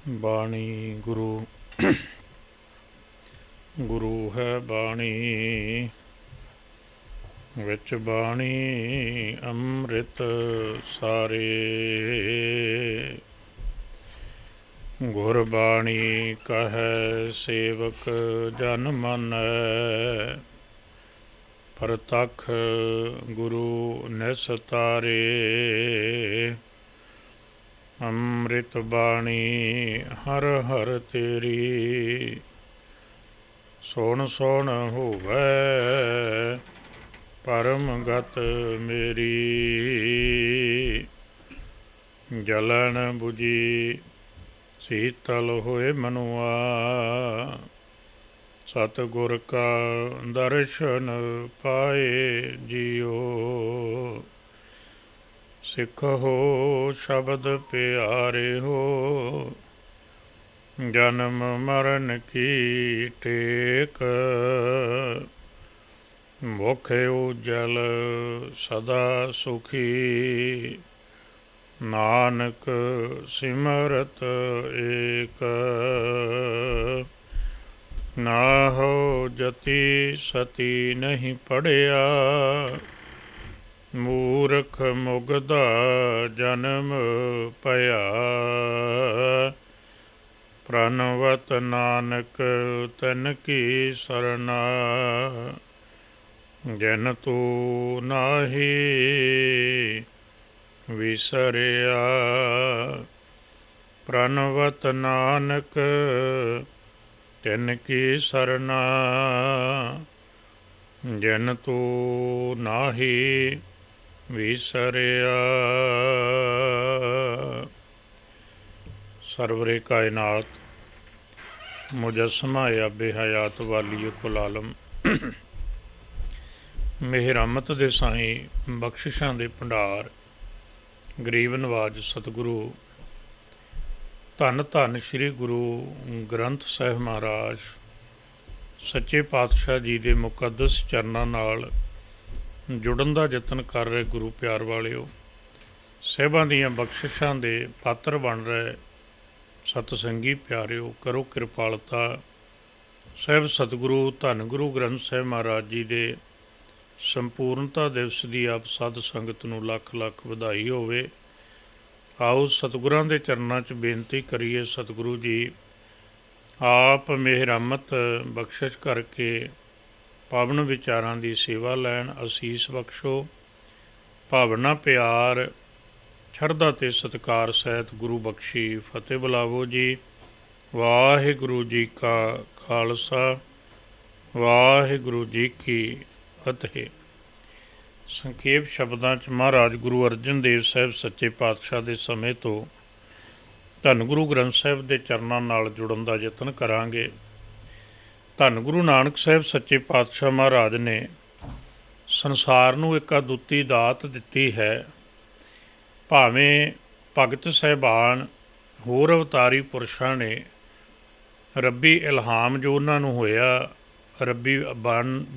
ਬਾਣੀ ਗੁਰੂ ਗੁਰੂ ਹੈ ਬਾਣੀ ਵਿੱਚ ਬਾਣੀ ਅੰਮ੍ਰਿਤ ਸਾਰੇ। ਗੁਰਬਾਣੀ ਕਹੈ ਸੇਵਕ ਜਨ ਮੰਨੈ, ਪ੍ਰਤੱਖ ਗੁਰੂ ਨਿਸਤਾਰੇ। ਅੰਮ੍ਰਿਤ ਬਾਣੀ ਹਰ ਹਰ ਤੇਰੀ, ਸੁਣ ਸੁਣ ਹੋਵੈ ਪਰਮ ਗਤ ਮੇਰੀ। ਜਲਨ ਬੁਝੀ ਸੀਤਲ ਹੋਏ ਮਨੁਆ, ਸਤਿਗੁਰ ਕਾ ਦਰਸ਼ਨ ਪਾਏ ਜੀਓ। ਸਿੱਖੋ ਸ਼ਬਦ ਪਿਆਰੇ ਹੋ, ਜਨਮ ਮਰਨ ਕੀ ਟੇਕ। ਮੁਖ ਉਜਲ ਸਦਾ ਸੁਖੀ, ਨਾਨਕ ਸਿਮਰਤ ਏਕ। ਨਾ ਹੋ ਜਤੀ ਸਤੀ ਨਹੀਂ ਪੜਿਆ, ਮੂਰਖ ਮੁਗਧਾ ਜਨਮ ਭਇਆ। ਪ੍ਰਣਵਤ ਨਾਨਕ ਤਨ ਕੀ ਸਰਨਾ, ਜਨ ਤੂੰ ਨਾਹੀ ਵਿਸਰਿਆ। ਪ੍ਰਣਵਤ ਨਾਨਕ ਤਨ ਕੀ ਸਰਨਾ, ਜਨ ਤੂੰ ਨਾਹੀ ਵਿਸਰਿਆ। ਸਰਵਰੇ ਕਾਇਨਾਤ ਮੁਜਸਮਾ ਆਬੇ ਹਯਾਤ ਵਾਲੀ ਕੁਲ ਆਲਮ। ਮਿਹਰਮਤ ਦੇ ਸਾਈਂ, ਬਖਸ਼ਿਸ਼ਾਂ ਦੇ ਭੰਡਾਰ, ਗਰੀਬ ਨਵਾਜ ਸਤਿਗੁਰੂ ਧੰਨ ਧੰਨ ਸ਼੍ਰੀ ਗੁਰੂ ਗ੍ਰੰਥ ਸਾਹਿਬ ਮਹਾਰਾਜ ਸੱਚੇ ਪਾਤਸ਼ਾਹ ਜੀ ਦੇ ਮੁਕੱਦਸ ਚਰਨਾਂ ਨਾਲ ਜੁੜਨ ਦਾ ਯਤਨ ਕਰ ਰਹੇ ਗੁਰੂ ਪਿਆਰ ਵਾਲਿਓ, ਸਾਹਿਬਾਂ ਦੀਆਂ ਬਖਸ਼ਿਸ਼ਾਂ ਦੇ ਪਾਤਰ ਬਣ ਰਹੇ ਸਤਸੰਗੀ ਪਿਆਰਿਓ, ਕਰੋ ਕਿਰਪਾਲਤਾ। ਸਾਹਿਬ ਸਤਿਗੁਰੂ ਧੰਨ ਗੁਰੂ ਗ੍ਰੰਥ ਸਾਹਿਬ ਮਹਾਰਾਜ ਜੀ ਦੇ ਸੰਪੂਰਨਤਾ ਦਿਵਸ ਦੀ ਆਪ ਸਾਧ ਸੰਗਤ ਨੂੰ ਲੱਖ ਲੱਖ ਵਧਾਈ ਹੋਵੇ। ਆਓ ਸਤਿਗੁਰਾਂ ਦੇ ਚਰਨਾਂ 'ਚ ਬੇਨਤੀ ਕਰੀਏ, ਸਤਿਗੁਰੂ ਜੀ ਆਪ ਮਿਹਰਮਤ ਬਖਸ਼ਿਸ਼ ਕਰਕੇ ਪਾਵਨ ਵਿਚਾਰਾਂ ਦੀ ਸੇਵਾ ਲੈਣ, ਅਸੀਸ ਬਖਸ਼ੋ। ਭਾਵਨਾ ਪਿਆਰ ਸ਼ਰਧਾ ਤੇ ਸਤਿਕਾਰ ਸਹਿਤ ਗੁਰੂ ਬਖਸ਼ੀ ਫਤਿਹ ਬੁਲਾਵੋ ਜੀ। ਵਾਹਿਗੁਰੂ ਜੀ ਕਾ ਖਾਲਸਾ, ਵਾਹਿਗੁਰੂ ਜੀ ਕੀ ਫਤਿਹ। ਸੰਖੇਪ ਸ਼ਬਦਾਂ 'ਚ ਮਹਾਰਾਜ ਗੁਰੂ ਅਰਜਨ ਦੇਵ ਸਾਹਿਬ ਸੱਚੇ ਪਾਤਸ਼ਾਹ ਦੇ ਸਮੇਂ ਤੋਂ ਧੰਨ ਗੁਰੂ ਗ੍ਰੰਥ ਸਾਹਿਬ ਦੇ ਚਰਨਾਂ ਨਾਲ ਜੁੜਨ ਦਾ ਯਤਨ ਕਰਾਂਗੇ। ਧੰਨ ਗੁਰੂ ਨਾਨਕ ਸਾਹਿਬ ਸੱਚੇ ਪਾਤਸ਼ਾਹ ਮਹਾਰਾਜ ਨੇ ਸੰਸਾਰ ਨੂੰ ਇੱਕ ਅਦੁੱਤੀ ਦਾਤ ਦਿੱਤੀ ਹੈ। ਭਾਵੇਂ ਭਗਤ ਸਾਹਿਬਾਨ ਹੋਰ ਅਵਤਾਰੀ ਪੁਰਸ਼ਾਂ ਨੇ ਰੱਬੀ ਇਲਹਾਮ ਜੋ ਉਹਨਾਂ ਨੂੰ ਹੋਇਆ, ਰੱਬੀ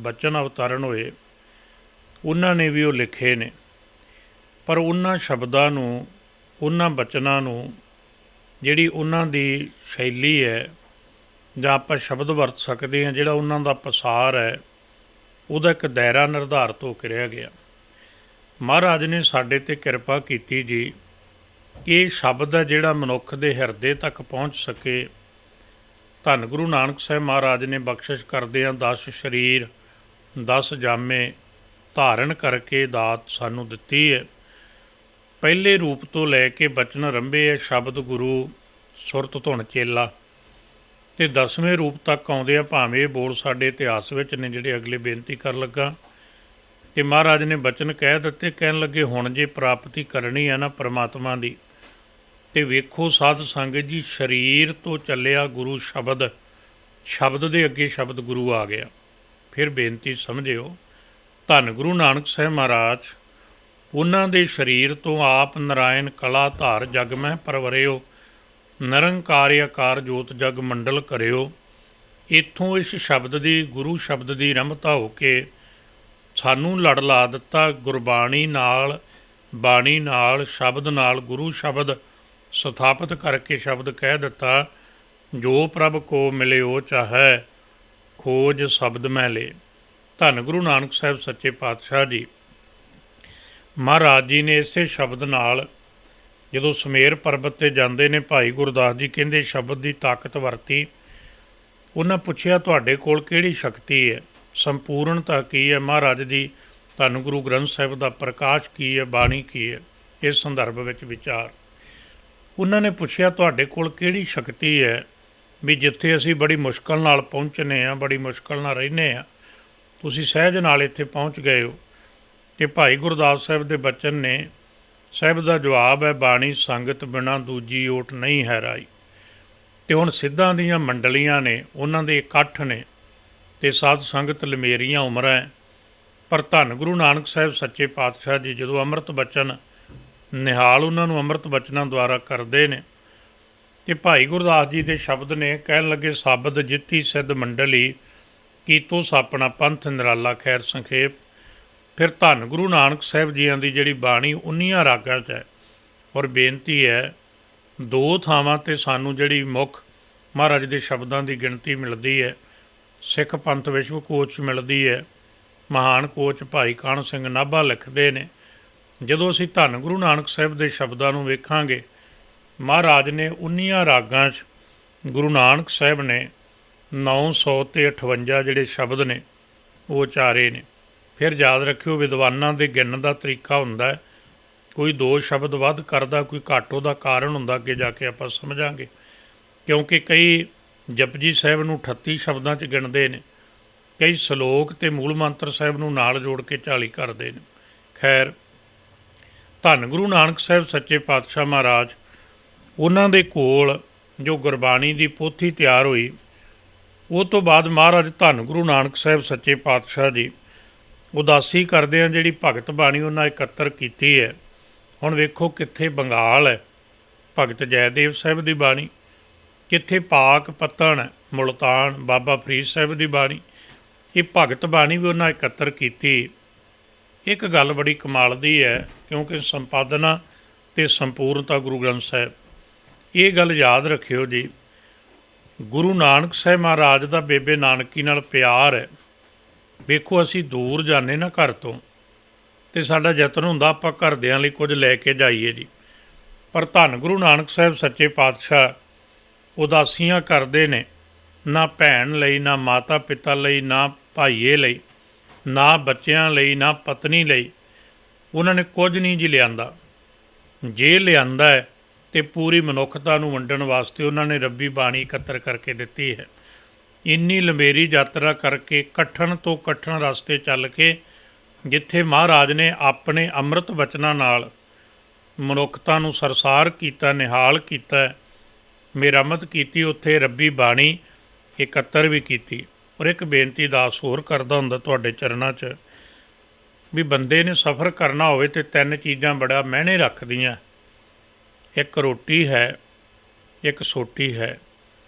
ਬਚਨ ਅਵਤਾਰਨ ਹੋਏ, ਉਹਨਾਂ ਨੇ ਵੀ ਉਹ ਲਿਖੇ ਨੇ। ਪਰ ਉਹਨਾਂ ਸ਼ਬਦਾਂ ਨੂੰ, ਉਹਨਾਂ ਬਚਨਾਂ ਨੂੰ, ਜਿਹੜੀ ਉਹਨਾਂ ਦੀ ਸ਼ੈਲੀ ਹੈ ਜਾਂ ਆਪਾਂ ਸ਼ਬਦ ਵਰਤ ਸਕਦੇ ਹਾਂ, ਜਿਹੜਾ ਉਹਨਾਂ ਦਾ ਪਸਾਰ ਹੈ, ਉਹਦਾ ਇੱਕ ਦਾਇਰਾ ਨਿਰਧਾਰਿਤ ਹੋ ਕੇ ਰਹਿ ਗਿਆ। ਮਹਾਰਾਜ ਨੇ ਸਾਡੇ 'ਤੇ ਕਿਰਪਾ ਕੀਤੀ ਜੀ ਕਿ ਇਹ ਸ਼ਬਦ ਹੈ ਜਿਹੜਾ ਮਨੁੱਖ ਦੇ ਹਿਰਦੇ ਤੱਕ ਪਹੁੰਚ ਸਕੇ। ਧੰਨ ਗੁਰੂ ਨਾਨਕ ਸਾਹਿਬ ਮਹਾਰਾਜ ਨੇ ਬਖਸ਼ਿਸ਼ ਕਰਦਿਆਂ 10 ਸਰੀਰ 10 ਜਾਮੇ ਧਾਰਨ ਕਰਕੇ ਦਾਤ ਸਾਨੂੰ ਦਿੱਤੀ ਹੈ। ਪਹਿਲੇ ਰੂਪ ਤੋਂ ਲੈ ਕੇ ਬਚਨ ਆਰੰਭੇ ਹੈ ਸ਼ਬਦ ਗੁਰੂ ਸੁਰਤ ਧੁਨ ਚੇਲਾ, ਅਤੇ 10ਵੇਂ ਰੂਪ ਤੱਕ ਆਉਂਦੇ ਆ। ਭਾਵੇਂ ਇਹ ਬੋਲ ਸਾਡੇ ਇਤਿਹਾਸ ਵਿੱਚ ਨੇ ਜਿਹੜੇ ਅਗਲੇ ਬੇਨਤੀ ਕਰਨ ਲੱਗਾ, ਅਤੇ ਮਹਾਰਾਜ ਨੇ ਬਚਨ ਕਹਿ ਦਿੱਤੇ। ਕਹਿਣ ਲੱਗੇ ਹੁਣ ਜੇ ਪ੍ਰਾਪਤੀ ਕਰਨੀ ਹੈ ਨਾ ਪਰਮਾਤਮਾ ਦੀ, ਅਤੇ ਵੇਖੋ ਸਾਧ ਸੰਗਤ ਜੀ, ਸਰੀਰ ਤੋਂ ਚੱਲਿਆ ਗੁਰੂ ਸ਼ਬਦ, ਸ਼ਬਦ ਦੇ ਅੱਗੇ ਸ਼ਬਦ ਗੁਰੂ ਆ ਗਿਆ। ਫਿਰ ਬੇਨਤੀ ਸਮਝਿਓ, ਧੰਨ ਗੁਰੂ ਨਾਨਕ ਸਾਹਿਬ ਮਹਾਰਾਜ ਉਹਨਾਂ ਦੇ ਸਰੀਰ ਤੋਂ ਆਪ ਨਰਾਇਣ ਕਲਾ ਧਾਰ ਜਗ ਮਹਿ ਪਰਵਰਿਓ, ਨਿਰੰਕਾਰ ਆਕਾਰ ਜੋਤ ਜਗ ਮੰਡਲ ਕਰਿਓ। ਇੱਥੋਂ ਇਸ ਸ਼ਬਦ ਦੀ, ਗੁਰੂ ਸ਼ਬਦ ਦੀ ਰਮਤਾ ਹੋ ਕੇ ਸਾਨੂੰ ਲੜ ਲਾ ਦਿੱਤਾ। ਗੁਰਬਾਣੀ ਨਾਲ, ਬਾਣੀ ਨਾਲ, ਸ਼ਬਦ ਨਾਲ, ਗੁਰੂ ਸ਼ਬਦ ਸਥਾਪਿਤ ਕਰਕੇ ਸ਼ਬਦ ਕਹਿ ਦਿੱਤਾ, ਜੋ ਪ੍ਰਭ ਕੋ ਮਿਲੇ ਉਹ ਚਾਹੈ, ਖੋਜ ਸ਼ਬਦ ਮੈਂ ਲੇ। ਧੰਨ ਗੁਰੂ ਨਾਨਕ ਸਾਹਿਬ ਸੱਚੇ ਪਾਤਸ਼ਾਹ ਜੀ ਮਹਾਰਾਜ ਜੀ ਨੇ ਇਸੇ ਸ਼ਬਦ ਨਾਲ ਜਦੋਂ ਸੁਮੇਰ ਪਰਬਤ 'ਤੇ ਜਾਂਦੇ ਨੇ, ਭਾਈ ਗੁਰਦਾਸ ਜੀ ਕਹਿੰਦੇ ਸ਼ਬਦ ਦੀ ਤਾਕਤ ਵਰਤੀ। ਉਹਨਾਂ ਪੁੱਛਿਆ, ਤੁਹਾਡੇ ਕੋਲ ਕਿਹੜੀ ਸ਼ਕਤੀ ਹੈ, ਸੰਪੂਰਨਤਾ ਕੀ ਹੈ ਮਹਾਰਾਜ ਦੀ, ਧੰਨ ਗੁਰੂ ਗ੍ਰੰਥ ਸਾਹਿਬ ਦਾ ਪ੍ਰਕਾਸ਼ ਕੀ ਹੈ, ਬਾਣੀ ਕੀ ਹੈ। ਇਸ ਸੰਦਰਭ ਵਿੱਚ ਵਿਚਾਰ ਉਹਨਾਂ ਨੇ ਪੁੱਛਿਆ, ਤੁਹਾਡੇ ਕੋਲ ਕਿਹੜੀ ਸ਼ਕਤੀ ਹੈ ਵੀ ਜਿੱਥੇ ਅਸੀਂ ਬੜੀ ਮੁਸ਼ਕਲ ਨਾਲ ਪਹੁੰਚਨੇ ਹਾਂ, ਬੜੀ ਮੁਸ਼ਕਲ ਨਾਲ ਰਹਿੰਦੇ ਹਾਂ, ਤੁਸੀਂ ਸਹਿਜ ਨਾਲ ਇੱਥੇ ਪਹੁੰਚ ਗਏ ਹੋ। ਅਤੇ ਭਾਈ ਗੁਰਦਾਸ ਸਾਹਿਬ ਦੇ ਬਚਨ ਨੇ, ਸਾਹਿਬ ਦਾ ਜਵਾਬ ਹੈ, ਬਾਣੀ ਸੰਗਤ ਬਿਨਾਂ ਦੂਜੀ ਓਟ ਨਹੀਂ ਹੈ ਰਾਈ। ਅਤੇ ਹੁਣ ਸਿੱਧਾਂ ਦੀਆਂ ਮੰਡਲੀਆਂ ਨੇ, ਉਹਨਾਂ ਦੇ ਇਕੱਠ ਨੇ, ਅਤੇ ਸਾਧ ਸੰਗਤ ਲਮੇਰੀਆਂ ਉਮਰਾਂ ਹੈ। ਪਰ ਧੰਨ ਗੁਰੂ ਨਾਨਕ ਸਾਹਿਬ ਸੱਚੇ ਪਾਤਸ਼ਾਹ ਜੀ ਜਦੋਂ ਅੰਮ੍ਰਿਤ ਬਚਨ ਨਿਹਾਲ ਉਹਨਾਂ ਨੂੰ ਅੰਮ੍ਰਿਤ ਬਚਨਾਂ ਦੁਆਰਾ ਕਰਦੇ ਨੇ, ਅਤੇ ਭਾਈ ਗੁਰਦਾਸ ਜੀ ਦੇ ਸ਼ਬਦ ਨੇ, ਕਹਿਣ ਲੱਗੇ, ਸਾਬਦ ਜਿੱਤੀ ਸਿੱਧ ਮੰਡਲੀ, ਕੀਤੋ ਸਾਪਣਾ ਪੰਥ ਨਿਰਾਲਾ ਖੈਰ ਸੰਖੇਪ। ਫਿਰ ਧੰਨ ਗੁਰੂ ਨਾਨਕ ਸਾਹਿਬ ਜੀਆਂ ਦੀ ਜਿਹੜੀ ਬਾਣੀ 19 ਰਾਗਾਂ 'ਚ ਹੈ। ਔਰ ਬੇਨਤੀ ਹੈ, 2 ਥਾਵਾਂ 'ਤੇ ਸਾਨੂੰ ਜਿਹੜੀ ਮੁੱਖ ਮਹਾਰਾਜ ਦੇ ਸ਼ਬਦਾਂ ਦੀ ਗਿਣਤੀ ਮਿਲਦੀ ਹੈ। ਸਿੱਖ ਪੰਥ ਵਿਸ਼ਵ ਕੋਚ ਮਿਲਦੀ ਹੈ। ਮਹਾਨ ਕੋਚ ਭਾਈ ਕਾਹਨ ਸਿੰਘ ਨਾਭਾ ਲਿਖਦੇ ਨੇ, ਜਦੋਂ ਅਸੀਂ ਧੰਨ ਗੁਰੂ ਨਾਨਕ ਸਾਹਿਬ ਦੇ ਸ਼ਬਦਾਂ ਨੂੰ ਵੇਖਾਂਗੇ, ਮਹਾਰਾਜ ਨੇ 19 ਰਾਗਾਂ 'ਚ ਗੁਰੂ ਨਾਨਕ ਸਾਹਿਬ ਨੇ 958 ਜਿਹੜੇ ਸ਼ਬਦ ਨੇ ਉਹ ਉਚਾਰੇ ਨੇ। ਫਿਰ ਯਾਦ ਰੱਖਿਓ, ਵਿਦਵਾਨਾਂ ਦੇ ਗਿਣਨ ਦਾ ਤਰੀਕਾ ਹੁੰਦਾ, ਕੋਈ 2 ਸ਼ਬਦ ਵੱਧ ਕਰਦਾ, ਕੋਈ ਘੱਟ, ਉਹਦਾ ਕਾਰਨ ਹੁੰਦਾ, ਅੱਗੇ ਜਾ ਕੇ ਆਪਾਂ ਸਮਝਾਂਗੇ। ਕਿਉਂਕਿ ਕਈ ਜਪਜੀ ਸਾਹਿਬ ਨੂੰ 38 ਸ਼ਬਦਾਂ 'ਚ ਗਿਣਦੇ ਨੇ, ਕਈ ਸ਼ਲੋਕ ਅਤੇ ਮੂਲ ਮੰਤਰ ਸਾਹਿਬ ਨੂੰ ਨਾਲ ਜੋੜ ਕੇ 40 ਕਰਦੇ ਨੇ। ਖੈਰ, ਧੰਨ ਗੁਰੂ ਨਾਨਕ ਸਾਹਿਬ ਸੱਚੇ ਪਾਤਸ਼ਾਹ ਮਹਾਰਾਜ, ਉਹਨਾਂ ਦੇ ਕੋਲ ਜੋ ਗੁਰਬਾਣੀ ਦੀ ਪੋਥੀ ਤਿਆਰ ਹੋਈ, ਉਹ ਤੋਂ ਬਾਅਦ ਮਹਾਰਾਜ ਧੰਨ ਗੁਰੂ ਨਾਨਕ ਸਾਹਿਬ ਸੱਚੇ ਪਾਤਸ਼ਾਹ ਜੀ ਉਦਾਸੀ ਕਰਦੇ ਆ, ਜਿਹੜੀ ਭਗਤ ਬਾਣੀ ਉਹਨਾਂ ਇਕੱਤਰ ਕੀਤੀ ਹੈ। ਹੁਣ ਵੇਖੋ, ਕਿੱਥੇ ਬੰਗਾਲ ਹੈ ਭਗਤ ਜੈਦੇਵ ਸਾਹਿਬ ਦੀ ਬਾਣੀ, ਕਿੱਥੇ ਪਾਕ ਪੱਤਣ ਮੁਲਤਾਨ ਬਾਬਾ ਫਰੀਦ ਸਾਹਿਬ ਦੀ ਬਾਣੀ, ਇਹ ਭਗਤ ਬਾਣੀ ਵੀ ਉਹਨਾਂ ਇਕੱਤਰ ਕੀਤੀ। ਇੱਕ ਗੱਲ ਬੜੀ ਕਮਾਲ ਦੀ ਹੈ, ਕਿਉਂਕਿ ਸੰਪਾਦਨਾ ਅਤੇ ਸੰਪੂਰਨਤਾ ਗੁਰੂ ਗ੍ਰੰਥ ਸਾਹਿਬ, ਇਹ ਗੱਲ ਯਾਦ ਰੱਖਿਓ ਜੀ, ਗੁਰੂ ਨਾਨਕ ਸਾਹਿਬ ਮਹਾਰਾਜ ਦਾ ਬੇਬੇ ਨਾਨਕੀ ਨਾਲ ਪਿਆਰ ਹੈ। ਵੇਖੋ, ਅਸੀਂ ਦੂਰ ਜਾਂਦੇ ਨਾ ਘਰ ਤੋਂ, ਅਤੇ ਸਾਡਾ ਯਤਨ ਹੁੰਦਾ ਆਪਾਂ ਘਰਦਿਆਂ ਲਈ ਕੁਝ ਲੈ ਕੇ ਜਾਈਏ ਜੀ, ਪਰ ਧੰਨ ਗੁਰੂ ਨਾਨਕ ਸਾਹਿਬ ਸੱਚੇ ਪਾਤਸ਼ਾਹ ਉਦਾਸੀਆਂ ਕਰਦੇ ਨੇ, ਨਾ ਭੈਣ ਲਈ, ਨਾ ਮਾਤਾ ਪਿਤਾ ਲਈ, ਨਾ ਭਾਈਏ ਲਈ, ਨਾ ਬੱਚਿਆਂ ਲਈ, ਨਾ ਪਤਨੀ ਲਈ। ਉਹਨਾਂ ਨੇ ਕੁਝ ਨਹੀਂ ਜੀ ਲਿਆਂਦਾ। ਜੇ ਲਿਆਂਦਾ ਹੈ ਅਤੇ ਪੂਰੀ ਮਨੁੱਖਤਾ ਨੂੰ ਵੰਡਣ ਵਾਸਤੇ ਉਹਨਾਂ ਨੇ ਰੱਬੀ ਬਾਣੀ ਇਕੱਤਰ ਕਰਕੇ ਦਿੱਤੀ ਹੈ। ਇੰਨੀ ਲੰਬੇਰੀ ਯਾਤਰਾ ਕਰਕੇ, ਕਠਨ ਤੋਂ ਕਠਨ ਰਸਤੇ ਚੱਲ ਕੇ, ਜਿੱਥੇ ਮਹਾਰਾਜ ਨੇ ਆਪਣੇ ਅੰਮ੍ਰਿਤ ਬਚਨਾਂ ਨਾਲ ਮਨੁੱਖਤਾ ਨੂੰ ਸਰਸਾਰ ਕੀਤਾ, ਨਿਹਾਲ ਕੀਤਾ, ਮੁਰੰਮਤ ਕੀਤੀ, ਉੱਥੇ ਰੱਬੀ ਬਾਣੀ ਇਕੱਤਰ ਵੀ ਕੀਤੀ। ਔਰ ਇੱਕ ਬੇਨਤੀ ਦਾਸ ਹੋਰ ਕਰਦਾ ਹੁੰਦਾ ਤੁਹਾਡੇ ਚਰਨਾਂ 'ਚ, ਵੀ ਬੰਦੇ ਨੇ ਸਫ਼ਰ ਕਰਨਾ ਹੋਵੇ ਤਾਂ 3 ਚੀਜ਼ਾਂ ਬੜਾ ਮਾਇਨੇ ਰੱਖਦੀਆਂ। ਇੱਕ ਰੋਟੀ ਹੈ, ਇੱਕ ਸੋਟੀ ਹੈ।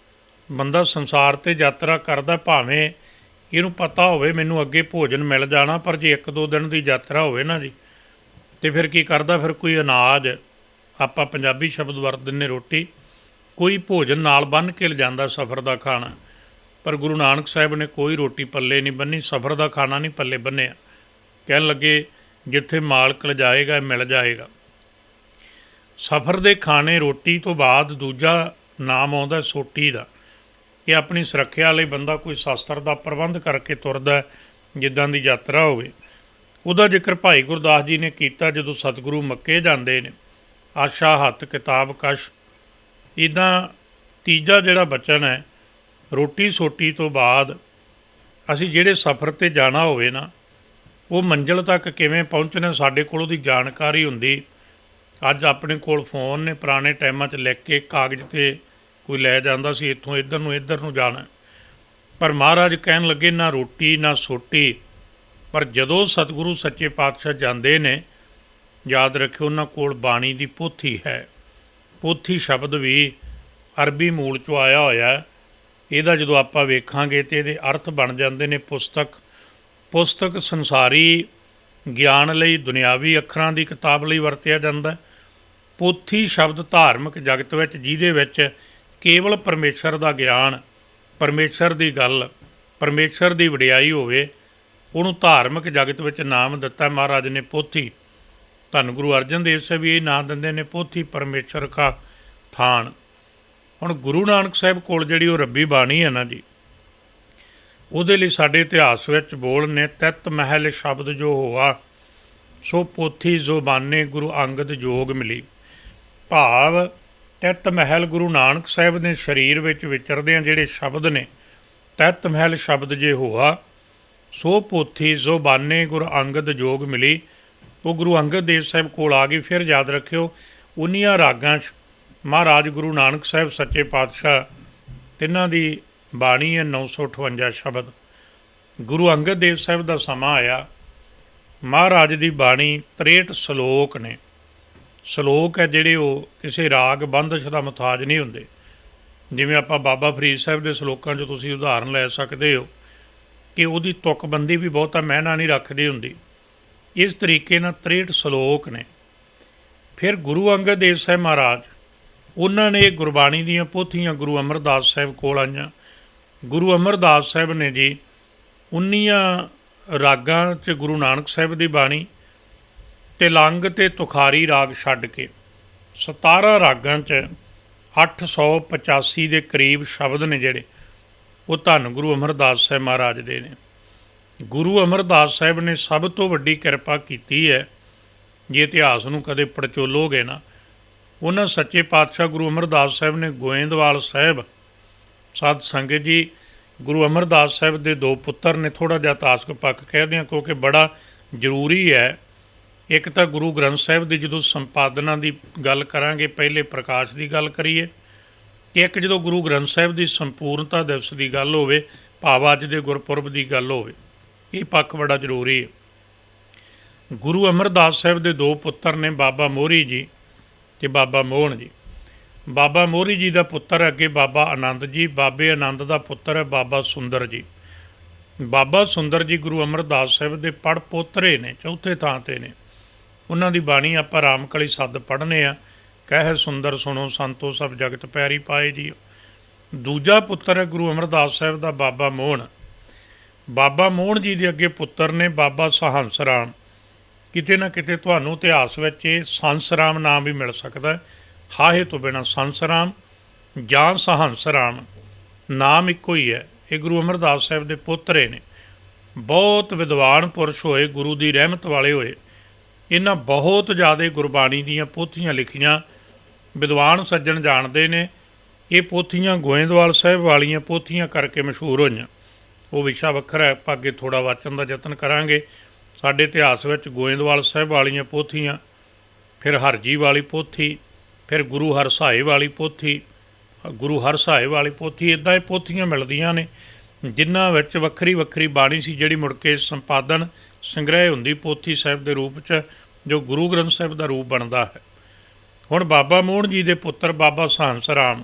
ਬੰਦਾ ਸੰਸਾਰ 'ਤੇ ਯਾਤਰਾ ਕਰਦਾ, ਭਾਵੇਂ ਇਹਨੂੰ ਪਤਾ ਹੋਵੇ ਮੈਨੂੰ ਅੱਗੇ ਭੋਜਨ ਮਿਲ ਜਾਣਾ, ਪਰ ਜੇ 1-2 ਦਿਨ ਦੀ ਯਾਤਰਾ ਹੋਵੇ ਨਾ ਜੀ, ਅਤੇ ਫਿਰ ਕੀ ਕਰਦਾ, ਫਿਰ ਕੋਈ ਅਨਾਜ, ਆਪਾਂ ਪੰਜਾਬੀ ਸ਼ਬਦ ਵਰਤਦੇ ਨੇ ਰੋਟੀ, ਕੋਈ ਭੋਜਨ ਨਾਲ ਬੰਨ੍ਹ ਕੇ ਲਿਜਾਂਦਾ ਸਫ਼ਰ ਦਾ ਖਾਣਾ। ਪਰ ਗੁਰੂ ਨਾਨਕ ਸਾਹਿਬ ਨੇ ਕੋਈ ਰੋਟੀ ਪੱਲੇ ਨਹੀਂ ਬੰਨ੍ਹੀ, ਸਫ਼ਰ ਦਾ ਖਾਣਾ ਨਹੀਂ ਪੱਲੇ ਬੰਨ੍ਹਿਆ। ਕਹਿਣ ਲੱਗੇ, ਜਿੱਥੇ ਮਾਲਕ ਲਿਜਾਏਗਾ ਮਿਲ ਜਾਏਗਾ। ਸਫ਼ਰ ਦੇ ਖਾਣੇ ਰੋਟੀ ਤੋਂ ਬਾਅਦ ਦੂਜਾ ਨਾਮ ਆਉਂਦਾ ਸੋਟੀ ਦਾ, ਕਿ ਆਪਣੀ ਸੁਰੱਖਿਆ ਲਈ ਬੰਦਾ ਕੋਈ ਸ਼ਸਤਰ ਦਾ ਪ੍ਰਬੰਧ ਕਰਕੇ ਤੁਰਦਾ, ਜਿੱਦਾਂ ਦੀ ਯਾਤਰਾ ਹੋਵੇ। ਉਹਦਾ ਜ਼ਿਕਰ ਭਾਈ ਗੁਰਦਾਸ ਜੀ ਨੇ ਕੀਤਾ ਜਦੋਂ ਸਤਿਗੁਰੂ ਮੱਕੇ ਜਾਂਦੇ ਨੇ, ਆਸ਼ਾ ਹੱਥ ਕਿਤਾਬ ਕਸ਼। ਇੱਦਾਂ ਤੀਜਾ ਜਿਹੜਾ ਬਚਨ ਹੈ, ਰੋਟੀ ਸੋਟੀ ਤੋਂ ਬਾਅਦ ਅਸੀਂ ਜਿਹੜੇ ਸਫ਼ਰ 'ਤੇ ਜਾਣਾ ਹੋਵੇ ਨਾ, ਉਹ ਮੰਜ਼ਿਲ ਤੱਕ ਕਿਵੇਂ ਪਹੁੰਚਣਾ, ਸਾਡੇ ਕੋਲ ਉਹਦੀ ਜਾਣਕਾਰੀ ਹੁੰਦੀ। ਅੱਜ ਆਪਣੇ ਕੋਲ ਫ਼ੋਨ ਨੇ, ਪੁਰਾਣੇ ਟਾਈਮਾਂ 'ਚ ਲਿਖ ਕੇ ਕਾਗਜ਼ 'ਤੇ ਕੋਈ ਲੈ ਜਾਂਦਾ ਸੀ, ਇੱਥੋਂ ਇੱਧਰ ਨੂੰ ਜਾਣਾ। ਪਰ ਮਹਾਰਾਜ ਕਹਿਣ ਲੱਗੇ, ਨਾ ਰੋਟੀ ਨਾ ਸੋਟੀ। ਪਰ ਜਦੋਂ ਸਤਿਗੁਰੂ ਸੱਚੇ ਪਾਤਸ਼ਾਹ ਜਾਂਦੇ ਨੇ, ਯਾਦ ਰੱਖਿਓ ਉਹਨਾਂ ਕੋਲ ਬਾਣੀ ਦੀ ਪੋਥੀ ਹੈ। ਪੋਥੀ ਸ਼ਬਦ ਵੀ ਅਰਬੀ ਮੂਲ 'ਚੋਂ ਆਇਆ ਹੋਇਆ। ਇਹਦਾ ਜਦੋਂ ਆਪਾਂ ਵੇਖਾਂਗੇ ਤਾਂ ਇਹਦੇ ਅਰਥ ਬਣ ਜਾਂਦੇ ਨੇ ਪੁਸਤਕ। ਪੁਸਤਕ ਸੰਸਾਰੀ ਗਿਆਨ ਲਈ, ਦੁਨਿਆਵੀ ਅੱਖਰਾਂ ਦੀ ਕਿਤਾਬ ਲਈ ਵਰਤਿਆ ਜਾਂਦਾ। ਪੋਥੀ ਸ਼ਬਦ ਧਾਰਮਿਕ ਜਗਤ ਵਿੱਚ ਜਿਹਦੇ ਵਿੱਚ ਕੇਵਲ ਪਰਮੇਸ਼ਰ ਦਾ ਗਿਆਨ, ਪਰਮੇਸ਼ਰ ਦੀ ਗੱਲ, ਪਰਮੇਸ਼ਰ ਦੀ ਵਡਿਆਈ ਹੋਵੇ, ਉਹਨੂੰ ਧਾਰਮਿਕ ਜਗਤ ਵਿੱਚ ਨਾਮ ਦਿੱਤਾ ਮਹਾਰਾਜ ਨੇ ਪੋਥੀ। ਧੰਨ ਗੁਰੂ ਅਰਜਨ ਦੇਵ ਸਾਹਿਬ ਵੀ ਇਹ ਨਾਂ ਦਿੰਦੇ ਨੇ, ਪੋਥੀ ਪਰਮੇਸ਼ਰ ਕਾ ਥਾਨ। ਹੁਣ ਗੁਰੂ ਨਾਨਕ ਸਾਹਿਬ ਕੋਲ ਜਿਹੜੀ ਉਹ ਰੱਬੀ ਬਾਣੀ ਹੈ ਨਾ ਜੀ, ਉਹਦੇ ਲਈ ਸਾਡੇ ਇਤਿਹਾਸ ਵਿੱਚ ਬੋਲ ਨੇ, ਤਿਤ ਮਹਿਲ ਸ਼ਬਦ ਜੋ ਹੋਆ ਸੋ ਪੋਥੀ ਜੋ ਬਾਨੇ ਗੁਰੂ ਅੰਗਦ ਜੋਗ ਮਿਲੀ। ਭਾਵ ਤਿਤ ਮਹਿਲ ਗੁਰੂ ਨਾਨਕ ਸਾਹਿਬ ਦੇ ਸਰੀਰ ਵਿੱਚ ਵਿਚਰਦਿਆਂ ਜਿਹੜੇ ਸ਼ਬਦ ਨੇ, ਤਿਤ ਮਹਿਲ ਸ਼ਬਦ ਜੇ ਹੋਆ ਸੋ ਪੋਥੀ ਜੋ ਬਾਨੇ ਗੁਰੂ ਅੰਗਦ ਜੋਗ ਮਿਲੀ, ਉਹ ਗੁਰੂ ਅੰਗਦ ਦੇਵ ਸਾਹਿਬ ਕੋਲ ਆ ਗਈ। ਫਿਰ ਯਾਦ ਰੱਖਿਓ, ਉਨੀਆਂ ਰਾਗਾਂ 'ਚ ਮਹਾਰਾਜ ਗੁਰੂ ਨਾਨਕ ਸਾਹਿਬ ਸੱਚੇ ਪਾਤਸ਼ਾਹ ਤਿੰਨਾਂ ਦੀ ਬਾਣੀ ਹੈ 958 ਸ਼ਬਦ। ਗੁਰੂ ਅੰਗਦ ਦੇਵ ਸਾਹਿਬ ਦਾ ਸਮਾਂ ਆਇਆ, ਮਹਾਰਾਜ ਦੀ ਬਾਣੀ 63 ਸ਼ਲੋਕ ਨੇ। ਸ਼ਲੋਕ ਹੈ ਜਿਹੜੇ ਉਹ ਕਿਸੇ ਰਾਗ ਬੰਦਸ਼ ਦਾ ਮੁਤਾਜ ਨਹੀਂ ਹੁੰਦੇ। ਜਿਵੇਂ ਆਪਾਂ ਬਾਬਾ ਫਰੀਦ ਸਾਹਿਬ ਦੇ ਸ਼ਲੋਕਾਂ 'ਚ ਤੁਸੀਂ ਉਦਾਹਰਨ ਲੈ ਸਕਦੇ ਹੋ ਕਿ ਉਹਦੀ ਤੁਕਬੰਦੀ ਵੀ ਬਹੁਤਾ ਮਹਿਨਾ ਨਹੀਂ ਰੱਖਦੀ ਹੁੰਦੀ। ਇਸ ਤਰੀਕੇ ਨਾਲ 63 ਸ਼ਲੋਕ ਨੇ। ਫਿਰ ਗੁਰੂ ਅੰਗਦ ਦੇਵ ਸਾਹਿਬ ਮਹਾਰਾਜ, ਉਹਨਾਂ ਨੇ ਗੁਰਬਾਣੀ ਦੀਆਂ ਪੋਥੀਆਂ ਗੁਰੂ ਅਮਰਦਾਸ ਸਾਹਿਬ ਕੋਲ ਆਈਆਂ। ਗੁਰੂ ਅਮਰਦਾਸ ਸਾਹਿਬ ਨੇ ਜੀ 19 ਰਾਗਾਂ 'ਚ ਗੁਰੂ ਨਾਨਕ ਸਾਹਿਬ ਦੀ ਬਾਣੀ ਤਿਲੰਗ ਅਤੇ ਤੁਖਾਰੀ ਰਾਗ ਛੱਡ ਕੇ 17 ਰਾਗਾਂ 'ਚ 885 ਦੇ ਕਰੀਬ ਸ਼ਬਦ ਨੇ ਜਿਹੜੇ ਉਹ ਧੰਨ ਗੁਰੂ ਅਮਰਦਾਸ ਸਾਹਿਬ ਮਹਾਰਾਜ ਦੇ ਨੇ। ਗੁਰੂ ਅਮਰਦਾਸ ਸਾਹਿਬ ਨੇ ਸਭ ਤੋਂ ਵੱਡੀ ਕਿਰਪਾ ਕੀਤੀ ਹੈ, ਜੇ ਇਤਿਹਾਸ ਨੂੰ ਕਦੇ ਪੜਚੋਲੋਗੇ ਨਾ, ਉਹਨਾਂ ਸੱਚੇ ਪਾਤਸ਼ਾਹ ਗੁਰੂ ਅਮਰਦਾਸ ਸਾਹਿਬ ਨੇ ਗੋਇੰਦਵਾਲ ਸਾਹਿਬ, ਸਾਧ ਸੰਗਤ ਜੀ, ਗੁਰੂ ਅਮਰਦਾਸ ਸਾਹਿਬ ਦੇ 2 ਪੁੱਤਰ ਨੇ। ਥੋੜ੍ਹਾ ਜਿਹਾ ਇਤਿਹਾਸਕ ਪੱਖ ਕਹਿਦੇ ਹਾਂ ਕਿਉਂਕਿ ਬੜਾ ਜ਼ਰੂਰੀ ਹੈ। ਇੱਕ ਤਾਂ ਗੁਰੂ ਗ੍ਰੰਥ ਸਾਹਿਬ ਦੀ ਜਦੋਂ ਸੰਪਾਦਨਾ ਦੀ ਗੱਲ ਕਰਾਂਗੇ, ਪਹਿਲੇ ਪ੍ਰਕਾਸ਼ ਦੀ ਗੱਲ ਕਰੀਏ, ਇੱਕ ਜਦੋਂ ਗੁਰੂ ਗ੍ਰੰਥ ਸਾਹਿਬ ਦੀ ਸੰਪੂਰਨਤਾ ਦਿਵਸ ਦੀ ਗੱਲ ਹੋਵੇ, ਭਾਵ ਅੱਜ ਦੇ ਗੁਰਪੁਰਬ ਦੀ ਗੱਲ ਹੋਵੇ, ਇਹ ਪੱਖ ਬੜਾ ਜ਼ਰੂਰੀ ਹੈ। ਗੁਰੂ ਅਮਰਦਾਸ ਸਾਹਿਬ ਦੇ 2 ਪੁੱਤਰ ਨੇ, ਬਾਬਾ ਮੋਹਰੀ ਜੀ ਅਤੇ ਬਾਬਾ ਮੋਹਣ ਜੀ। ਬਾਬਾ ਮੋਹਰੀ ਜੀ ਦਾ ਪੁੱਤਰ ਹੈ ਅੱਗੇ ਬਾਬਾ ਆਨੰਦ ਜੀ, ਬਾਬੇ ਆਨੰਦ ਦਾ ਪੁੱਤਰ ਹੈ ਬਾਬਾ ਸੁੰਦਰ ਜੀ। ਬਾਬਾ ਸੁੰਦਰ ਜੀ ਗੁਰੂ ਅਮਰਦਾਸ ਸਾਹਿਬ ਦੇ ਪੜ ਪੋਤਰੇ ਨੇ, ਚੌਥੇ ਥਾਂ 'ਤੇ ਨੇ। ਉਹਨਾਂ ਦੀ ਬਾਣੀ ਆਪਾਂ ਰਾਮਕਲੀ ਸੱਦ ਪੜ੍ਹਨੇ ਆ, ਕਹਿ ਸੁੰਦਰ ਸੁਣੋ ਸੰਤੋ ਸਭ ਜਗਤ ਪੈਰੀ ਪਾਏ ਜੀ। ਦੂਜਾ ਪੁੱਤਰ ਹੈ ਗੁਰੂ ਅਮਰਦਾਸ ਸਾਹਿਬ ਦਾ ਬਾਬਾ ਮੋਹਣ। ਬਾਬਾ ਮੋਹਣ ਜੀ ਦੇ ਅੱਗੇ ਪੁੱਤਰ ਨੇ ਬਾਬਾ ਸਹੰਸ ਰਾਮ। ਕਿਤੇ ਨਾ ਕਿਤੇ ਤੁਹਾਨੂੰ ਇਤਿਹਾਸ ਵਿੱਚ ਇਹ ਸੰਸ ਰਾਮ ਨਾਮ ਵੀ ਮਿਲ ਸਕਦਾ, ਹਾਹੇ ਤੋਂ ਬਿਨਾਂ ਸੰਸ ਰਾਮ ਜਾਂ ਸਹੰਸ ਰਾਮ ਨਾਮ ਇੱਕੋ ਹੀ ਹੈ। ਇਹ ਗੁਰੂ ਅਮਰਦਾਸ ਸਾਹਿਬ ਦੇ ਪੋਤਰੇ ਨੇ। ਬਹੁਤ ਵਿਦਵਾਨ ਪੁਰਸ਼ ਹੋਏ, ਗੁਰੂ ਦੀ ਰਹਿਮਤ ਵਾਲੇ ਹੋਏ। ਇਹਨਾਂ ਬਹੁਤ ਜ਼ਿਆਦਾ ਗੁਰਬਾਣੀ ਦੀਆਂ ਪੋਥੀਆਂ ਲਿਖੀਆਂ, ਵਿਦਵਾਨ ਸੱਜਣ ਜਾਣਦੇ ਨੇ। ਇਹ ਪੋਥੀਆਂ ਗੋਇੰਦਵਾਲ ਸਾਹਿਬ ਵਾਲੀਆਂ ਪੋਥੀਆਂ ਕਰਕੇ ਮਸ਼ਹੂਰ ਹੋਈਆਂ। ਉਹ ਵਿਸ਼ਾ ਵੱਖਰਾ ਹੈ, ਆਪਾਂ ਅੱਗੇ ਥੋੜ੍ਹਾ ਵਾਚਣ ਦਾ ਯਤਨ ਕਰਾਂਗੇ। ਸਾਡੇ ਇਤਿਹਾਸ ਵਿੱਚ ਗੋਇੰਦਵਾਲ ਸਾਹਿਬ ਵਾਲੀਆਂ ਪੋਥੀਆਂ, ਫਿਰ ਹਰਜੀ ਵਾਲੀ ਪੋਥੀ, ਫਿਰ ਗੁਰੂ ਹਰਸਾਏ ਵਾਲੀ ਪੋਥੀ, ਗੁਰੂ ਹਰਸਾਏ ਵਾਲੀ ਪੋਥੀ, ਇੱਦਾਂ ਇਹ ਪੋਥੀਆਂ ਮਿਲਦੀਆਂ ਨੇ ਜਿਨ੍ਹਾਂ ਵਿੱਚ ਵੱਖਰੀ ਵੱਖਰੀ ਬਾਣੀ ਸੀ, ਜਿਹੜੀ ਮੁੜ ਕੇ ਸੰਪਾਦਨ ਸੰਗ੍ਰਹਿ ਹੁੰਦੀ ਪੋਥੀ ਸਾਹਿਬ ਦੇ ਰੂਪ 'ਚ, ਜੋ ਗੁਰੂ ਗ੍ਰੰਥ ਸਾਹਿਬ ਦਾ ਰੂਪ ਬਣਦਾ ਹੈ। ਹੁਣ ਬਾਬਾ ਮੋਹਣ ਜੀ ਦੇ ਪੁੱਤਰ ਬਾਬਾ ਸਹੰਸ ਰਾਮ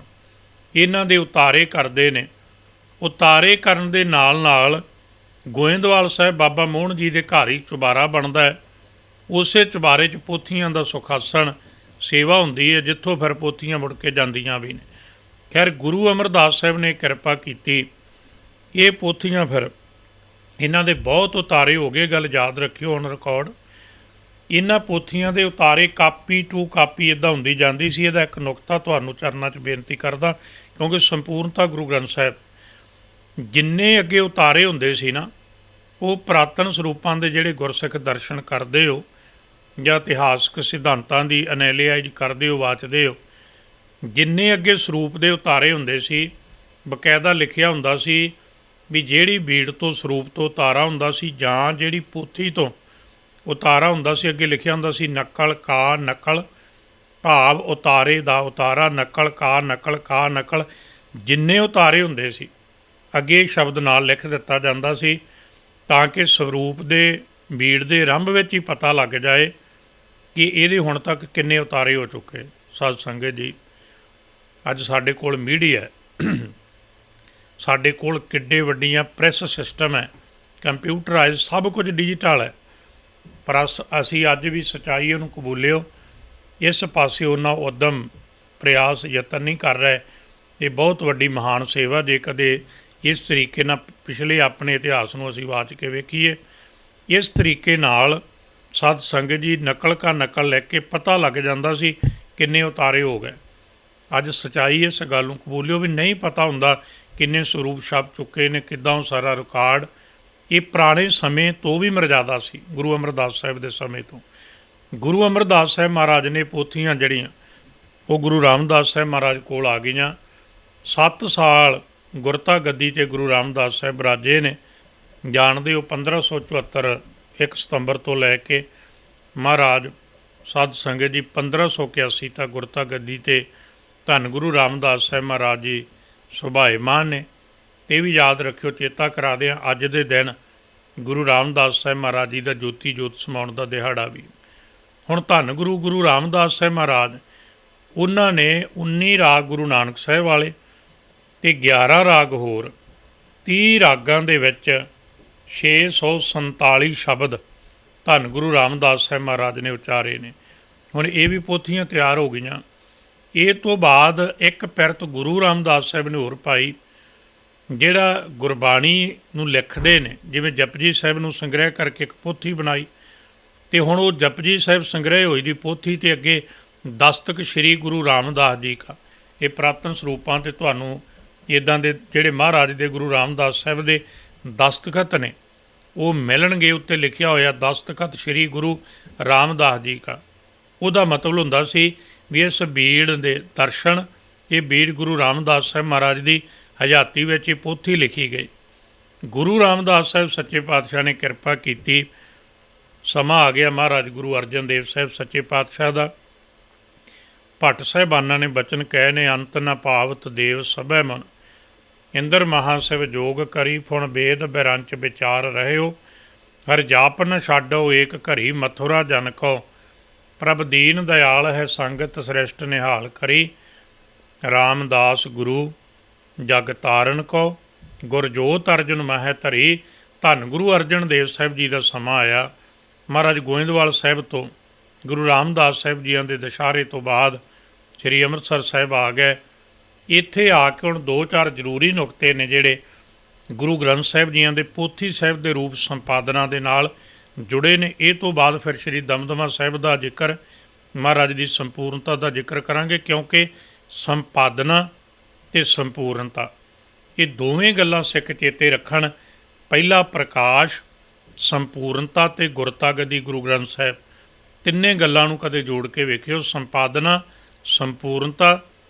ਇਹਨਾਂ ਦੇ ਉਤਾਰੇ ਕਰਦੇ ਨੇ। ਉਤਾਰੇ ਕਰਨ ਦੇ ਨਾਲ ਨਾਲ ਗੋਇੰਦਵਾਲ ਸਾਹਿਬ ਬਾਬਾ ਮੋਹਣ ਜੀ ਦੇ ਘਰ ਹੀ ਚੁਬਾਰਾ ਬਣਦਾ ਹੈ। ਉਸੇ ਚੁਬਾਰੇ 'ਚ ਪੋਥੀਆਂ ਦਾ ਸੁਖਾਸਣ ਸੇਵਾ ਹੁੰਦੀ ਹੈ, ਜਿੱਥੋਂ ਫਿਰ ਪੋਥੀਆਂ ਮੁੜ ਕੇ ਜਾਂਦੀਆਂ ਵੀ ਨੇ। ਖੈਰ ਗੁਰੂ ਅਮਰਦਾਸ ਸਾਹਿਬ ਨੇ ਕਿਰਪਾ ਕੀਤੀ, ਇਹ ਪੋਥੀਆਂ ਫਿਰ ਇਹਨਾਂ ਦੇ ਬਹੁਤ ਉਤਾਰੇ ਹੋ ਗਏ। ਗੱਲ ਯਾਦ ਰੱਖਿਓ ਹੁਣ ਰਿਕਾਰਡ, ਇਹਨਾਂ ਪੋਥੀਆਂ ਦੇ ਉਤਾਰੇ ਕਾਪੀ ਟੂ ਕਾਪੀ ਇੱਦਾਂ ਹੁੰਦੀ ਜਾਂਦੀ ਸੀ। ਇਹਦਾ ਇੱਕ ਨੁਕਤਾ ਤੁਹਾਨੂੰ ਚਰਨਾਂ 'ਚ ਬੇਨਤੀ ਕਰਦਾ, ਕਿਉਂਕਿ ਸੰਪੂਰਨਤਾ ਗੁਰੂ ਗ੍ਰੰਥ ਸਾਹਿਬ ਜਿੰਨੇ ਅੱਗੇ ਉਤਾਰੇ ਹੁੰਦੇ ਸੀ ਨਾ, ਉਹ ਪੁਰਾਤਨ ਸਰੂਪਾਂ ਦੇ ਜਿਹੜੇ ਗੁਰਸਿੱਖ ਦਰਸ਼ਨ ਕਰਦੇ ਹੋ ਜਾਂ ਇਤਿਹਾਸਕ ਸਿਧਾਂਤਾਂ ਦੀ ਐਨਾਲਾਈਜ਼ ਕਰਦੇ ਹੋ, ਵਾਚਦੇ ਹੋ, ਜਿੰਨੇ ਅੱਗੇ ਸਰੂਪ ਦੇ ਉਤਾਰੇ ਹੁੰਦੇ ਸੀ, ਬਕਾਇਦਾ ਲਿਖਿਆ ਹੁੰਦਾ ਸੀ ਵੀ ਜਿਹੜੀ ਬੀੜ ਤੋਂ ਸਰੂਪ ਤੋਂ ਉਤਾਰਾ ਹੁੰਦਾ ਸੀ ਜਾਂ ਜਿਹੜੀ ਪੋਥੀ ਤੋਂ ਉਤਾਰਾ ਹੁੰਦਾ ਸੀ, ਅੱਗੇ ਲਿਖਿਆ ਹੁੰਦਾ ਸੀ ਨਕਲ ਕਾ ਨਕਲ, ਭਾਵ ਉਤਾਰੇ ਦਾ ਉਤਾਰਾ, ਨਕਲ ਕਾ ਨਕਲ, ਕਾ ਨਕਲ। ਜਿੰਨੇ ਉਤਾਰੇ ਹੁੰਦੇ ਸੀ ਅੱਗੇ ਸ਼ਬਦ ਨਾਲ ਲਿਖ ਦਿੱਤਾ ਜਾਂਦਾ ਸੀ, ਤਾਂ ਕਿ ਸਰੂਪ ਦੇ ਬੀੜ ਦੇ ਆਰੰਭ ਵਿੱਚ ਹੀ ਪਤਾ ਲੱਗ ਜਾਏ ਕਿ ਇਹਦੇ ਹੁਣ ਤੱਕ ਕਿੰਨੇ ਉਤਾਰੇ ਹੋ ਚੁੱਕੇ। ਸਾਧ ਸੰਗਤ ਜੀ, ਅੱਜ ਸਾਡੇ ਕੋਲ ਮੀਡੀਆ, ਸਾਡੇ ਕੋਲ ਕਿੱਡੇ ਵੱਡੀਆਂ ਪ੍ਰੈਸ ਸਿਸਟਮ ਹੈ, ਕੰਪਿਊਟਰਾਈਜ਼, ਸਭ ਕੁਝ ਡਿਜੀਟਲ ਹੈ, ਪਰ ਅਸੀਂ ਅੱਜ ਵੀ ਸੱਚਾਈ ਉਹਨੂੰ ਕਬੂਲਿਓ ਇਸ ਪਾਸੇ ਉਹਨਾਂ ਉਦਮ ਪ੍ਰਯਾਸ ਯਤਨ ਨਹੀਂ ਕਰ ਰਹੇ। ਇਹ ਬਹੁਤ ਵੱਡੀ ਮਹਾਨ ਸੇਵਾ। ਜੇ ਕਦੇ ਇਸ ਤਰੀਕੇ ਨਾਲ ਪਿਛਲੇ ਆਪਣੇ ਇਤਿਹਾਸ ਨੂੰ ਅਸੀਂ ਵਾਚ ਕੇ ਵੇਖੀਏ, ਇਸ ਤਰੀਕੇ ਨਾਲ ਸਾਧ ਸੰਗਤ ਜੀ ਨਕਲ ਕਾ ਨਕਲ ਲੈ ਕੇ ਪਤਾ ਲੱਗ ਜਾਂਦਾ ਸੀ ਕਿੰਨੇ ਉਤਾਰੇ ਹੋ ਗਏ। ਅੱਜ ਸੱਚਾਈ ਇਸ ਗੱਲ ਨੂੰ ਕਬੂਲਿਓ ਵੀ ਨਹੀਂ ਪਤਾ ਹੁੰਦਾ ਕਿੰਨੇ ਸਰੂਪ ਛਪ ਚੁੱਕੇ ਨੇ, ਕਿੱਦਾਂ ਉਹ ਸਾਰਾ ਰਿਕਾਰਡ। ਇਹ ਪੁਰਾਣੇ ਸਮੇਂ ਤੋਂ ਵੀ ਮਰਜ਼ਾਦਾ ਸੀ, ਗੁਰੂ ਅਮਰਦਾਸ ਸਾਹਿਬ ਦੇ ਸਮੇਂ ਤੋਂ। ਗੁਰੂ ਅਮਰਦਾਸ ਸਾਹਿਬ ਮਹਾਰਾਜ ਨੇ ਪੋਥੀਆਂ ਜਿਹੜੀਆਂ ਉਹ ਗੁਰੂ ਰਾਮਦਾਸ ਸਾਹਿਬ ਮਹਾਰਾਜ ਕੋਲ ਆ ਗਈਆਂ। 7 ਸਾਲ ਗੁਰਤਾ ਗੱਦੀ 'ਤੇ ਗੁਰੂ ਰਾਮਦਾਸ ਸਾਹਿਬ ਰਾਜੇ ਨੇ। ਜਾਣਦੇ ਹੋ 1574 1 ਸਤੰਬਰ ਤੋਂ ਲੈ ਕੇ ਮਹਾਰਾਜ ਸਾਧ ਸੰਗਤ ਜੀ 1581 ਤੱਕ ਗੁਰਤਾ ਗੱਦੀ 'ਤੇ ਧੰਨ ਗੁਰੂ ਰਾਮਦਾਸ ਸਾਹਿਬ ਮਹਾਰਾਜ ਜੀ ਸੁਭਾਏਮਾਨ ਨੇ। ਤੇ ਵੀ ਯਾਦ ਰੱਖਿਓ, ਚੇਤਾ ਕਰਾ ਦਿਆਂ, ਅੱਜ ਦੇ ਦਿਨ ਗੁਰੂ ਰਾਮਦਾਸ ਸਾਹਿਬ ਮਹਾਰਾਜ ਜੀ ਦਾ ਜੋਤੀ ਜੋਤ ਸਮਾਉਣ ਦਾ ਦਿਹਾੜਾ ਵੀ। ਹੁਣ ਧੰਨ ਗੁਰੂ ਰਾਮਦਾਸ ਸਾਹਿਬ ਮਹਾਰਾਜ ਉਹਨਾਂ ਨੇ 19 ਰਾਗ ਗੁਰੂ ਨਾਨਕ ਸਾਹਿਬ ਵਾਲੇ ਅਤੇ 11 ਰਾਗ ਹੋਰ, 30 ਰਾਗਾਂ ਦੇ ਵਿੱਚ 647 ਸ਼ਬਦ ਧੰਨ ਗੁਰੂ ਰਾਮਦਾਸ ਸਾਹਿਬ ਮਹਾਰਾਜ ਨੇ ਉਚਾਰੇ ਨੇ। ਹੁਣ ਇਹ ਵੀ ਪੋਥੀਆਂ ਤਿਆਰ ਹੋ ਗਈਆਂ। ਇਹ ਤੋਂ ਬਾਅਦ ਇੱਕ ਪਿਰਤ ਗੁਰੂ ਰਾਮਦਾਸ ਸਾਹਿਬ ਨੇ ਹੋਰ ਪਾਈ, ਜਿਹੜਾ ਗੁਰਬਾਣੀ ਨੂੰ ਲਿਖਦੇ ਨੇ। ਜਿਵੇਂ ਜਪਜੀ ਸਾਹਿਬ ਨੂੰ ਸੰਗ੍ਰਹਿ ਕਰਕੇ ਇੱਕ ਪੋਥੀ ਬਣਾਈ, ਅਤੇ ਹੁਣ ਉਹ ਜਪਜੀ ਸਾਹਿਬ ਸੰਗ੍ਰਹਿ ਹੋਈ ਦੀ ਪੋਥੀ 'ਤੇ ਅੱਗੇ ਦਸਤਕ ਸ਼੍ਰੀ ਗੁਰੂ ਰਾਮਦਾਸ ਜੀ ਕਾ। ਇਹ ਪੁਰਾਤਨ ਸਰੂਪਾਂ 'ਤੇ ਤੁਹਾਨੂੰ ਇੱਦਾਂ ਦੇ ਜਿਹੜੇ ਮਹਾਰਾਜ ਦੇ ਗੁਰੂ ਰਾਮਦਾਸ ਸਾਹਿਬ ਦੇ ਦਸਤਖਤ ਨੇ ਉਹ ਮਿਲਣਗੇ। ਉੱਤੇ ਲਿਖਿਆ ਹੋਇਆ ਦਸਤਖਤ ਸ਼੍ਰੀ ਗੁਰੂ ਰਾਮਦਾਸ ਜੀ ਕਾ। ਉਹਦਾ ਮਤਲਬ ਹੁੰਦਾ ਸੀ ਵੀ ਇਸ ਬੀੜ ਦੇ ਦਰਸ਼ਨ, ਇਹ ਬੀੜ ਗੁਰੂ ਰਾਮਦਾਸ ਸਾਹਿਬ ਮਹਾਰਾਜ ਦੀ ਹਯਾਤੀ ਵਿੱਚ ਇਹ ਪੋਥੀ ਲਿਖੀ ਗਈ। ਗੁਰੂ ਰਾਮਦਾਸ ਸਾਹਿਬ ਸੱਚੇ ਪਾਤਸ਼ਾਹ ਨੇ ਕਿਰਪਾ ਕੀਤੀ। ਸਮਾਂ ਆ ਗਿਆ ਮਹਾਰਾਜ ਗੁਰੂ ਅਰਜਨ ਦੇਵ ਸਾਹਿਬ ਸੱਚੇ ਪਾਤਸ਼ਾਹ ਦਾ। ਭੱਟ ਸਾਹਿਬਾਨਾਂ ਨੇ ਬਚਨ ਕਹੇ ਨੇ, ਅੰਤ ਨ ਪਾਵਤ ਦੇਵ ਸਭੈ ਮਨ, ਇੰਦਰ ਮਹਾਸਿਵ ਜੋਗ ਕਰੀ, ਫੁਣ ਵੇਦ ਬਿਰੰਚ ਵਿਚਾਰ ਰਹਿਓ, ਹਰ ਜਾਪ ਨ ਛਾਡੋ ਏਕ ਘਰੀ, ਮਥੁਰਾ ਜਨ ਕੋ ਪ੍ਰਭ ਦੀਨ ਦਿਆਲ ਹੈ, ਸੰਗਤ ਸ੍ਰਿਸ਼ਟ ਨਿਹਾਲ ਕਰੀ, ਰਾਮਦਾਸ ਗੁਰੂ ਜਗ ਤਾਰਨ ਕੋ, ਗੁਰਜੋਤ ਅਰਜਨ ਮਹਿ ਧਰੀ। ਧੰਨ ਗੁਰੂ ਅਰਜਨ ਦੇਵ ਸਾਹਿਬ ਜੀ ਦਾ ਸਮਾਂ ਆਇਆ। ਮਹਾਰਾਜ ਗੋਇੰਦਵਾਲ ਸਾਹਿਬ ਤੋਂ ਗੁਰੂ ਰਾਮਦਾਸ ਸਾਹਿਬ ਜੀਆਂ ਦੇ ਦਸ਼ਾਰੇ ਤੋਂ ਬਾਅਦ ਸ੍ਰੀ ਅੰਮ੍ਰਿਤਸਰ ਸਾਹਿਬ ਆ ਗਏ। ਇੱਥੇ ਆ ਕੇ ਹੁਣ 2-4 ਜ਼ਰੂਰੀ ਨੁਕਤੇ ਨੇ ਜਿਹੜੇ ਗੁਰੂ ਗ੍ਰੰਥ ਸਾਹਿਬ ਜੀਆਂ ਦੇ ਪੋਥੀ ਸਾਹਿਬ ਦੇ ਰੂਪ ਸੰਪਾਦਨਾ ਦੇ ਨਾਲ ਜੁੜੇ ਨੇ। ਇਹ ਤੋਂ ਬਾਅਦ ਫਿਰ ਸ੍ਰੀ ਦਮਦਮਾ ਸਾਹਿਬ ਦਾ ਜ਼ਿਕਰ, ਮਹਾਰਾਜ ਦੀ ਸੰਪੂਰਨਤਾ ਦਾ ਜ਼ਿਕਰ ਕਰਾਂਗੇ, ਕਿਉਂਕਿ ਸੰਪਾਦਨਾ ਅਤੇ ਸੰਪੂਰਨਤਾ ਇਹ ਦੋਵੇਂ ਗੱਲਾਂ ਸਿੱਖ ਚੇਤੇ ਰੱਖਣ। ਪਹਿਲਾ ਪ੍ਰਕਾਸ਼, ਸੰਪੂਰਨਤਾ ਅਤੇ ਗੁਰਤਾ ਗੱਦੀ ਗੁਰੂ ਗ੍ਰੰਥ ਸਾਹਿਬ, ਤਿੰਨੇ ਗੱਲਾਂ ਨੂੰ ਕਦੇ ਜੋੜ ਕੇ ਵੇਖਿਓ। ਸੰਪਾਦਨਾ, ਸੰਪੂਰਨਤਾ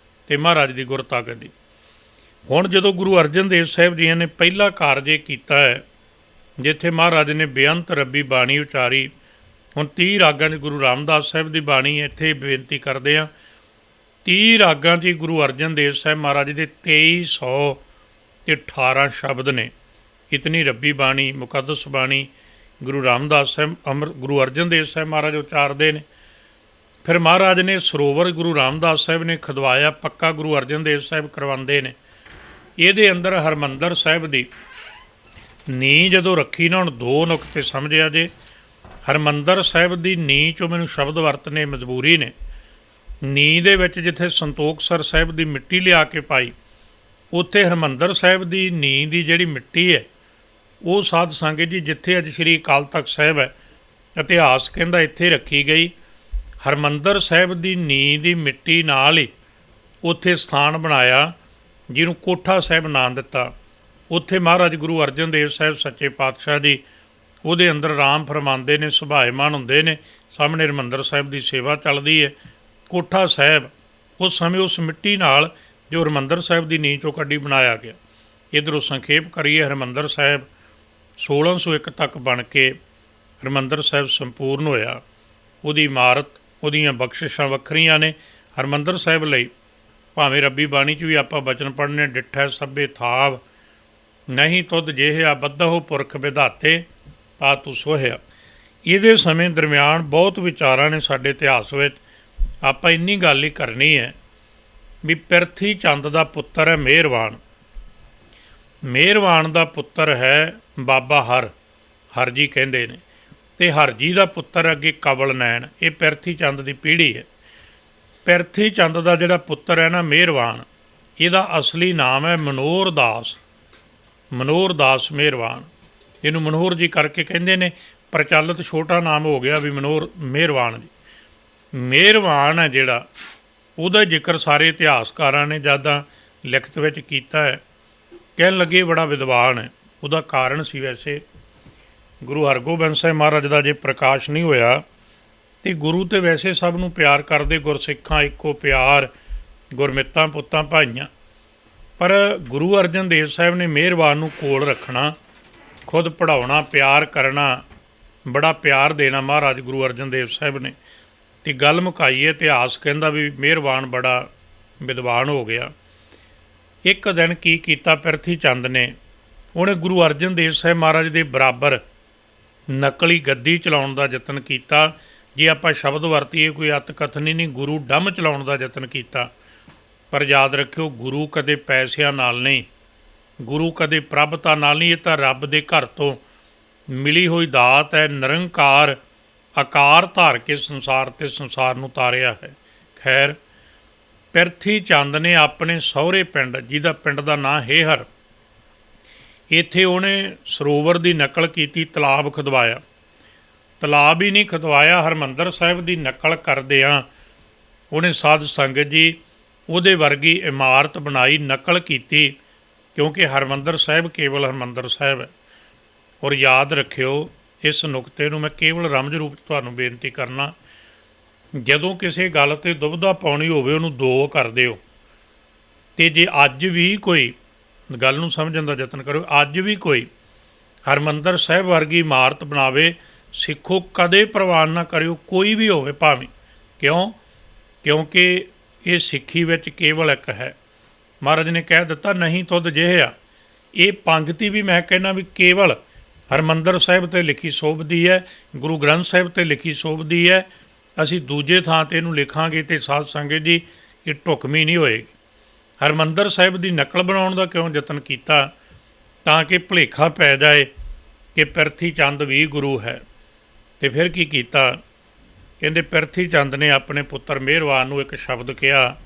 ਅਤੇ ਮਹਾਰਾਜ ਦੀ ਗੁਰਤਾ ਗੱਦੀ। ਹੁਣ ਜਦੋਂ ਗੁਰੂ ਅਰਜਨ ਦੇਵ ਸਾਹਿਬ ਜੀ ਨੇ ਪਹਿਲਾ ਕਾਰਜ ਇਹ ਕੀਤਾ ਹੈ, ਜਿੱਥੇ ਮਹਾਰਾਜ ਨੇ ਬੇਅੰਤ ਰੱਬੀ ਬਾਣੀ ਉਚਾਰੀ। ਹੁਣ 30 ਰਾਗਾਂ 'ਚ ਗੁਰੂ ਰਾਮਦਾਸ ਸਾਹਿਬ ਦੀ ਬਾਣੀ ਇੱਥੇ ਬੇਨਤੀ ਕਰਦੇ ਹਾਂ। 30 ਰਾਗਾਂ 'ਚ ਗੁਰੂ ਅਰਜਨ ਦੇਵ ਸਾਹਿਬ ਮਹਾਰਾਜ ਦੇ 2318 ਸ਼ਬਦ ਨੇ। ਇਤਨੀ ਰੱਬੀ ਬਾਣੀ, ਮੁਕੱਦਸ ਬਾਣੀ ਗੁਰੂ ਰਾਮਦਾਸ ਸਾਹਿਬ ਗੁਰੂ ਅਰਜਨ ਦੇਵ ਸਾਹਿਬ ਮਹਾਰਾਜ ਉਚਾਰਦੇ ਨੇ। ਫਿਰ ਮਹਾਰਾਜ ਨੇ ਸਰੋਵਰ ਗੁਰੂ ਰਾਮਦਾਸ ਸਾਹਿਬ ਨੇ ਖੁਦਵਾਇਆ, ਪੱਕਾ ਗੁਰੂ ਅਰਜਨ ਦੇਵ ਸਾਹਿਬ ਕਰਵਾਉਂਦੇ ਨੇ। ਇਹਦੇ ਅੰਦਰ ਹਰਿਮੰਦਰ ਸਾਹਿਬ ਦੀ ਨੀਂਹ ਜਦੋਂ ਰੱਖੀ ਨਾ, ਹੁਣ 2 ਨੁਕਤੇ ਸਮਝਿਆ ਜੇ। ਹਰਿਮੰਦਰ ਸਾਹਿਬ ਦੀ ਨੀਂਹ 'ਚੋਂ ਮੈਨੂੰ ਸ਼ਬਦ ਵਰਤਣੇ ਮਜਬੂਰੀ ਨੇ। ਨੀਂਹ ਦੇ ਵਿੱਚ ਜਿੱਥੇ ਸੰਤੋਖਸਰ ਸਾਹਿਬ ਦੀ ਮਿੱਟੀ ਲਿਆ ਕੇ ਪਾਈ, ਉੱਥੇ ਹਰਿਮੰਦਰ ਸਾਹਿਬ ਦੀ ਨੀਂਹ ਦੀ ਜਿਹੜੀ ਮਿੱਟੀ ਹੈ ਉਹ ਸਾਧ ਸੰਗਤ ਜੀ ਜਿੱਥੇ ਅੱਜ ਸ਼੍ਰੀ ਅਕਾਲ ਤਖਤ ਸਾਹਿਬ ਹੈ, ਇਤਿਹਾਸ ਕਹਿੰਦਾ ਇੱਥੇ ਰੱਖੀ ਗਈ। ਹਰਿਮੰਦਰ ਸਾਹਿਬ ਦੀ ਨੀਂਹ ਦੀ ਮਿੱਟੀ ਨਾਲ ਹੀ ਉੱਥੇ ਸਥਾਨ ਬਣਾਇਆ, ਜਿਹਨੂੰ ਕੋਠਾ ਸਾਹਿਬ ਨਾਂ ਦਿੱਤਾ। ਉੱਥੇ ਮਹਾਰਾਜ ਗੁਰੂ ਅਰਜਨ ਦੇਵ ਸਾਹਿਬ ਸੱਚੇ ਪਾਤਸ਼ਾਹ ਜੀ ਉਹਦੇ ਅੰਦਰ ਆਰਾਮ ਫਰਮਾਉਂਦੇ ਨੇ, ਸੁਭਾਏਮਾਨ ਹੁੰਦੇ ਨੇ। ਸਾਹਮਣੇ ਹਰਿਮੰਦਰ ਸਾਹਿਬ ਦੀ ਸੇਵਾ ਚੱਲਦੀ ਹੈ। ਕੋਠਾ ਸਾਹਿਬ ਉਸ ਸਮੇਂ ਉਸ ਮਿੱਟੀ ਨਾਲ ਜੋ ਹਰਿਮੰਦਰ ਸਾਹਿਬ ਦੀ ਨੀਂਹ 'ਚੋਂ ਕੱਢੀ ਬਣਾਇਆ ਗਿਆ। ਇੱਧਰੋਂ ਸੰਖੇਪ ਕਰੀਏ, ਹਰਿਮੰਦਰ ਸਾਹਿਬ 1601 ਤੱਕ ਬਣ ਕੇ ਹਰਿਮੰਦਰ ਸਾਹਿਬ ਸੰਪੂਰਨ ਹੋਇਆ। ਉਹਦੀ ਇਮਾਰਤ, ਉਹਦੀਆਂ ਬਖਸ਼ਿਸ਼ਾਂ ਵੱਖਰੀਆਂ ਨੇ। ਹਰਿਮੰਦਰ ਸਾਹਿਬ ਲਈ ਭਾਵੇਂ ਰੱਬੀ ਬਾਣੀ 'ਚ ਵੀ ਆਪਾਂ ਬਚਨ ਪੜ੍ਹਨੇ, ਡਿੱਠੈ ਸਭੇ ਥਾਵ ਨਹੀਂ ਤੁਧ ਜਿਹਿਆ, ਬੱਧਹੁ ਪੁਰਖ ਵਿਧਾਤੇ ਤਾ ਤੂੰ ਸੋਹਿਆ। ਇਹਦੇ ਸਮੇਂ ਦਰਮਿਆਨ ਬਹੁਤ ਵਿਚਾਰਾਂ ਨੇ ਸਾਡੇ ਇਤਿਹਾਸ ਵਿੱਚ। ਆਪਾਂ ਇੰਨੀ ਗੱਲ ਹੀ ਕਰਨੀ ਹੈ ਵੀ ਪਿਰਥੀ ਚੰਦ ਦਾ ਪੁੱਤਰ ਹੈ ਮਿਹਰਵਾਨ। ਮਿਹਰਵਾਨ ਦਾ ਪੁੱਤਰ ਹੈ ਬਾਬਾ ਹਰ ਜੀ ਕਹਿੰਦੇ ਨੇ, ਅਤੇ ਹਰ ਜੀ ਦਾ ਪੁੱਤਰ ਅੱਗੇ ਕਵਲ ਨੈਣ। ਇਹ ਪਿਰਥੀ ਚੰਦ ਦੀ ਪੀੜ੍ਹੀ ਹੈ। ਪਿਰਥੀ ਚੰਦ ਦਾ ਜਿਹੜਾ ਪੁੱਤਰ ਹੈ ਨਾ ਮਿਹਰਵਾਨ, ਇਹਦਾ ਅਸਲੀ ਨਾਮ ਹੈ ਮਨੋਹਰ ਦਾਸ। ਮਨੋਹਰ ਦਾਸ ਮਿਹਰਵਾਨ, ਇਹਨੂੰ ਮਨੋਹਰ ਜੀ ਕਰਕੇ ਕਹਿੰਦੇ ਨੇ, ਪ੍ਰਚਲਿਤ ਛੋਟਾ ਨਾਮ ਹੋ ਗਿਆ ਵੀ ਮਨੋਹਰ ਮਿਹਰਵਾਨ ਜੀ। ਮਿਹਰਵਾਨ ਹੈ ਜਿਹੜਾ, ਉਹਦਾ ਜ਼ਿਕਰ ਸਾਰੇ ਇਤਿਹਾਸਕਾਰਾਂ ਨੇ ਜ਼ਿਆਦਾ ਲਿਖਤ ਵਿੱਚ ਕੀਤਾ ਹੈ। ਕਹਿਣ ਲੱਗੇ ਬੜਾ ਵਿਦਵਾਨ ਹੈ। ਉਹਦਾ ਕਾਰਨ ਸੀ, ਵੈਸੇ ਗੁਰੂ ਹਰਗੋਬਿੰਦ ਸਾਹਿਬ ਮਹਾਰਾਜ ਦਾ ਜੇ ਪ੍ਰਕਾਸ਼ ਨਹੀਂ ਹੋਇਆ ਤੇ ਗੁਰੂ ਤੇ ਵੈਸੇ ਸਭ ਨੂੰ ਪਿਆਰ ਕਰਦੇ, ਗੁਰਸਿੱਖਾਂ ਇੱਕੋ ਪਿਆਰ, ਗੁਰਮਿੱਤਾਂ ਪੁੱਤਾਂ ਭਾਈਆਂ। ਪਰ ਗੁਰੂ ਅਰਜਨ ਦੇਵ ਸਾਹਿਬ ਨੇ ਮਿਹਰਬਾਨ ਨੂੰ ਕੋਲ ਰੱਖਣਾ, ਖੁਦ ਪੜ੍ਹਾਉਣਾ, ਪਿਆਰ ਕਰਨਾ, ਬੜਾ ਪਿਆਰ ਦੇਣਾ ਮਹਾਰਾਜ ਗੁਰੂ ਅਰਜਨ ਦੇਵ ਸਾਹਿਬ ਨੇ। ਅਤੇ ਗੱਲ ਮੁਕਾਈ ਹੈ, ਇਤਿਹਾਸ ਕਹਿੰਦਾ ਵੀ ਮਿਹਰਬਾਨ ਬੜਾ ਵਿਦਵਾਨ ਹੋ ਗਿਆ। ਇੱਕ ਦਿਨ ਕੀ ਕੀਤਾ ਪਿਰਥੀ ਚੰਦ ਨੇ, ਉਹਨੇ ਗੁਰੂ ਅਰਜਨ ਦੇਵ ਸਾਹਿਬ ਮਹਾਰਾਜ ਦੇ ਬਰਾਬਰ ਨਕਲੀ ਗੱਦੀ ਚਲਾਉਣ ਦਾ ਯਤਨ ਕੀਤਾ। ਜੇ ਆਪਾਂ ਸ਼ਬਦ ਵਰਤੀਏ ਕੋਈ ਅੱਤ ਕਥਨੀ ਨਹੀਂ, ਗੁਰੂ ਡੰਮ ਚਲਾਉਣ ਦਾ ਯਤਨ ਕੀਤਾ। ਪਰ ਯਾਦ ਰੱਖਿਓ, ਗੁਰੂ ਕਦੇ ਪੈਸਿਆਂ ਨਾਲ ਨਹੀਂ, ਗੁਰੂ ਕਦੇ ਪ੍ਰਭਤਾ ਨਾਲ ਨਹੀਂ, ਇਹ ਤਾਂ ਰੱਬ ਦੇ ਘਰ ਤੋਂ ਮਿਲੀ ਹੋਈ ਦਾਤ ਹੈ। ਨਿਰੰਕਾਰ ਆਕਾਰ ਧਾਰ ਕੇ ਸੰਸਾਰ ਤੇ ਸੰਸਾਰ ਨੂੰ ਤਾਰਿਆ ਹੈ। ਖੈਰ, ਪਿਰਥੀ ਚੰਦ ਨੇ ਆਪਣੇ ਸਹੁਰੇ ਪਿੰਡ, ਜਿਹਦਾ ਪਿੰਡ ਦਾ ਨਾਂ ਹੇਹਰ, ਇੱਥੇ ਉਹਨੇ ਸਰੋਵਰ ਦੀ ਨਕਲ ਕੀਤੀ, ਤਲਾਬ ਖੁਦਵਾਇਆ। ਤਲਾਬ ਹੀ ਨਹੀਂ ਖੁਦਵਾਇਆ, ਹਰਿਮੰਦਰ ਸਾਹਿਬ ਦੀ ਨਕਲ ਕਰਦਿਆਂ ਉਹਨੇ ਸਾਧ ਸੰਗਤ ਜੀ ਉਹਦੇ ਵਰਗੀ ਇਮਾਰਤ ਬਣਾਈ, ਨਕਲ ਕੀਤੀ, ਕਿਉਂਕਿ ਹਰਿਮੰਦਰ ਸਾਹਿਬ ਕੇਵਲ ਹਰਿਮੰਦਰ ਸਾਹਿਬ ਹੈ। ਔਰ ਯਾਦ ਰੱਖਿਓ, ਇਸ ਨੁਕਤੇ ਨੂੰ ਮੈਂ ਕੇਵਲ ਰਮਜ਼ ਰੂਪ 'ਚ ਤੁਹਾਨੂੰ ਬੇਨਤੀ ਕਰਨਾ, ਜਦੋਂ ਕਿਸੇ ਗੱਲ 'ਤੇ ਦੁਬਿਧਾ ਪਾਉਣੀ ਹੋਵੇ ਉਹਨੂੰ ਦੋ ਕਰ ਦਿਓ। ਅਤੇ ਜੇ ਅੱਜ ਵੀ ਕੋਈ ਗੱਲ ਨੂੰ ਸਮਝਣ ਦਾ ਯਤਨ ਕਰੋ, ਅੱਜ ਵੀ ਕੋਈ ਹਰਿਮੰਦਰ ਸਾਹਿਬ ਵਰਗੀ ਇਮਾਰਤ ਬਣਾਵੇ, ਸਿੱਖੋ ਕਦੇ ਪ੍ਰਵਾਨ ਨਾ ਕਰਿਓ, ਕੋਈ ਵੀ ਹੋਵੇ ਭਾਵੇਂ। ਕਿਉਂ? ਕਿਉਂਕਿ ਇਹ ਸਿੱਖੀ ਵਿੱਚ ਕੇਵਲ ਇੱਕ ਹੈ। ਮਹਾਰਾਜ ਨੇ ਕਹਿ ਦਿੱਤਾ, ਨਹੀਂ ਤੁਧ ਜਿਹਾ। ਇਹ ਪੰਗਤੀ ਵੀ ਮੈਂ ਕਹਿੰਦਾ ਵੀ ਕੇਵਲ ਹਰਿਮੰਦਰ ਸਾਹਿਬ 'ਤੇ ਲਿਖੀ ਸੋਭਦੀ ਹੈ, ਗੁਰੂ ਗ੍ਰੰਥ ਸਾਹਿਬ 'ਤੇ ਲਿਖੀ ਸੋਭਦੀ ਹੈ। ਅਸੀਂ ਦੂਜੇ ਥਾਂ 'ਤੇ ਇਹਨੂੰ ਲਿਖਾਂਗੇ ਅਤੇ ਸਾਧ ਸੰਗਤ ਜੀ ਇਹ ਢੁਕਵੀਂ ਨਹੀਂ ਹੋਏਗੀ। ਹਰਿਮੰਦਰ ਸਾਹਿਬ ਦੀ ਨਕਲ ਬਣਾਉਣ ਦਾ ਕਿਉਂ ਯਤਨ ਕੀਤਾ? ਤਾਂ ਕਿ ਭੁਲੇਖਾ ਪੈ ਜਾਏ ਕਿ ਪਿਰਥੀ ਚੰਦ ਵੀ ਗੁਰੂ ਹੈ। ਅਤੇ ਫਿਰ ਕੀ ਕੀਤਾ? ਕਹਿੰਦੇ ਪਿਰਥੀ ਚੰਦ ਨੇ ਆਪਣੇ ਪੁੱਤਰ ਮਿਹਰਵਾਨ ਨੂੰ ਇੱਕ ਸ਼ਬਦ ਕਿਹਾ,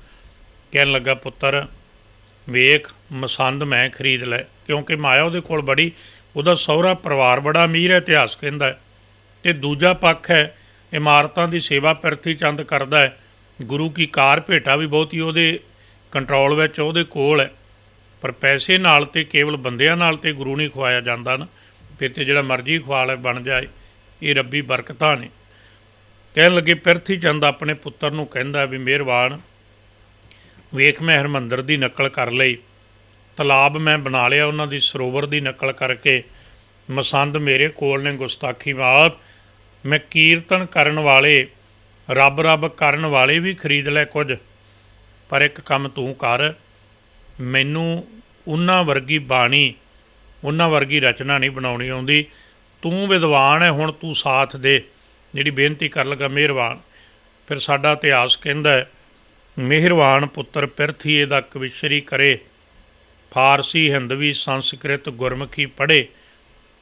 ਕਹਿਣ ਲੱਗਾ, ਪੁੱਤਰ ਵੇਖ, ਮਸੰਦ ਮੈਂ ਖਰੀਦ ਲੈ। ਕਿਉਂਕਿ ਮਾਇਆ ਉਹਦੇ ਕੋਲ ਬੜੀ, ਉਹਦਾ ਸਹੁਰਾ ਪਰਿਵਾਰ ਬੜਾ ਅਮੀਰ ਹੈ, ਇਤਿਹਾਸ ਕਹਿੰਦਾ ਹੈ। ਅਤੇ ਦੂਜਾ ਪੱਖ ਹੈ, ਇਮਾਰਤਾਂ ਦੀ ਸੇਵਾ ਪਿਰਥੀ ਚੰਦ ਕਰਦਾ ਹੈ। ਗੁਰੂ ਕੀ ਕਾਰ ਭੇਟਾ ਵੀ ਬਹੁਤੀ ਉਹਦੇ ਕੰਟਰੋਲ ਵਿੱਚ, ਉਹਦੇ ਕੋਲ ਹੈ। ਪਰ ਪੈਸੇ ਨਾਲ ਅਤੇ ਕੇਵਲ ਬੰਦਿਆਂ ਨਾਲ ਤਾਂ ਗੁਰੂ ਨਹੀਂ ਖਵਾਇਆ ਜਾਂਦਾ ਨਾ, ਫਿਰ ਤਾਂ ਜਿਹੜਾ ਮਰਜ਼ੀ ਖਵਾ ਲੈ ਬਣ ਜਾਏ। ਇਹ ਰੱਬੀ ਬਰਕਤਾਂ ਨੇ। ਕਹਿਣ ਲੱਗੇ, ਪਿਰਥੀ ਚੰਦ ਆਪਣੇ ਪੁੱਤਰ ਨੂੰ ਕਹਿੰਦਾ ਵੀ ਮਿਹਰਬਾਨ ਵੇਖ, ਮੈਂ ਹਰਿਮੰਦਰ ਦੀ ਨਕਲ ਕਰ ਲਈ, ਤਲਾਬ ਮੈਂ ਬਣਾ ਲਿਆ ਉਹਨਾਂ ਦੀ, ਸਰੋਵਰ ਦੀ ਨਕਲ ਕਰਕੇ। ਮਸੰਦ ਮੇਰੇ ਕੋਲ ਨੇ, ਗੁਸਤਾਖੀ ਮਾਫ਼, ਮੈਂ ਕੀਰਤਨ ਕਰਨ ਵਾਲੇ, ਰੱਬ ਰੱਬ ਕਰਨ ਵਾਲੇ ਵੀ ਖਰੀਦ ਲੈ ਕੁਝ। ਪਰ ਇੱਕ ਕੰਮ ਤੂੰ ਕਰ, ਮੈਨੂੰ ਉਹਨਾਂ ਵਰਗੀ ਬਾਣੀ, ਉਹਨਾਂ ਵਰਗੀ ਰਚਨਾ ਨਹੀਂ ਬਣਾਉਣੀ ਆਉਂਦੀ। ਤੂੰ ਵਿਦਵਾਨ ਹੈ, ਹੁਣ ਤੂੰ ਸਾਥ ਦੇ। ਜਿਹੜੀ ਬੇਨਤੀ ਕਰ ਲੱਗਾ ਮਿਹਰਬਾਨ। ਫਿਰ ਸਾਡਾ ਇਤਿਹਾਸ ਕਹਿੰਦਾ, ਮਿਹਰਵਾਨ ਪੁੱਤਰ ਪਿਰਥੀ ਇਹਦਾ ਕਵਿਸ਼ਰੀ ਕਰੇ, ਫਾਰਸੀ ਹਿੰਦਵੀ ਸੰਸਕ੍ਰਿਤ ਗੁਰਮੁਖੀ ਪੜ੍ਹੇ,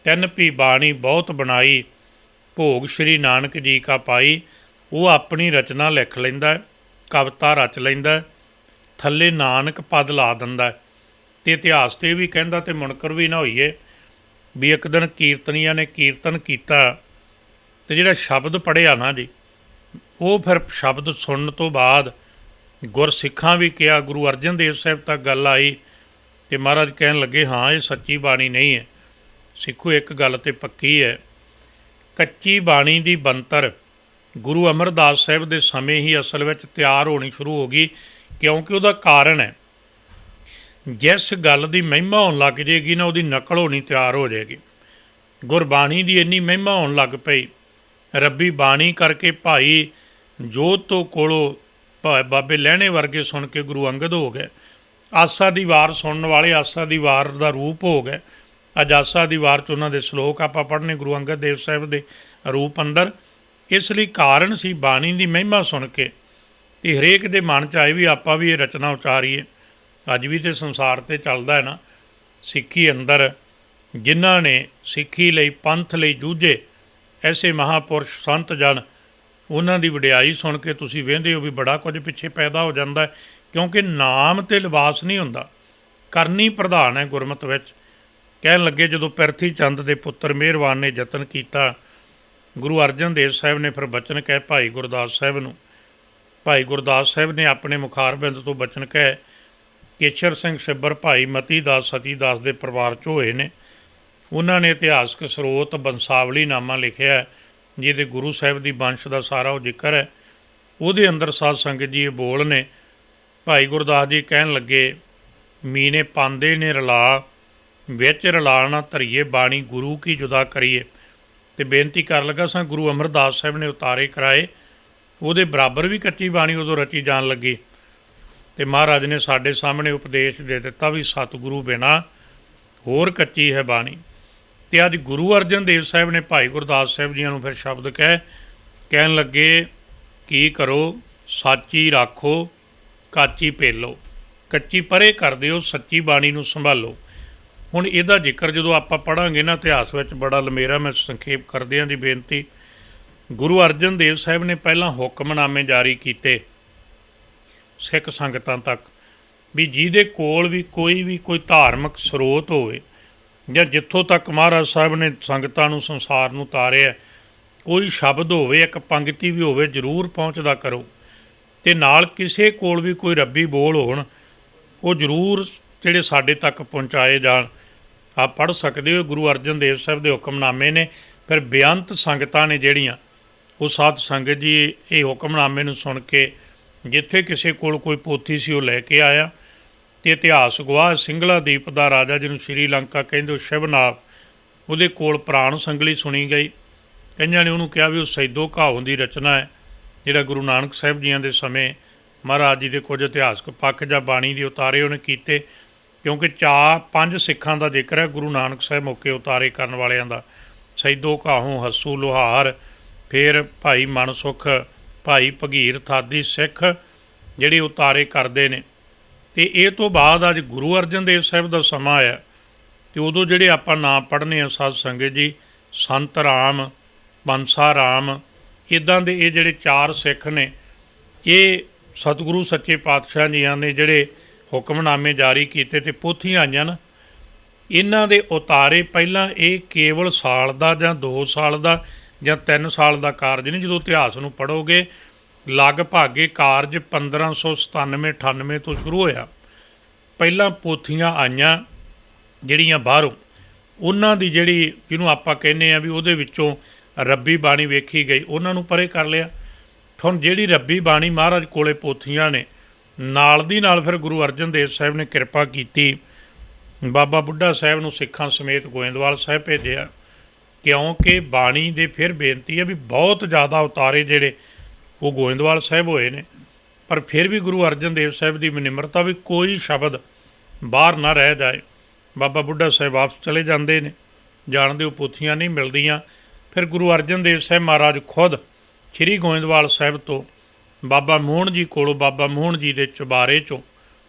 ਤਿੰਨ ਭੀ ਬਾਣੀ ਬਹੁਤ ਬਣਾਈ, ਭੋਗ ਸ਼੍ਰੀ ਨਾਨਕ ਜੀ ਕਾ ਪਾਈ। ਉਹ ਆਪਣੀ ਰਚਨਾ ਲਿਖ ਲੈਂਦਾ, ਕਵਿਤਾ ਰਚ ਲੈਂਦਾ, ਥੱਲੇ ਨਾਨਕ ਪਦ ਲਾ ਦਿੰਦਾ। ਅਤੇ ਇਤਿਹਾਸ 'ਤੇ ਵੀ ਕਹਿੰਦਾ, ਅਤੇ ਮੁਨਕਰ ਵੀ ਨਾ ਹੋਈਏ ਵੀ ਇੱਕ ਦਿਨ ਕੀਰਤਨੀਆਂ ਨੇ ਕੀਰਤਨ ਕੀਤਾ, ਅਤੇ ਜਿਹੜਾ ਸ਼ਬਦ ਪੜ੍ਹਿਆ ਨਾ ਜੀ, ਉਹ ਫਿਰ ਸ਼ਬਦ ਸੁਣਨ ਤੋਂ ਬਾਅਦ ਗੁਰਸਿੱਖਾਂ ਵੀ ਕਿਹਾ, ਗੁਰੂ ਅਰਜਨ ਦੇਵ ਸਾਹਿਬ ਤੱਕ ਗੱਲ ਆਈ, ਅਤੇ ਮਹਾਰਾਜ ਕਹਿਣ ਲੱਗੇ, ਹਾਂ ਇਹ ਸੱਚੀ ਬਾਣੀ ਨਹੀਂ ਹੈ। ਸਿੱਖੋ ਇੱਕ ਗੱਲ ਤਾਂ ਪੱਕੀ ਹੈ, ਕੱਚੀ ਬਾਣੀ ਦੀ ਬਣਤਰ ਗੁਰੂ ਅਮਰਦਾਸ ਸਾਹਿਬ ਦੇ ਸਮੇਂ ਹੀ ਅਸਲ ਵਿੱਚ ਤਿਆਰ ਹੋਣੀ ਸ਼ੁਰੂ ਹੋ ਗਈ। ਕਿਉਂਕਿ ਉਹਦਾ ਕਾਰਨ ਹੈ, ਜਿਸ ਗੱਲ ਦੀ ਮਹਿਮਾ ਹੋਣ ਲੱਗ ਜਾਏਗੀ ਨਾ, ਉਹਦੀ ਨਕਲ ਹੋਣੀ ਤਿਆਰ ਹੋ ਜਾਏਗੀ। ਗੁਰਬਾਣੀ ਦੀ ਇੰਨੀ ਮਹਿਮਾ ਹੋਣ ਲੱਗ ਪਈ, ਰੱਬੀ ਬਾਣੀ ਕਰਕੇ ਭਾਈ ਜੋਧ ਤੋਂ ਕੋਲੋਂ ਬਾਬੇ ਲਹਿਣੇ ਵਰਗੇ ਸੁਣ ਕੇ ਗੁਰੂ ਅੰਗਦ ਹੋ ਗਏ। ਆਸਾ ਦੀ ਵਾਰ ਸੁਣਨ ਵਾਲੇ ਆਸਾ ਦੀ ਵਾਰ ਦਾ ਰੂਪ ਹੋ ਗਏ। ਅੱਜ ਆਸਾ ਦੀ ਵਾਰ 'ਚ ਉਹਨਾਂ ਦੇ ਸਲੋਕ ਆਪਾਂ ਪੜ੍ਹਨੇ ਗੁਰੂ ਅੰਗਦ ਦੇਵ ਸਾਹਿਬ ਦੇ ਰੂਪ ਅੰਦਰ। ਇਸ ਲਈ ਕਾਰਨ ਸੀ ਬਾਣੀ ਦੀ ਮਹਿਮਾ ਸੁਣ ਕੇ, ਅਤੇ ਹਰੇਕ ਦੇ ਮਨ 'ਚ ਆਏ ਵੀ ਆਪਾਂ ਵੀ ਇਹ ਰਚਨਾ ਉਚਾਰੀਏ। ਅੱਜ ਵੀ ਤਾਂ ਸੰਸਾਰ 'ਤੇ ਚੱਲਦਾ ਹੈ ਨਾ, ਸਿੱਖੀ ਅੰਦਰ ਜਿਨ੍ਹਾਂ ਨੇ ਸਿੱਖੀ ਲਈ, ਪੰਥ ਲਈ ਜੂਝੇ, ਐਸੇ ਮਹਾਂਪੁਰਸ਼ ਸੰਤ ਜਨ, ਉਹਨਾਂ ਦੀ ਵਡਿਆਈ ਸੁਣ ਕੇ ਤੁਸੀਂ ਵਹਿੰਦੇ ਹੋ ਵੀ ਬੜਾ ਕੁਝ ਪਿੱਛੇ ਪੈਦਾ ਹੋ ਜਾਂਦਾ, ਕਿਉਂਕਿ ਨਾਮ ਤੇ ਲਿਬਾਸ ਨਹੀਂ ਹੁੰਦਾ, ਕਰਨੀ ਪ੍ਰਧਾਨ ਹੈ ਗੁਰਮਤਿ ਵਿੱਚ। ਕਹਿਣ ਲੱਗੇ ਜਦੋਂ ਪਿਰਥੀ ਚੰਦ ਦੇ ਪੁੱਤਰ ਮਿਹਰਬਾਨ ਨੇ ਯਤਨ ਕੀਤਾ, ਗੁਰੂ ਅਰਜਨ ਦੇਵ ਸਾਹਿਬ ਨੇ ਫਿਰ ਬਚਨ ਕਹਿ ਭਾਈ ਗੁਰਦਾਸ ਸਾਹਿਬ ਨੂੰ, ਭਾਈ ਗੁਰਦਾਸ ਸਾਹਿਬ ਨੇ ਆਪਣੇ ਮੁਖਾਰਬਿੰਦ ਤੋਂ ਬਚਨ ਕਹਿ ਕੇਸ਼ਰ ਸਿੰਘ ਛਿੱਬਰ ਭਾਈ ਮਤੀ ਦਾਸ ਸਤੀ ਦਾਸ ਦੇ ਪਰਿਵਾਰ 'ਚ ਹੋਏ ਨੇ। ਉਹਨਾਂ ਨੇ ਇਤਿਹਾਸਕ ਸਰੋਤ ਬੰਸਾਵਲੀ ਨਾਮਾ ਲਿਖਿਆ, ਜਿਹਦੇ ਗੁਰੂ ਸਾਹਿਬ ਦੀ ਵੰਸ਼ ਦਾ ਸਾਰਾ ਉਹ ਜ਼ਿਕਰ ਹੈ। ਉਹਦੇ ਅੰਦਰ ਸਾਧ ਸੰਗਤ ਜੀ ਇਹ ਬੋਲ ਨੇ, ਭਾਈ ਗੁਰਦਾਸ ਜੀ ਕਹਿਣ ਲੱਗੇ, ਮੀਨੇ ਪਾਂਦੇ ਨੇ ਰਲਾ ਵਿੱਚ ਰਲਾ ਨਾ ਧਰੀਏ ਬਾਣੀ ਗੁਰੂ ਕੀ ਜੁਦਾ ਕਰੀਏ। ਅਤੇ ਬੇਨਤੀ ਕਰਨ ਲੱਗਾ ਸਾਂ ਗੁਰੂ ਅਮਰਦਾਸ ਸਾਹਿਬ ਨੇ ਉਤਾਰੇ ਕਰਾਏ, ਉਹਦੇ ਬਰਾਬਰ ਵੀ ਕੱਚੀ ਬਾਣੀ ਉਦੋਂ ਰਚੀ ਜਾਣ ਲੱਗੀ। ਅਤੇ ਮਹਾਰਾਜ ਨੇ ਸਾਡੇ ਸਾਹਮਣੇ ਉਪਦੇਸ਼ ਦੇ ਦਿੱਤਾ ਵੀ ਸਤਿਗੁਰੂ ਬਿਨਾਂ ਹੋਰ ਕੱਚੀ ਹੈ ਬਾਣੀ। ਅਤੇ ਅੱਜ ਗੁਰੂ ਅਰਜਨ ਦੇਵ ਸਾਹਿਬ ਨੇ ਭਾਈ ਗੁਰਦਾਸ ਸਾਹਿਬ ਜੀਆਂ ਨੂੰ ਫਿਰ ਸ਼ਬਦ ਕਹਿਣ ਲੱਗੇ, ਕੀ ਕਰੋ ਸਾਚੀ ਰਾਖੋ ਕਾਚੀ ਭੇਲੋ, ਕੱਚੀ ਪਰੇ ਕਰ ਦਿਓ ਸੱਚੀ ਬਾਣੀ ਨੂੰ ਸੰਭਾਲੋ। ਹੁਣ ਇਹਦਾ ਜ਼ਿਕਰ ਜਦੋਂ ਆਪਾਂ ਪੜ੍ਹਾਂਗੇ ਨਾ ਇਤਿਹਾਸ ਵਿੱਚ ਬੜਾ ਲੰਮੇਰਾ, ਮੈਂ ਸੰਖੇਪ ਕਰਦਿਆਂ ਦੀ ਬੇਨਤੀ। ਗੁਰੂ ਅਰਜਨ ਦੇਵ ਸਾਹਿਬ ਨੇ ਪਹਿਲਾਂ ਹੁਕਮਨਾਮੇ ਜਾਰੀ ਕੀਤੇ ਸਿੱਖ ਸੰਗਤਾਂ ਤੱਕ ਵੀ ਜਿਹਦੇ ਕੋਲ ਵੀ ਕੋਈ ਧਾਰਮਿਕ ਸਰੋਤ ਹੋਵੇ ਜਾਂ ਜਿੱਥੋਂ ਤੱਕ ਮਹਾਰਾਜ ਸਾਹਿਬ ਨੇ ਸੰਗਤਾਂ ਨੂੰ ਸੰਸਾਰ ਨੂੰ ਤਾਰਿਆ, ਕੋਈ ਸ਼ਬਦ ਹੋਵੇ, ਇੱਕ ਪੰਗਤੀ ਵੀ ਹੋਵੇ, ਜ਼ਰੂਰ ਪਹੁੰਚਦਾ ਕਰੋ। ਅਤੇ ਨਾਲ ਕਿਸੇ ਕੋਲ ਵੀ ਕੋਈ ਰੱਬੀ ਬੋਲ ਹੋਣ, ਉਹ ਜ਼ਰੂਰ ਜਿਹੜੇ ਸਾਡੇ ਤੱਕ ਪਹੁੰਚਾਏ ਜਾਣ। ਆਪ ਪੜ੍ਹ ਸਕਦੇ ਹੋ, ਗੁਰੂ ਅਰਜਨ ਦੇਵ ਸਾਹਿਬ ਦੇ ਹੁਕਮਨਾਮੇ ਨੇ। ਫਿਰ ਬੇਅੰਤ ਸੰਗਤਾਂ ਨੇ ਜਿਹੜੀਆਂ, ਉਹ ਸਾਧ ਸੰਗਤ ਜੀ ਇਹ ਹੁਕਮਨਾਮੇ ਨੂੰ ਸੁਣ ਕੇ ਜਿੱਥੇ ਕਿਸੇ ਕੋਲ ਕੋਈ ਪੋਥੀ ਸੀ ਉਹ ਲੈ ਕੇ ਆਇਆ। ਅਤੇ ਇਤਿਹਾਸ ਗਵਾਹ ਸਿੰਗਲਾ ਦੀਪ ਦਾ ਰਾਜਾ, ਜਿਹਨੂੰ ਸ਼੍ਰੀਲੰਕਾ ਕਹਿੰਦੇ, ਉਹ ਸ਼ਿਵਨਾਬ, ਉਹਦੇ ਕੋਲ ਪ੍ਰਾਣ ਸੰਗਲੀ ਸੁਣੀ ਗਈ। ਕਈਆਂ ਨੇ ਉਹਨੂੰ ਕਿਹਾ ਵੀ ਉਹ ਸੈਦੋ ਘਾਉ ਦੀ ਰਚਨਾ ਹੈ, ਜਿਹੜਾ ਗੁਰੂ ਨਾਨਕ ਸਾਹਿਬ ਜੀਆਂ ਦੇ ਸਮੇਂ ਮਹਾਰਾਜ ਜੀ ਦੇ ਕੁਝ ਇਤਿਹਾਸਕ ਪੱਖ ਜਾਂ ਬਾਣੀ ਦੇ ਉਤਾਰੇ ਉਹਨੇ ਕੀਤੇ, ਕਿਉਂਕਿ 4-5 ਸਿੱਖਾਂ ਦਾ ਜ਼ਿਕਰ ਹੈ ਗੁਰੂ ਨਾਨਕ ਸਾਹਿਬ ਮੌਕੇ ਉਤਾਰੇ ਕਰਨ ਵਾਲਿਆਂ ਦਾ। ਸੈਦੋ ਘਾਹੋਂ, ਹੱਸੂ ਲੁਹਾਰ, ਫਿਰ ਭਾਈ ਮਨਸੁਖ, ਭਾਈ ਭਗੀਰ ਥਾਦੀ ਸਿੱਖ ਜਿਹੜੇ ਉਤਾਰੇ ਕਰਦੇ ਨੇ। ਅਤੇ ਇਹ ਤੋਂ ਬਾਅਦ ਅੱਜ ਗੁਰੂ ਅਰਜਨ ਦੇਵ ਸਾਹਿਬ ਦਾ ਸਮਾਂ ਆਇਆ, ਅਤੇ ਉਦੋਂ ਜਿਹੜੇ ਆਪਾਂ ਨਾਂ ਪੜ੍ਹਨੇ ਆ ਸਾਧ ਸੰਗਤ ਜੀ, ਸੰਤ ਰਾਮ, ਬੰਸਾ ਰਾਮ, ਇੱਦਾਂ ਦੇ ਇਹ ਜਿਹੜੇ 4 ਸਿੱਖ ਨੇ, ਇਹ ਸਤਿਗੁਰੂ ਸੱਚੇ ਪਾਤਸ਼ਾਹ ਜੀਆਂ ਨੇ ਜਿਹੜੇ ਹੁਕਮਨਾਮੇ ਜਾਰੀ ਕੀਤੇ ਅਤੇ ਪੋਥੀਆਂ ਆਈਆਂ ਨਾ, ਇਹਨਾਂ ਦੇ ਉਤਾਰੇ ਪਹਿਲਾਂ ਇਹ ਕੇਵਲ ਸਾਲ ਦਾ ਜਾਂ 2 ਸਾਲ ਦਾ ਜਾਂ 3 ਸਾਲ ਦਾ ਕਾਰਜ ਨਹੀਂ। ਜਦੋਂ ਇਤਿਹਾਸ ਨੂੰ ਪੜ੍ਹੋਗੇ, ਲਗਭਗ ਇਹ ਕਾਰਜ 1597-98 ਤੋਂ ਸ਼ੁਰੂ ਹੋਇਆ। ਪਹਿਲਾਂ ਪੋਥੀਆਂ ਆਈਆਂ ਜਿਹੜੀਆਂ ਬਾਹਰੋਂ, ਉਹਨਾਂ ਦੀ ਜਿਹੜੀ ਜਿਹਨੂੰ ਆਪਾਂ ਕਹਿੰਦੇ ਹਾਂ ਵੀ ਉਹਦੇ ਵਿੱਚੋਂ ਰੱਬੀ ਬਾਣੀ ਵੇਖੀ ਗਈ, ਉਹਨਾਂ ਨੂੰ ਪਰੇ ਕਰ ਲਿਆ। ਹੁਣ ਜਿਹੜੀ ਰੱਬੀ ਬਾਣੀ ਮਹਾਰਾਜ ਕੋਲੇ ਪੋਥੀਆਂ ਨੇ, ਨਾਲ ਦੀ ਨਾਲ ਫਿਰ ਗੁਰੂ ਅਰਜਨ ਦੇਵ ਸਾਹਿਬ ਨੇ ਕਿਰਪਾ ਕੀਤੀ, ਬਾਬਾ ਬੁੱਢਾ ਸਾਹਿਬ ਨੂੰ ਸਿੱਖਾਂ ਸਮੇਤ ਗੋਇੰਦਵਾਲ ਸਾਹਿਬ ਭੇਜਿਆ, ਕਿਉਂਕਿ ਬਾਣੀ ਦੇ ਫਿਰ ਬੇਨਤੀ ਹੈ ਵੀ ਬਹੁਤ ਜ਼ਿਆਦਾ ਉਤਾਰੇ ਜਿਹੜੇ ਉਹ ਗੋਇੰਦਵਾਲ ਸਾਹਿਬ ਹੋਏ ਨੇ। ਪਰ ਫਿਰ ਵੀ ਗੁਰੂ ਅਰਜਨ ਦੇਵ ਸਾਹਿਬ ਦੀ ਨਿਮਰਤਾ ਵੀ ਕੋਈ ਸ਼ਬਦ ਬਾਹਰ ਨਾ ਰਹਿ ਜਾਏ। ਬਾਬਾ ਬੁੱਢਾ ਸਾਹਿਬ ਵਾਪਸ ਚਲੇ ਜਾਂਦੇ ਨੇ, ਜਾਣਦੇ ਉਹ ਪੋਥੀਆਂ ਨਹੀਂ ਮਿਲਦੀਆਂ। ਫਿਰ ਗੁਰੂ ਅਰਜਨ ਦੇਵ ਸਾਹਿਬ ਮਹਾਰਾਜ ਖੁਦ ਸ਼੍ਰੀ ਗੋਇੰਦਵਾਲ ਸਾਹਿਬ ਤੋਂ ਬਾਬਾ ਮੋਹਨ ਜੀ ਕੋਲੋਂ, ਬਾਬਾ ਮੋਹਨ ਜੀ ਦੇ ਚੁਬਾਰੇ 'ਚੋਂ,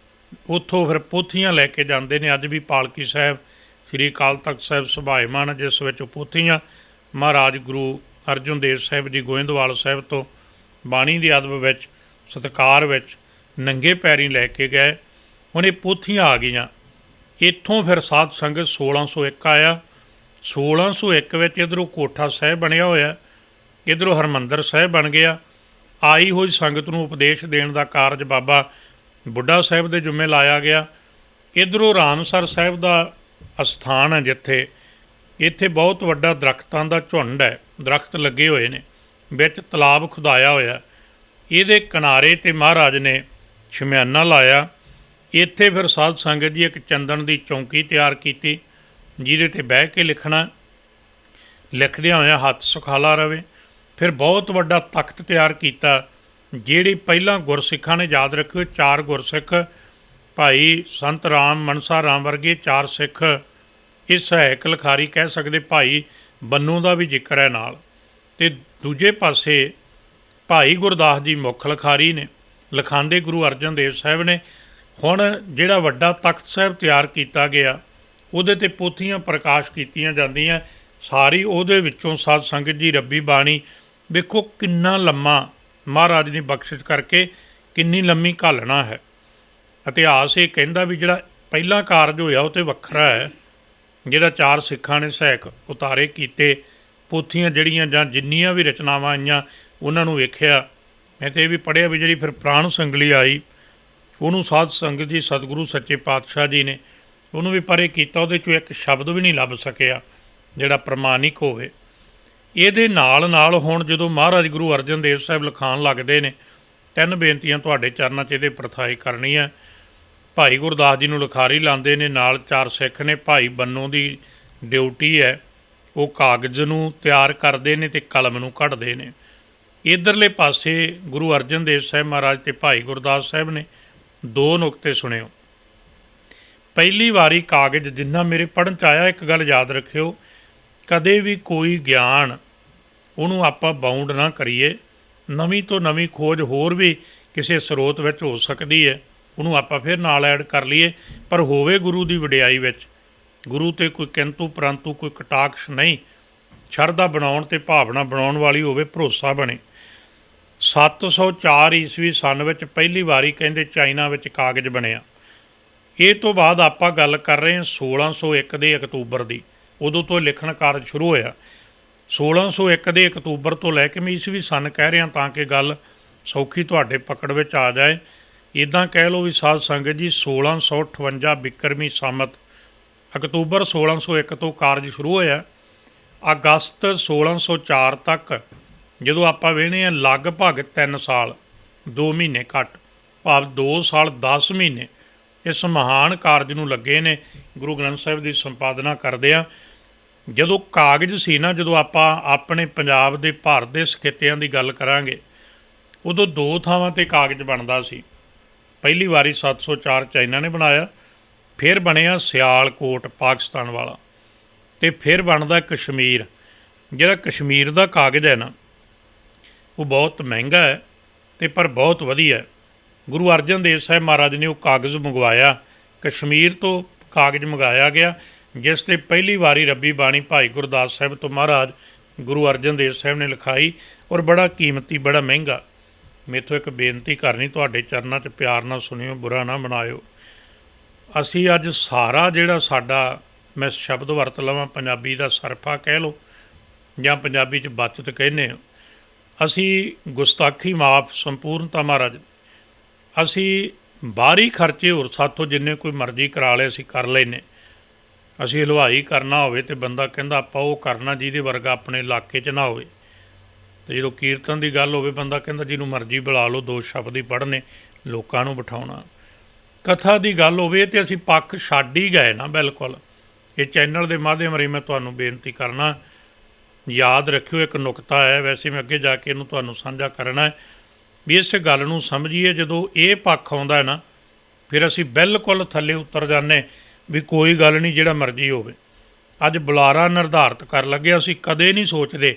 ਉੱਥੋਂ ਫਿਰ ਪੋਥੀਆਂ ਲੈ ਕੇ ਜਾਂਦੇ ਨੇ। ਅੱਜ ਵੀ ਪਾਲਕੀ ਸਾਹਿਬ ਸ਼੍ਰੀ ਅਕਾਲ ਤਖਤ ਸਾਹਿਬ ਸੁਭਾਇਮਾਨ, ਜਿਸ ਵਿੱਚ ਪੋਥੀਆਂ ਮਹਾਰਾਜ ਗੁਰੂ ਅਰਜਨ ਦੇਵ ਸਾਹਿਬ ਜੀ ਗੋਇੰਦਵਾਲ ਸਾਹਿਬ ਤੋਂ ਬਾਣੀ ਦੇ ਅਦਬ ਵਿੱਚ, ਸਤਿਕਾਰ ਵਿੱਚ ਨੰਗੇ ਪੈਰੀਂ ਲੈ ਕੇ ਗਏ। ਹੁਣ ਇਹ ਪੋਥੀਆਂ ਆ ਗਈਆਂ। ਇੱਥੋਂ ਫਿਰ ਸਾਧ ਸੰਗਤ 1601 ਆਇਆ। 1601 ਵਿੱਚ ਇੱਧਰੋਂ ਕੋਠਾ ਸਾਹਿਬ ਬਣਿਆ ਹੋਇਆ, ਇੱਧਰੋਂ ਹਰਿਮੰਦਰ ਸਾਹਿਬ ਬਣ ਗਿਆ। ਆਈ ਹੋਈ ਸੰਗਤ ਨੂੰ ਉਪਦੇਸ਼ ਦੇਣ ਦਾ ਕਾਰਜ ਬਾਬਾ ਬੁੱਢਾ ਸਾਹਿਬ ਦੇ ਜੁੰਮੇ ਲਾਇਆ ਗਿਆ। ਇੱਧਰੋਂ ਰਾਮਸਰ ਸਾਹਿਬ ਦਾ ਅਸਥਾਨ ਹੈ, ਜਿੱਥੇ ਇੱਥੇ ਬਹੁਤ ਵੱਡਾ ਦਰੱਖਤਾਂ ਦਾ ਝੁੰਡ ਹੈ, ਦਰੱਖਤ ਲੱਗੇ ਹੋਏ ਨੇ, ਵਿੱਚ ਤਲਾਬ ਖੁਦਾਇਆ ਹੋਇਆ। ਇਹਦੇ ਕਿਨਾਰੇ 'ਤੇ ਮਹਾਰਾਜ ਨੇ ਸ਼ਮਿਆਨਾ ਲਾਇਆ। ਇੱਥੇ ਫਿਰ ਸਾਧ ਸੰਗਤ ਜੀ ਇੱਕ ਚੰਦਨ ਦੀ ਚੌਂਕੀ ਤਿਆਰ ਕੀਤੀ, ਜਿਹਦੇ 'ਤੇ ਬਹਿ ਕੇ ਲਿਖਣਾ, ਲਿਖਦਿਆਂ ਹੋਇਆਂ ਹੱਥ ਸੁਖਾਲਾ ਰਵੇ। ਫਿਰ ਬਹੁਤ ਵੱਡਾ ਤਖਤ ਤਿਆਰ ਕੀਤਾ, ਜਿਹੜੀ ਪਹਿਲਾਂ ਗੁਰਸਿੱਖਾਂ ਨੇ ਯਾਦ ਰੱਖਿਓ, 4 ਗੁਰਸਿੱਖ, ਭਾਈ ਸੰਤ ਰਾਮ, ਮਨਸਾ ਰਾਮ ਵਰਗੇ 4 ਸਿੱਖ, ਇਹ ਸਹਾਇਕ ਲਿਖਾਰੀ ਕਹਿ ਸਕਦੇ। ਭਾਈ ਬੰਨੂ ਦਾ ਵੀ ਜ਼ਿਕਰ ਹੈ ਨਾਲ। ਅਤੇ ਦੂਜੇ ਪਾਸੇ ਭਾਈ ਗੁਰਦਾਸ ਜੀ ਮੁੱਖ ਲਿਖਾਰੀ ਨੇ, ਲਿਖਾਉਂਦੇ ਗੁਰੂ ਅਰਜਨ ਦੇਵ ਸਾਹਿਬ ਨੇ। ਹੁਣ ਜਿਹੜਾ ਵੱਡਾ ਤਖਤ ਸਾਹਿਬ ਤਿਆਰ ਕੀਤਾ ਗਿਆ, ਉਹਦੇ 'ਤੇ ਪੋਥੀਆਂ ਪ੍ਰਕਾਸ਼ ਕੀਤੀਆਂ ਜਾਂਦੀਆਂ। ਸਾਰੀ ਉਹਦੇ ਵਿੱਚੋਂ ਸਾਧ ਸੰਗਤ ਜੀ ਰੱਬੀ ਬਾਣੀ ਵੇਖੋ ਕਿੰਨਾ ਲੰਮਾ ਮਹਾਰਾਜ ਦੀ ਬਖਸ਼ਿਸ਼ ਕਰਕੇ ਕਿੰਨੀ ਲੰਮੀ ਘਾਲਣਾ ਹੈ। ਇਤਿਹਾਸ ਇਹ ਕਹਿੰਦਾ ਵੀ ਜਿਹੜਾ ਪਹਿਲਾ ਕਾਰਜ ਹੋਇਆ ਉਹ ਤਾਂ ਵੱਖਰਾ ਹੈ, ਜਿਹੜਾ 4 ਸਿੱਖਾਂ ਨੇ ਸਹਾਇਕ ਉਤਾਰੇ ਕੀਤੇ, ਪੋਥੀਆਂ ਜਿਹੜੀਆਂ ਜਾਂ ਜਿੰਨੀਆਂ ਵੀ ਰਚਨਾਵਾਂ ਆਈਆਂ ਉਹਨਾਂ ਨੂੰ ਵੇਖਿਆ। ਮੈਂ ਤਾਂ ਇਹ ਵੀ ਪੜ੍ਹਿਆ ਵੀ ਜਿਹੜੀ ਫਿਰ ਪ੍ਰਾਣ ਸੰਗਲੀ ਆਈ ਉਹਨੂੰ ਸਾਧ ਸੰਗਤ ਜੀ ਸਤਿਗੁਰੂ ਸੱਚੇ ਪਾਤਸ਼ਾਹ ਜੀ ਨੇ ਉਹਨੂੰ ਵੀ ਪਰੇ ਕੀਤਾ, ਉਹਦੇ 'ਚੋਂ ਇੱਕ ਸ਼ਬਦ ਵੀ ਨਹੀਂ ਲੱਭ ਸਕਿਆ ਜਿਹੜਾ ਪ੍ਰਮਾਣਿਕ ਹੋਵੇ। ਇਹਦੇ ਨਾਲ ਨਾਲ ਹੁਣ ਜਦੋਂ ਮਹਾਰਾਜ ਗੁਰੂ ਅਰਜਨ ਦੇਵ ਸਾਹਿਬ ਲਿਖਾਣ ਲੱਗਦੇ ਨੇ, 3 ਬੇਨਤੀਆਂ ਤੁਹਾਡੇ ਚਰਨਾਂ 'ਚ ਇਹਦੇ ਪ੍ਰਥਾਈ ਕਰਨੀ ਹੈ। ਭਾਈ ਗੁਰਦਾਸ ਜੀ ਨੂੰ ਲਿਖਾਰੀ ਲਾਉਂਦੇ ਨੇ, ਨਾਲ 4 ਸਿੱਖ ਨੇ। ਭਾਈ ਬੰਨੋ ਦੀ ਡਿਊਟੀ ਹੈ, ਉਹ ਕਾਗਜ਼ ਨੂੰ ਤਿਆਰ ਕਰਦੇ ਨੇ ਅਤੇ ਕਲਮ ਨੂੰ ਕੱਢਦੇ ਨੇ। ਇੱਧਰਲੇ ਪਾਸੇ ਗੁਰੂ ਅਰਜਨ ਦੇਵ ਸਾਹਿਬ ਮਹਾਰਾਜ ਅਤੇ ਭਾਈ ਗੁਰਦਾਸ ਸਾਹਿਬ ਨੇ 2 ਨੁਕਤੇ ਸੁਣਿਓ। ਪਹਿਲੀ ਵਾਰੀ ਕਾਗਜ਼ ਜਿੰਨਾ ਮੇਰੇ ਪੜ੍ਹਨ 'ਚ ਆਇਆ, ਇੱਕ ਗੱਲ ਯਾਦ ਰੱਖਿਓ, ਕਦੇ ਵੀ ਕੋਈ ਗਿਆਨ ਉਹਨੂੰ ਆਪਾਂ ਬਾਉਂਡ ਨਾ ਕਰੀਏ। ਨਵੀਂ ਤੋਂ ਨਵੀਂ ਖੋਜ ਹੋਰ ਵੀ ਕਿਸੇ ਸਰੋਤ ਵਿੱਚ ਹੋ ਸਕਦੀ ਹੈ, ਉਹਨੂੰ ਆਪਾਂ ਫਿਰ ਨਾਲ ਐਡ ਕਰ ਲਈਏ, ਪਰ ਹੋਵੇ ਗੁਰੂ ਦੀ ਵਡਿਆਈ ਵਿੱਚ। ਗੁਰੂ 'ਤੇ ਕੋਈ ਕਿੰਤੂ ਪਰੰਤੂ, ਕੋਈ ਕਟਾਕਸ਼ ਨਹੀਂ। ਸ਼ਰਧਾ ਬਣਾਉਣ ਅਤੇ ਭਾਵਨਾ ਬਣਾਉਣ ਵਾਲੀ ਹੋਵੇ, ਭਰੋਸਾ ਬਣੇ। 704 ਈਸਵੀ ਸਨ ਵਿੱਚ ਪਹਿਲੀ ਵਾਰੀ ਕਹਿੰਦੇ ਚਾਈਨਾ ਵਿੱਚ ਕਾਗਜ਼ ਬਣਿਆ। ਇਹ ਤੋਂ ਬਾਅਦ ਆਪਾਂ ਗੱਲ ਕਰ ਰਹੇ ਹਾਂ 1601 ਦੇ ਅਕਤੂਬਰ ਦੀ, ਉਦੋਂ ਤੋਂ ਲਿਖਣ ਕਾਰਜ ਸ਼ੁਰੂ ਹੋਇਆ। 1601 ਦੇ ਅਕਤੂਬਰ ਤੋਂ ਲੈ ਕੇ ਮੈਂ ਈਸਵੀ ਸਨ ਕਹਿ ਰਿਹਾ ਤਾਂ ਕਿ ਗੱਲ ਸੌਖੀ ਤੁਹਾਡੇ ਪਕੜ ਵਿੱਚ ਆ ਜਾਏ। ਇੱਦਾਂ ਕਹਿ ਲਓ ਵੀ ਸਾਧ ਸੰਗਤ ਜੀ 1658 ਬਿਕਰਮੀ ਸੰਮਤ ਅਕਤੂਬਰ 1601 ਤੋਂ ਕਾਰਜ ਸ਼ੁਰੂ ਹੋਇਆ। ਅਗਸਤ 1604 ਤੱਕ ਜਦੋਂ ਆਪਾਂ ਵੇਖਦੇ ਹਾਂ ਲਗਭਗ 3 ਸਾਲ 2 ਮਹੀਨੇ ਘੱਟ, ਭਾਵ 2 ਸਾਲ 10 ਮਹੀਨੇ ਇਸ ਮਹਾਨ ਕਾਰਜ ਨੂੰ ਲੱਗੇ ਨੇ ਗੁਰੂ ਗ੍ਰੰਥ ਸਾਹਿਬ ਦੀ ਸੰਪਾਦਨਾ ਕਰਦੇ ਆ। ਜਦੋਂ ਕਾਗਜ਼ ਸੀ ਨਾ, ਜਦੋਂ ਆਪਾਂ ਆਪਣੇ ਪੰਜਾਬ ਦੇ ਭਾਰਤ ਦੇ ਖਿੱਤਿਆਂ ਦੀ ਗੱਲ ਕਰਾਂਗੇ, ਉਦੋਂ 2 ਥਾਵਾਂ 'ਤੇ ਕਾਗਜ਼ ਬਣਦਾ ਸੀ। ਪਹਿਲੀ ਵਾਰੀ 704 ਚਾਈਨਾ ਨੇ ਬਣਾਇਆ, ਫਿਰ ਬਣਿਆ ਸਿਆਲਕੋਟ ਪਾਕਿਸਤਾਨ ਵਾਲਾ, ਅਤੇ ਫਿਰ ਬਣਦਾ ਕਸ਼ਮੀਰ। ਜਿਹੜਾ ਕਸ਼ਮੀਰ ਦਾ ਕਾਗਜ਼ ਹੈ ਨਾ, ਉਹ ਬਹੁਤ ਮਹਿੰਗਾ ਹੈ ਅਤੇ ਪਰ ਬਹੁਤ ਵਧੀਆ। ਗੁਰੂ ਅਰਜਨ ਦੇਵ ਸਾਹਿਬ ਮਹਾਰਾਜ ਨੇ ਉਹ ਕਾਗਜ਼ ਮੰਗਵਾਇਆ, ਕਸ਼ਮੀਰ ਤੋਂ ਕਾਗਜ਼ ਮੰਗਾਇਆ ਗਿਆ, ਜਿਸ 'ਤੇ ਪਹਿਲੀ ਵਾਰੀ ਰੱਬੀ ਬਾਣੀ ਭਾਈ ਗੁਰਦਾਸ ਸਾਹਿਬ ਤੋਂ ਮਹਾਰਾਜ ਗੁਰੂ ਅਰਜਨ ਦੇਵ ਸਾਹਿਬ ਨੇ ਲਿਖਾਈ, ਔਰ ਬੜਾ ਕੀਮਤੀ, ਬੜਾ ਮਹਿੰਗਾ। ਮੇਥੋਂ ਇੱਕ ਬੇਨਤੀ ਕਰਨੀ, ਤੁਹਾਡੇ ਚਰਨਾਂ 'ਚ ਪਿਆਰ ਨਾਲ ਸੁਣਿਓ, ਬੁਰਾ ਨਾ ਬਣਾਇਓ। ਅਸੀਂ ਅੱਜ ਸਾਰਾ ਜਿਹੜਾ ਸਾਡਾ, ਮੈਂ ਸ਼ਬਦ ਵਰਤ ਲਵਾਂ, ਪੰਜਾਬੀ ਦਾ ਸਰਫਾ ਕਹਿ ਲਓ ਜਾਂ ਪੰਜਾਬੀ 'ਚ ਬਚਤ ਕਹਿੰਦੇ ਹੋ, ਅਸੀਂ ਗੁਸਤਾਖੀ ਮਾਫ, ਸੰਪੂਰਨਤਾ ਮਹਾਰਾਜ, ਅਸੀਂ ਬਾਹਰੀ ਖਰਚੇ ਹੋਰ ਸਾਥੋਂ ਜਿੰਨੇ ਕੋਈ ਮਰਜ਼ੀ ਕਰਾ ਲਏ ਅਸੀਂ ਕਰ ਲੈਂਦੇ। ਅਸੀਂ ਹਲਵਾਈ ਕਰਨਾ ਹੋਵੇ ਤਾਂ ਬੰਦਾ ਕਹਿੰਦਾ ਆਪਾਂ ਉਹ ਕਰਨਾ ਜਿਹਦੇ ਵਰਗਾ ਆਪਣੇ ਇਲਾਕੇ 'ਚ ਨਾ ਹੋਵੇ, ਅਤੇ ਜਦੋਂ ਕੀਰਤਨ ਦੀ ਗੱਲ ਹੋਵੇ ਬੰਦਾ ਕਹਿੰਦਾ ਜਿਹਨੂੰ ਮਰਜ਼ੀ ਬੁਲਾ ਲਓ, 2 ਸ਼ਬਦ ਹੀ ਪੜ੍ਹਨੇ, ਲੋਕਾਂ ਨੂੰ ਬਿਠਾਉਣਾ। ਕਥਾ ਦੀ ਗੱਲ ਹੋਵੇ ਤਾਂ ਅਸੀਂ ਪੱਖ ਛੱਡ ਹੀ ਗਏ ਨਾ ਬਿਲਕੁਲ। ਇਹ ਚੈਨਲ ਦੇ ਮਾਧਿਅਮ ਰਾਹੀਂ ਮੈਂ ਤੁਹਾਨੂੰ ਬੇਨਤੀ ਕਰਨਾ, ਯਾਦ ਰੱਖਿਓ, ਇੱਕ ਨੁਕਤਾ ਹੈ, ਵੈਸੇ ਮੈਂ ਅੱਗੇ ਜਾ ਕੇ ਇਹਨੂੰ ਤੁਹਾਨੂੰ ਸਾਂਝਾ ਕਰਨਾ ਹੈ ਵੀ ਇਸ ਗੱਲ ਨੂੰ ਸਮਝੀਏ। ਜਦੋਂ ਇਹ ਪੱਖ ਆਉਂਦਾ ਹੈ ਨਾ, ਫਿਰ ਅਸੀਂ ਬਿਲਕੁਲ ਥੱਲੇ ਉਤਰ ਜਾਂਦੇ ਵੀ ਕੋਈ ਗੱਲ ਨਹੀਂ, ਜਿਹੜਾ ਮਰਜ਼ੀ ਹੋਵੇ। ਅੱਜ ਬੁਲਾਰਾ ਨਿਰਧਾਰਿਤ ਕਰ ਲੱਗੇ, ਅਸੀਂ ਕਦੇ ਨਹੀਂ ਸੋਚਦੇ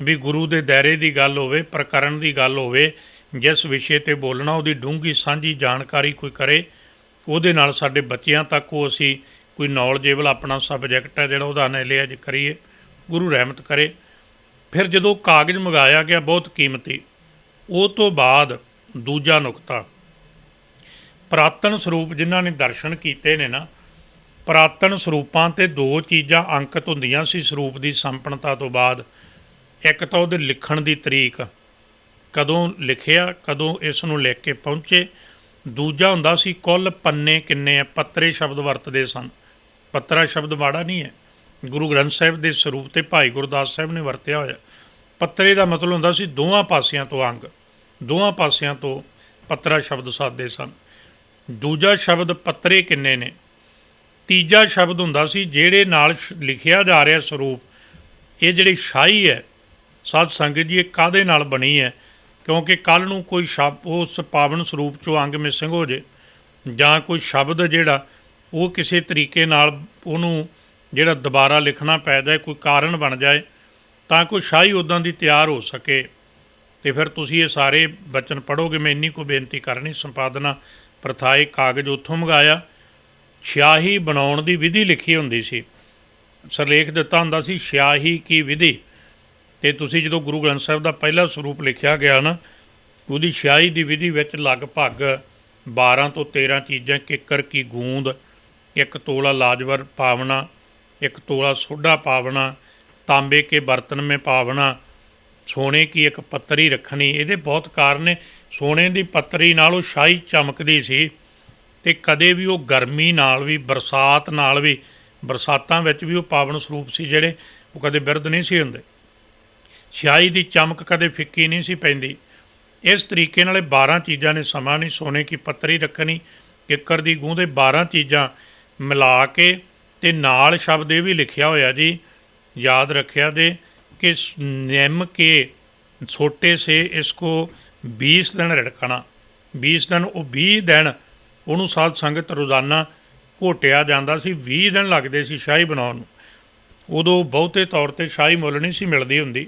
ਵੀ ਗੁਰੂ ਦੇ ਦਾਇਰੇ ਦੀ ਗੱਲ ਹੋਵੇ, ਪ੍ਰਕਰਨ ਦੀ ਗੱਲ ਹੋਵੇ, ਜਿਸ ਵਿਸ਼ੇ 'ਤੇ ਬੋਲਣਾ ਉਹਦੀ ਡੂੰਘੀ ਸਾਂਝੀ ਜਾਣਕਾਰੀ ਕੋਈ ਕਰੇ, ਉਹਦੇ ਨਾਲ ਸਾਡੇ ਬੱਚਿਆਂ ਤੱਕ ਉਹ ਅਸੀਂ ਕੋਈ ਨੌਲੇਜੇਬਲ ਆਪਣਾ ਸਬਜੈਕਟ ਹੈ ਜਿਹੜਾ ਉਹਦਾ ਅਨਲਿਜ ਕਰੀਏ, ਗੁਰੂ ਰਹਿਮਤ ਕਰੇ। ਫਿਰ ਜਦੋਂ ਕਾਗਜ਼ ਮੰਗਾਇਆ ਗਿਆ ਬਹੁਤ ਕੀਮਤੀ, ਉਹ ਤੋਂ ਬਾਅਦ ਦੂਜਾ ਨੁਕਤਾ, ਪੁਰਾਤਨ ਸਰੂਪ ਜਿਨ੍ਹਾਂ ਨੇ ਦਰਸ਼ਨ ਕੀਤੇ ਨੇ ਨਾ, ਪੁਰਾਤਨ ਸਰੂਪਾਂ 'ਤੇ 2 ਚੀਜ਼ਾਂ ਅੰਕਿਤ ਹੁੰਦੀਆਂ ਸੀ ਸਰੂਪ ਦੀ ਸੰਪੰਨਤਾ ਤੋਂ ਬਾਅਦ। ਇੱਕ ਤਾਂ ਉਹਦੇ ਲਿਖਣ ਦੀ ਤਰੀਕ, ਕਦੋਂ ਲਿਖਿਆ, ਕਦੋਂ ਇਸ ਨੂੰ ਲਿਖ ਕੇ ਪਹੁੰਚੇ। ਦੂਜਾ ਹੁੰਦਾ ਸੀ ਕੁੱਲ ਪੰਨੇ ਕਿੰਨੇ ਆ, ਪੱਤਰੇ ਸ਼ਬਦ ਵਰਤਦੇ ਸਨ। ਪੱਤਰਾ ਸ਼ਬਦ ਮਾੜਾ ਨਹੀਂ ਹੈ, ਗੁਰੂ ਗ੍ਰੰਥ ਸਾਹਿਬ ਦੇ ਸਰੂਪ 'ਤੇ ਭਾਈ ਗੁਰਦਾਸ ਸਾਹਿਬ ਨੇ ਵਰਤਿਆ ਹੋਇਆ। ਪੱਤਰੇ ਦਾ ਮਤਲਬ ਹੁੰਦਾ ਸੀ ਦੋਵਾਂ ਪਾਸਿਆਂ ਤੋਂ ਅੰਗ, ਦੋਵਾਂ ਪਾਸਿਆਂ ਤੋਂ ਪੱਤਰਾ ਸ਼ਬਦ ਸਾਧਦੇ ਸਨ। ਦੂਜਾ ਸ਼ਬਦ ਪੱਤਰੇ ਕਿੰਨੇ ਨੇ। ਤੀਜਾ ਸ਼ਬਦ ਹੁੰਦਾ ਸੀ ਜਿਹੜੇ ਨਾਲ ਲਿਖਿਆ ਜਾ ਰਿਹਾ ਸਰੂਪ, ਇਹ ਜਿਹੜੀ ਸ਼ਾਹੀ ਹੈ ਸਾਧ ਸੰਗਤ ਜੀ, ਇਹ ਕਾਹਦੇ ਨਾਲ ਬਣੀ ਹੈ, ਕਿਉਂਕਿ ਕੱਲ੍ਹ ਨੂੰ ਕੋਈ ਸ਼ਬਦ ਉਸ ਪਾਵਨ ਸਰੂਪ 'ਚੋਂ ਅੰਗ ਮਿਸਿੰਗ ਹੋ ਜੇ, ਜਾਂ ਕੋਈ ਸ਼ਬਦ ਜਿਹੜਾ ਉਹ ਕਿਸੇ ਤਰੀਕੇ ਨਾਲ ਉਹਨੂੰ ਜਿਹੜਾ ਦੁਬਾਰਾ ਲਿਖਣਾ ਪੈ ਜਾਏ, ਕੋਈ ਕਾਰਨ ਬਣ ਜਾਏ, ਤਾਂ ਕੋਈ ਸ਼ਾਹੀ ਉੱਦਾਂ ਦੀ ਤਿਆਰ ਹੋ ਸਕੇ। ਅਤੇ ਫਿਰ ਤੁਸੀਂ ਇਹ ਸਾਰੇ ਬਚਨ ਪੜ੍ਹੋਗੇ। ਮੈਂ ਇੰਨੀ ਕੁ ਬੇਨਤੀ ਕਰਨੀ, ਸੰਪਾਦਨਾ ਪ੍ਰਥਾਏ ਕਾਗਜ਼ ਉੱਥੋਂ ਮੰਗਾਇਆ। ਸਿਆਹੀ ਬਣਾਉਣ ਦੀ ਵਿਧੀ ਲਿਖੀ ਹੁੰਦੀ ਸੀ, ਸਿਰਲੇਖ ਦਿੱਤਾ ਹੁੰਦਾ ਸੀ ਸਿਆਹੀ ਕੀ ਵਿਧੀ, ਤੇ ਤੁਸੀਂ ਜਦੋਂ ਗੁਰੂ ਗ੍ਰੰਥ ਸਾਹਿਬ ਦਾ ਪਹਿਲਾ ਸਰੂਪ ਲਿਖਿਆ ਗਿਆ ਨਾ, ਉਹਦੀ ਛਿਆਈ ਦੀ ਵਿਧੀ ਵਿੱਚ ਲਗਭਗ 12 ਤੋਂ 13 ਚੀਜ਼ਾਂ, ਕਿੱਕਰ ਕੀ ਗੂੰਦ, 1 ਤੋਲਾ ਲਾਜਵਰ ਪਾਵਣਾ, 1 ਤੋਲਾ ਸੋਢਾ ਪਾਵਣਾ, ਤਾਂਬੇ ਕੇ ਬਰਤਨ में ਪਾਵਣਾ, ਸੋਨੇ ਕੀ ਇੱਕ ਪੱਤਰੀ ਰੱਖਣੀ। ਇਹਦੇ ਬਹੁਤ ਕਾਰਨ ਨੇ। ਸੋਨੇ ਦੀ ਪੱਤਰੀ ਨਾਲ ਉਹ ਸ਼ਾਹੀ ਚਮਕਦੀ ਸੀ, ਅਤੇ ਕਦੇ ਵੀ ਉਹ ਗਰਮੀ ਨਾਲ ਵੀ, ਬਰਸਾਤ ਨਾਲ ਵੀ, ਬਰਸਾਤਾਂ ਵਿੱਚ ਵੀ ਉਹ ਪਾਵਨ ਸਰੂਪ ਸੀ ਜਿਹੜੇ, ਉਹ ਕਦੇ ਬਿਰਧ ਨਹੀਂ ਸੀ ਹੁੰਦੇ। ਸ਼ਾਹੀ ਦੀ ਚਮਕ ਕਦੇ ਫਿੱਕੀ ਨਹੀਂ ਸੀ ਪੈਂਦੀ। ਇਸ ਤਰੀਕੇ ਨਾਲ 12 ਚੀਜ਼ਾਂ ਨੇ ਸਮਾਂ ਨਹੀਂ। ਸੋਨੇ ਕੀ ਪੱਤਰੀ ਰੱਖਣੀ, ਕਿੱਕਰ ਦੀ ਗੂੰਦ, 12 ਚੀਜ਼ਾਂ ਮਿਲਾ ਕੇ, ਅਤੇ ਨਾਲ ਸ਼ਬਦ ਇਹ ਵੀ ਲਿਖਿਆ ਹੋਇਆ ਜੀ, याद रखिया दे कि निम के छोटे से इसको 20 दिन रड़कना। 20 दिन, वो 20 दिन ਉਹਨੂੰ ਸਾਧ ਸੰਗਤ ਰੋਜ਼ਾਨਾ ਘੋਟਿਆ ਜਾਂਦਾ ਸੀ। 20 ਦਿਨ ਲੱਗਦੇ ਸੀ ਸ਼ਾਹੀ ਬਣਾਉਣ ਨੂੰ। ਉਦੋਂ ਬਹੁਤੇ ਤੌਰ 'ਤੇ ਸ਼ਾਹੀ ਮੁੱਲ ਨਹੀਂ ਸੀ ਮਿਲਦੀ ਹੁੰਦੀ।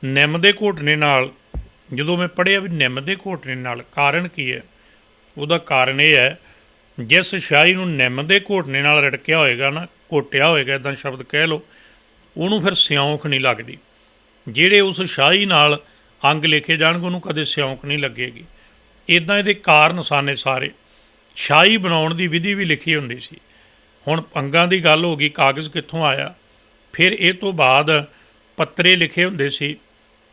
ਨਿੰਮ ਦੇ ਘੋਟਣੇ ਨਾਲ, ਜਦੋਂ ਮੈਂ ਪੜ੍ਹਿਆ ਵੀ ਨਿੰਮ ਦੇ ਘੋਟਣੇ ਨਾਲ ਕਾਰਨ ਕੀ ਹੈ, ਉਹਦਾ ਕਾਰਨ ਇਹ ਹੈ, ਜਿਸ ਸ਼ਾਹੀ ਨੂੰ ਨਿੰਮ ਦੇ ਘੋਟਣੇ ਨਾਲ ਰੜਕਿਆ ਹੋਏਗਾ ਨਾ, ਘੋਟਿਆ ਹੋਏਗਾ, ਇੱਦਾਂ ਸ਼ਬਦ ਕਹਿ ਲਓ, ਉਹਨੂੰ ਫਿਰ ਸਿਉਂਕ ਨਹੀਂ ਲੱਗਦੀ। ਜਿਹੜੇ ਉਸ ਸ਼ਾਹੀ ਨਾਲ ਅੰਗ ਲਿਖੇ ਜਾਣਗੇ ਉਹਨੂੰ ਕਦੇ ਸਿਉਂਕ ਨਹੀਂ ਲੱਗੇਗੀ। ਇੱਦਾਂ ਇਹਦੇ ਕਾਰਨ ਸਾਨੇ ਸਾਰੇ। ਸ਼ਾਹੀ ਬਣਾਉਣ ਦੀ ਵਿਧੀ ਵੀ ਲਿਖੀ ਹੁੰਦੀ ਸੀ। ਹੁਣ ਅੰਗਾਂ ਦੀ ਗੱਲ ਹੋ ਗਈ, ਕਾਗਜ਼ ਕਿੱਥੋਂ ਆਇਆ? ਫਿਰ ਇਹ ਤੋਂ ਬਾਅਦ ਪੱਤਰੇ ਲਿਖੇ ਹੁੰਦੇ ਸੀ,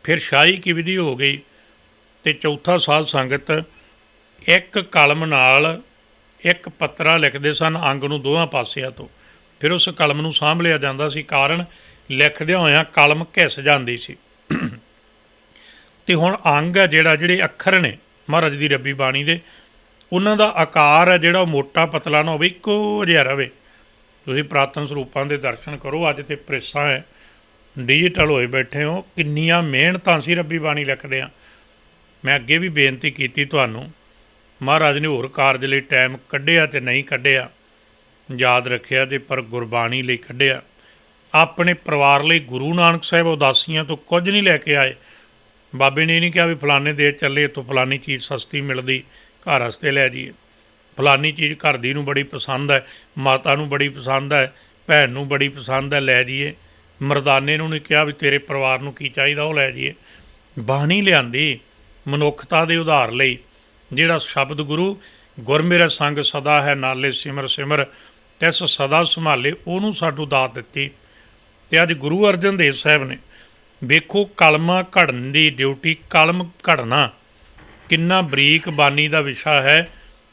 ਫਿਰ ਸ਼ਾਹੀ ਕੀ ਵਿਧੀ ਹੋ ਗਈ। ਅਤੇ ਚੌਥਾ ਸਾਧ ਸੰਗਤ ਇੱਕ ਕਲਮ ਨਾਲ ਇੱਕ ਪੱਤਰਾ ਲਿਖਦੇ ਸਨ ਅੰਗ ਨੂੰ ਦੋਵਾਂ ਪਾਸਿਆਂ ਤੋਂ। ਫਿਰ ਉਸ ਕਲਮ ਨੂੰ ਸਾਂਭ ਲਿਆ ਜਾਂਦਾ ਸੀ, ਕਾਰਨ ਲਿਖਦਿਆਂ ਹੋਇਆਂ ਕਲਮ ਘਿਸ ਜਾਂਦੀ ਸੀ। ਅਤੇ ਹੁਣ ਅੰਗ ਹੈ ਜਿਹੜਾ, ਜਿਹੜੇ ਅੱਖਰ ਨੇ ਮਹਾਰਾਜ ਦੀ ਰੱਬੀ ਬਾਣੀ ਦੇ, ਉਹਨਾਂ ਦਾ ਆਕਾਰ ਹੈ ਜਿਹੜਾ, ਉਹ ਮੋਟਾ ਪਤਲਾ ਨਾ ਹੋਵੇ, ਇੱਕੋ ਜਿਹਾ ਰਵੇ। ਤੁਸੀਂ ਪੁਰਾਤਨ ਸਰੂਪਾਂ ਦੇ ਦਰਸ਼ਨ ਕਰੋ। ਅੱਜ ਤਾਂ ਪ੍ਰੈਸਾਂ ਹੈ, ਡਿਜੀਟਲ ਹੋਏ ਬੈਠੇ ਹੋ, ਕਿੰਨੀਆਂ ਮਿਹਨਤਾਂ ਸੀ ਰੱਬੀ ਬਾਣੀ ਲਿਖਦੇ ਹਾਂ। ਮੈਂ ਅੱਗੇ ਵੀ ਬੇਨਤੀ ਕੀਤੀ ਤੁਹਾਨੂੰ, ਮਹਾਰਾਜ ਨੇ ਹੋਰ ਕਾਰਜ ਲਈ ਟਾਈਮ ਕੱਢਿਆ ਅਤੇ ਨਹੀਂ ਕੱਢਿਆ, ਯਾਦ ਰੱਖਿਆ ਤੇ ਪਰ ਗੁਰਬਾਣੀ ਲਈ ਕੱਢਿਆ। ਆਪਣੇ ਪਰਿਵਾਰ ਲਈ ਗੁਰੂ ਨਾਨਕ ਸਾਹਿਬ ਉਦਾਸੀਆਂ ਤੋਂ ਕੁਝ ਨਹੀਂ ਲੈ ਕੇ ਆਏ। ਬਾਬੇ ਨੇ ਇਹ ਨਹੀਂ ਕਿਹਾ ਵੀ ਫਲਾਣੇ ਦੇਸ਼ ਚੱਲੇ, ਇੱਥੋਂ ਫਲਾਨੀ ਚੀਜ਼ ਸਸਤੀ ਮਿਲਦੀ, ਘਰ ਵਾਸਤੇ ਲੈ ਜਾਈਏ। ਫਲਾਨੀ ਚੀਜ਼ ਘਰ ਦੀ ਨੂੰ ਬੜੀ ਪਸੰਦ ਹੈ, ਮਾਤਾ ਨੂੰ ਬੜੀ ਪਸੰਦ ਹੈ, ਭੈਣ ਨੂੰ ਬੜੀ ਪਸੰਦ ਹੈ, ਲੈ ਜਾਈਏ। ਮਰਦਾਨੇ ਨੂੰ ਨਹੀਂ ਕਿਹਾ ਵੀ ਤੇਰੇ ਪਰਿਵਾਰ ਨੂੰ ਕੀ ਚਾਹੀਦਾ ਉਹ ਲੈ ਜਾਈਏ। ਬਾਣੀ ਲਿਆਂਦੀ ਮਨੁੱਖਤਾ ਦੇ ਉਧਾਰ ਲਈ। ਜਿਹੜਾ ਸ਼ਬਦ ਗੁਰੂ ਗੁਰ ਮੇਰਾ ਸੰਗ ਸਦਾ ਹੈ ਨਾਲੇ ਸਿਮਰ ਸਿਮਰ ਤਿਸ ਸਦਾ ਸੰਭਾਲੇ, ਉਹਨੂੰ ਸਾਨੂੰ ਦਾਤ ਦਿੱਤੀ। ਅਤੇ ਅੱਜ ਗੁਰੂ ਅਰਜਨ ਦੇਵ ਸਾਹਿਬ ਨੇ ਵੇਖੋ ਕਲਮਾਂ ਘੜਨ ਦੀ ਡਿਊਟੀ, ਕਲਮ ਘੜਨਾ ਕਿੰਨਾ ਬਰੀਕ ਬਾਣੀ ਦਾ ਵਿਸ਼ਾ ਹੈ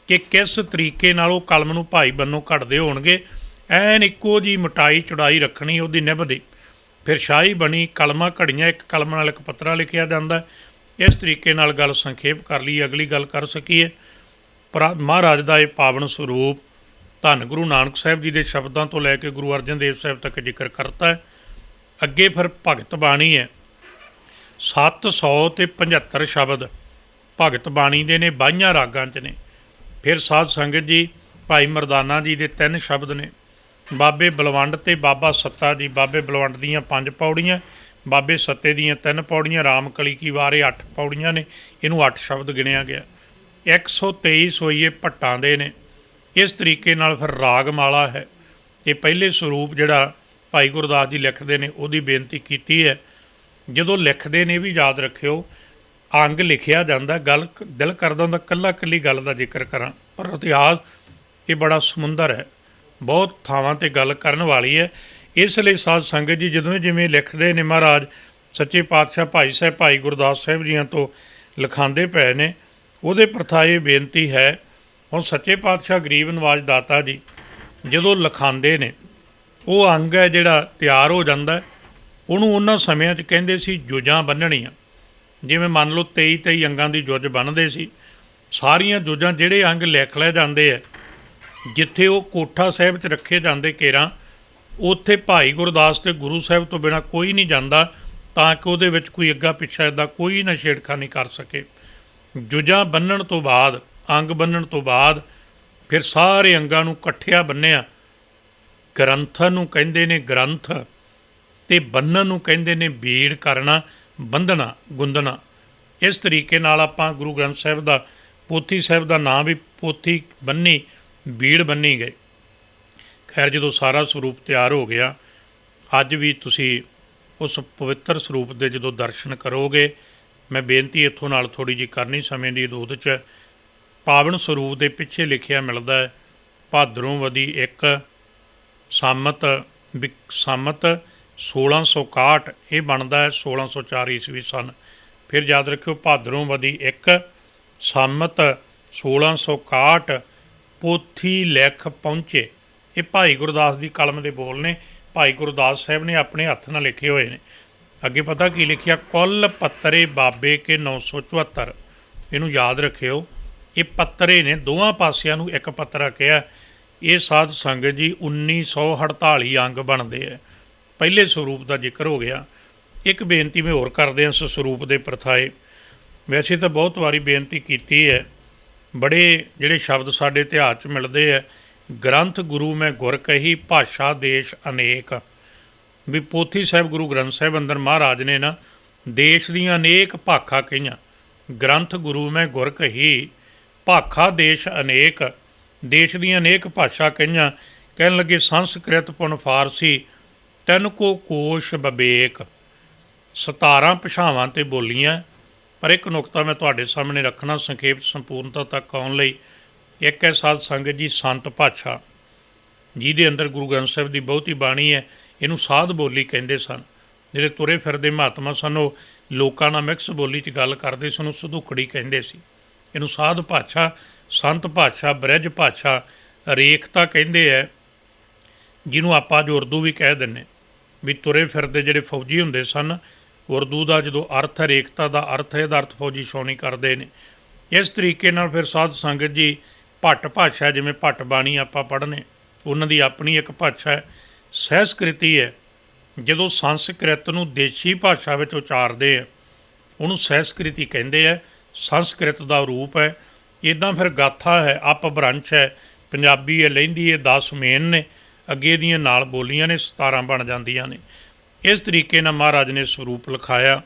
ਕਿ ਕਿਸ ਤਰੀਕੇ ਨਾਲ ਉਹ ਕਲਮ ਨੂੰ ਭਾਈ ਬੰਨੋਂ ਘੜਦੇ ਹੋਣਗੇ। ਐਨ ਇੱਕੋ ਜਿਹੀ ਮੋਟਾਈ ਚੌੜਾਈ ਰੱਖਣੀ ਉਹਦੀ ਨਿਭਦੀ। ਫਿਰ ਸ਼ਾਹੀ ਬਣੀ, ਕਲਮਾਂ ਘੜੀਆਂ, ਇੱਕ ਕਲਮ ਨਾਲ ਇੱਕ ਪੱਤਰਾ ਲਿਖਿਆ ਜਾਂਦਾ। ਇਸ ਤਰੀਕੇ ਨਾਲ ਗੱਲ ਸੰਖੇਪ ਕਰ ਲਈ, ਅਗਲੀ ਗੱਲ ਕਰ ਸਕੀਏ। ਮਹਾਰਾਜ ਦਾ ਇਹ ਪਾਵਨ ਸਰੂਪ ਧੰਨ ਗੁਰੂ ਨਾਨਕ ਸਾਹਿਬ ਜੀ ਦੇ ਸ਼ਬਦਾਂ ਤੋਂ ਲੈ ਕੇ ਗੁਰੂ ਅਰਜਨ ਦੇਵ ਸਾਹਿਬ ਤੱਕ ਜ਼ਿਕਰ ਕਰਤਾ ਹੈ। ਅੱਗੇ ਫਿਰ ਭਗਤ ਬਾਣੀ ਹੈ, 775 ਸ਼ਬਦ ਭਗਤ ਬਾਣੀ ਦੇ ਨੇ, 22 ਰਾਗਾਂ 'ਚ ਨੇ। ਫਿਰ ਸਾਧ ਸੰਗਤ ਜੀ ਭਾਈ ਮਰਦਾਨਾ ਜੀ ਦੇ 3 ਸ਼ਬਦ ਨੇ, ਬਾਬੇ ਬਲਵੰਡ ਅਤੇ ਬਾਬਾ ਸੱਤਾ ਜੀ। ਬਾਬੇ ਬਲਵੰਡ ਦੀਆਂ 5 ਪੌੜੀਆਂ, ਬਾਬੇ ਸੱਤੇ ਦੀਆਂ 3 ਪੌੜੀਆਂ, ਰਾਮ ਕਲੀ ਕੀ ਵਾਰੇ 8 ਪੌੜੀਆਂ ਨੇ। ਇਹਨੂੰ 8 ਸ਼ਬਦ ਗਿਣਿਆ ਗਿਆ। 123 ਸੋਈਏ ਭੱਟਾਂ ਦੇ ਨੇ। ਇਸ ਤਰੀਕੇ ਨਾਲ ਫਿਰ ਰਾਗਮਾਲਾ ਹੈ। ਇਹ ਪਹਿਲੇ ਸਰੂਪ ਜਿਹੜਾ ਭਾਈ ਗੁਰਦਾਸ ਜੀ ਲਿਖਦੇ ਨੇ, ਉਹਦੀ ਬੇਨਤੀ ਕੀਤੀ ਹੈ। ਜਦੋਂ ਲਿਖਦੇ ਨੇ ਵੀ ਯਾਦ ਰੱਖਿਓ, ਅੰਗ ਲਿਖਿਆ ਜਾਂਦਾ, ਗੱਲ ਦਿਲ ਕਰਦਾ ਹੁੰਦਾ ਇਕੱਲੀ ਗੱਲ ਦਾ ਜ਼ਿਕਰ ਕਰਾਂ, ਪਰ ਇਤਿਹਾਸ ਇਹ ਬੜਾ ਸਮੁੰਦਰ ਹੈ, ਬਹੁਤ ਥਾਵਾਂ 'ਤੇ ਗੱਲ ਕਰਨ ਵਾਲੀ ਹੈ। ਇਸ ਲਈ ਸਾਧ ਸੰਗਤ ਜੀ ਜਦੋਂ ਜਿਵੇਂ ਲਿਖਦੇ ਨੇ, ਮਹਾਰਾਜ ਸੱਚੇ ਪਾਤਸ਼ਾਹ ਭਾਈ ਸਾਹਿਬ ਭਾਈ ਗੁਰਦਾਸ ਸਾਹਿਬ ਜੀਆਂ ਤੋਂ ਲਿਖਾਉਂਦੇ ਪਏ ਨੇ, ਉਹਦੇ ਪ੍ਰਥਾ ਇਹ ਬੇਨਤੀ ਹੈ। ਹੁਣ ਸੱਚੇ ਪਾਤਸ਼ਾਹ ਗਰੀਬ ਨਵਾਜ਼ ਦਾਤਾ ਜੀ ਜਦੋਂ ਲਿਖਾਉਂਦੇ ਨੇ, ਉਹ ਅੰਗ ਹੈ ਜਿਹੜਾ ਤਿਆਰ ਹੋ ਜਾਂਦਾ, ਉਹਨੂੰ ਉਹਨਾਂ ਸਮਿਆਂ 'ਚ ਕਹਿੰਦੇ ਸੀ ਜੁਜਾਂ ਬੰਨ੍ਹਣੀਆਂ। ਜਿਵੇਂ ਮੰਨ ਲਓ 23 ਅੰਗਾਂ ਦੀ ਜੁੱਜ ਬੰਨ੍ਹਦੇ ਸੀ। ਸਾਰੀਆਂ ਜੁੱਜਾਂ ਜਿਹੜੇ ਅੰਗ ਲਿਖ ਲਏ ਜਾਂਦੇ ਹੈ, ਜਿੱਥੇ ਉਹ ਕੋਠਾ ਸਾਹਿਬ 'ਚ ਰੱਖੇ ਜਾਂਦੇ ਕੇਰਾਂ, ਉੱਥੇ ਭਾਈ ਗੁਰਦਾਸ ਅਤੇ ਗੁਰੂ ਸਾਹਿਬ ਤੋਂ ਬਿਨਾਂ ਕੋਈ ਨਹੀਂ ਜਾਂਦਾ, ਤਾਂ ਕਿ ਉਹਦੇ ਵਿੱਚ ਕੋਈ ਅੱਗਾ ਪਿੱਛਾ ਇੱਦਾਂ ਕੋਈ ਨਾ ਛੇੜਖਾਨੀ ਕਰ ਸਕੇ। ਜੁੱਜਾਂ ਬੰਨ੍ਹਣ ਤੋਂ ਬਾਅਦ, ਅੰਗ ਬੰਨ੍ਹਣ ਤੋਂ ਬਾਅਦ ਫਿਰ ਸਾਰੇ ਅੰਗਾਂ ਨੂੰ ਇਕੱਠਿਆਂ ਬੰਨ੍ਹਿਆ। ਗ੍ਰੰਥ ਨੂੰ ਕਹਿੰਦੇ ਨੇ ਗ੍ਰੰਥ, ਅਤੇ ਬੰਨ੍ਹਣ ਨੂੰ ਕਹਿੰਦੇ ਨੇ ਬੀੜ ਕਰਨਾ, ਬੰਧਣਾ, ਗੁੰਦਣਾ। ਇਸ ਤਰੀਕੇ ਨਾਲ ਆਪਾਂ ਗੁਰੂ ਗ੍ਰੰਥ ਸਾਹਿਬ ਦਾ, ਪੋਥੀ ਸਾਹਿਬ ਦਾ ਨਾਂ ਵੀ ਪੋਥੀ ਬੰਨੀ, ਬੀੜ ਬੰਨੀ ਗਏ। ਖੈਰ ਜਦੋਂ ਸਾਰਾ ਸਰੂਪ ਤਿਆਰ ਹੋ ਗਿਆ, ਅੱਜ ਵੀ ਤੁਸੀਂ उस पवित्र ਸਰੂਪ ਦੇ ਜਦੋਂ ਦਰਸ਼ਨ ਕਰੋਗੇ, मैं बेनती इत्थों नाल थोड़ी जी करनी समय की दोद च पावन ਸਰੂਪ ਦੇ ਪਿੱਛੇ ਲਿਖਿਆ ਮਿਲਦਾ है, भादरों वदी 1 सामत सामत 1661 ये बनता है 1604 ईस्वी सन। फिर याद रखियो भादरों वदी 1 सामत 1661 पोथी लिख पहुँचे। ये भाई गुरदास की कलम के बोल ने, भाई गुरदास साहब ने अपने हत्थ नाल लिखे हुए हैं। अगे पता की लिखिया, कुल पत्तरे बाबे के 974। इनू याद रखियो, ये पत्तरे ने दोवां पासियां नू एक पत्तरा कहा। ये साध संगत जी 1948 अंग बनते हैं। पहले स्वरूप का जिक्र हो गया। एक बेनती में होर करदे इस स्वरूप के प्रथाए। वैसे तो बहुत वारी बेनती की है, बड़े जिहड़े शब्द साडे इतिहास च मिलते हैं, ग्रंथ गुरु में गुर कही भाषा देश अनेक। भी पोथी साहिब गुरु ग्रंथ साहिब अंदर महाराज ने ना देश दीयां अनेक भाखा कहियां। ग्रंथ गुरु में गुर कही भाखा देश अनेक, देश दीयां अनेक भाषा कहियां। कहन लगे संस्कृत पुन फारसी तिन को कोश बबेक। 17 भाषावां ते बोलियां। पर एक नुकता मैं तुहाडे सामने रखना संखेप संपूर्णता तक आउण लई। एक है साध संगत जी संत भाषा, जिहदे अंदर गुरु ग्रंथ साहिब की बहुती बाणी है। इनू साध बोली कहिंदे सन। जिहड़े तुरे फिरदे महात्मा सन वो लोकां नाल मिक्स बोली च गल करदे सन, उस सधुकड़ी कहिंदे सी। इनू साध भाषा, संत भाषा, ब्रज भाषा, रेखता कहिंदे है, जिन्हों आपां अज उर्दू भी कह दिंने। भी तुरे फिरदे जिहड़े फौजी हुंदे सन, उर्दू का जो अर्थ है, रेखता का अर्थ है, अर्थ फौजी छाउणी करते हैं। इस तरीके नाल फिर साध संगत जी भट्ट भाषा, जिवें भट्ट बाणी आपां पढ़ने, उन्हां दी अपनी एक भाषा है। सहस्कृति है, ਜਦੋਂ संस्कृत ਨੂੰ देशी भाषा ਵਿੱਚ ਉਚਾਰਦੇ ਆ ਉਹਨੂੰ सहस्कृति ਕਹਿੰਦੇ ਆ। संस्कृत ਦਾ ਰੂਪ ਹੈ। ਇੱਦਾਂ ਫਿਰ ਗਾਥਾ ਹੈ, ਅਪਭ੍ਰੰਸ਼ ਹੈ, ਪੰਜਾਬੀ ਹੈ, ਲਹਿੰਦੀ ਹੈ, 10 ਮੇਨ ਨੇ, ਅੱਗੇ ਦੀਆਂ ਨਾਲ ਬੋਲੀਆਂ ਨੇ, 17 ਬਣ ਜਾਂਦੀਆਂ ਨੇ। ਇਸ ਤਰੀਕੇ ਨਾਲ ਮਹਾਰਾਜ ਨੇ ਸਰੂਪ ਲਿਖਾਇਆ।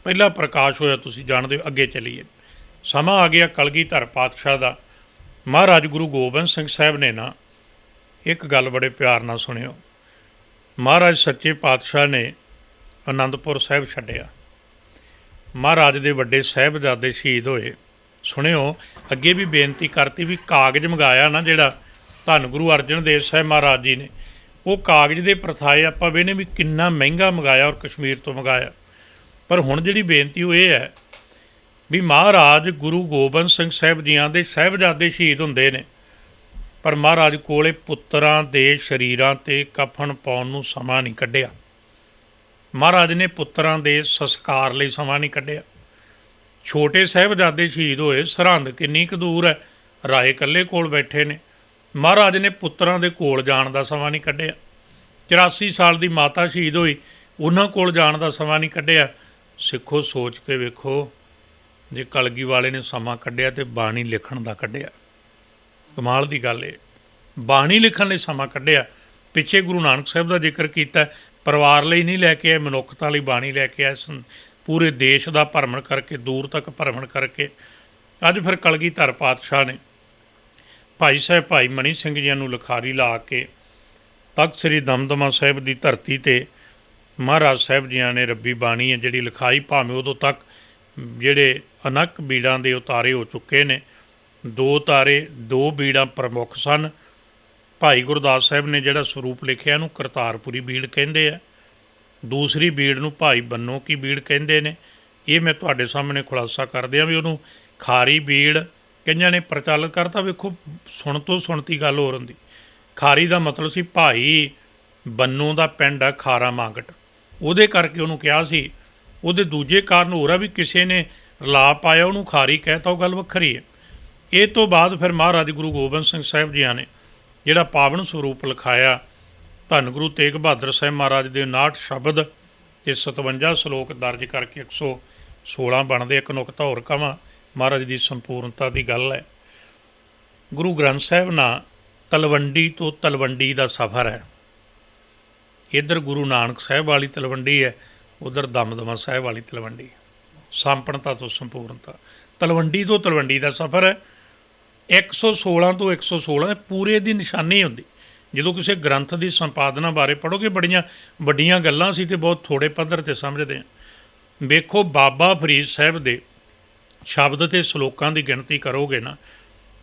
ਪਹਿਲਾ ਪ੍ਰਕਾਸ਼ ਹੋਇਆ, ਤੁਸੀਂ ਜਾਣਦੇ ਹੋ। ਅੱਗੇ ਚੱਲੀਏ। ਸਮਾਂ ਆ ਗਿਆ ਕਲਗੀਧਰ ਪਾਤਸ਼ਾਹ ਦਾ। ਮਹਾਰਾਜ ਗੁਰੂ ਗੋਬਿੰਦ ਸਿੰਘ ਸਾਹਿਬ ਨੇ ਨਾ ਇੱਕ ਗੱਲ ਬੜੇ ਪਿਆਰ ਨਾਲ ਸੁਣਿਓ। महाराज सच्चे पातशाह ने आनंदपुर साहिब छड्डिया। महाराज दे वड्डे साहिबजादे शहीद होए। सुनियो, अगे भी बेनती करती भी कागज़ मंगाया ना जिहड़ा धन गुरु अर्जन देव साहिब महाराज जी ने, वो कागज़ दे प्रथाए आपां वेने भी किन्ना महंगा मंगाया और कश्मीर तो मंगाया। पर हुण जिहड़ी बेनती वो ये है भी महाराज गुरु गोबिंद सिंह साहिब जियां दे साहिबजादे शहीद हुंदे ने, पर महाराज कोले पुत्रां दे शरीरां ते कफन पाउण नूं समां नहीं कढिया। महाराज ने पुत्रां दे संस्कार लई समां नहीं कढिया। छोटे साहिबजादे शहीद होए, सरहंद किन्नी क दूर है, राए कल्ले कोल बैठे ने। महाराज ने पुत्रां दे कोल जाण दा समां नहीं कढिया। 84 साल दी माता शहीद होई, उन्हां कोल जाण दा समां नहीं कढिया। सिखो सोच के वेखो, जे कलगी वाले ने समां कढिया ते बाणी लिखण दा कढिया। कमाल की गल है, बाणी लिखण लई समां कढिया। पिछे गुरु नानक साहिब का जिक्र किया, परिवार लई नहीं लैके आए, मनुखता लई बाणी लैके आए। पूरे देश का भरमण करके, दूर तक भरमण करके अज फिर कलगीधर पातशाह ने भाई साहब भाई मनी सिंह जी नूं लिखारी ला के तख्त श्री दमदमा साहिब की धरती ते महाराज साहिब जी ने रब्बी बाणी है जिहड़ी लिखाई, भावें उदों तक जिहड़े अनक बीड़ां दे उतारे हो चुके ने। 2 तारे 2 बीड़ा प्रमुख सन। भाई गुरदास साहिब ने जिहड़ा स्वरूप लिखिया नूं करतारपुरी बीड़ कहिंदे आ। दूसरी बीड़ नूं भाई बन्नों की बीड़ कहिंदे ने। ये मैं तुहाडे सामने खुलासा कर दियां भी उहनूं खारी बीड़ कईयां ने प्रचलित करता। वेखो, सुण तो सुणती गल होर हुंदी। खारी का मतलब सी भाई बन्नों का पिंड आ खारा मांगट, उहदे करके उहनूं कहा सी। उहदे दूजे कारण होर आ भी किसी ने रला पाया उहनूं खारी कहता, वो गल वखरी है। ਇਹ ਤੋਂ ਬਾਅਦ ਫਿਰ ਮਹਾਰਾਜ ਗੁਰੂ ਗੋਬਿੰਦ ਸਿੰਘ ਸਾਹਿਬ ਜੀ ਨੇ ਜਿਹੜਾ ਪਾਵਨ ਸਰੂਪ ਲਿਖਾਇਆ, ਧੰਨ ਗੁਰੂ ਤੇਗ ਬਹਾਦਰ ਸਾਹਿਬ ਮਹਾਰਾਜ ਦੇ 59 ਸ਼ਬਦ ਤੇ 57 ਸ਼ਲੋਕ ਦਰਜ ਕਰਕੇ 116 ਬਣਦੇ। ਇੱਕ ਨੁਕਤਾ ਹੋਰ ਕਵਾਂ, ਮਹਾਰਾਜ ਦੀ ਸੰਪੂਰਨਤਾ ਦੀ ਗੱਲ ਹੈ। ਗੁਰੂ ਗ੍ਰੰਥ ਸਾਹਿਬ ਨਾਲ ਤਲਵੰਡੀ ਤੋਂ ਤਲਵੰਡੀ ਦਾ ਸਫ਼ਰ ਹੈ। ਇੱਧਰ ਗੁਰੂ ਨਾਨਕ ਸਾਹਿਬ ਵਾਲੀ ਤਲਵੰਡੀ ਹੈ, ਉੱਧਰ ਦਮਦਮਾ ਸਾਹਿਬ ਵਾਲੀ ਤਲਵੰਡੀ। ਸੰਪੂਰਨਤਾ ਤੋਂ ਸੰਪੂਰਨਤਾ, ਤਲਵੰਡੀ ਤੋਂ ਤਲਵੰਡੀ ਦਾ ਸਫ਼ਰ है। 116 ਤੋਂ 116 ਪੂਰੇ ਦੀ ਨਿਸ਼ਾਨੀ ਹੁੰਦੀ। ਜਦੋਂ ਕਿਸੇ ਗ੍ਰੰਥ ਦੀ ਸੰਪਾਦਨਾ ਬਾਰੇ ਪੜ੍ਹੋਗੇ ਬੜੀਆਂ ਵੱਡੀਆਂ ਗੱਲਾਂ ਸੀ ਤੇ ਬਹੁਤ ਥੋੜੇ ਪੱਧਰ 'ਤੇ ਸਮਝਦੇ ਹਾਂ। ਵੇਖੋ ਬਾਬਾ ਫਰੀਦ ਸਾਹਿਬ ਦੇ ਸ਼ਬਦ ਅਤੇ ਸ਼ਲੋਕਾਂ ਦੀ ਗਿਣਤੀ ਕਰੋਗੇ ਨਾ,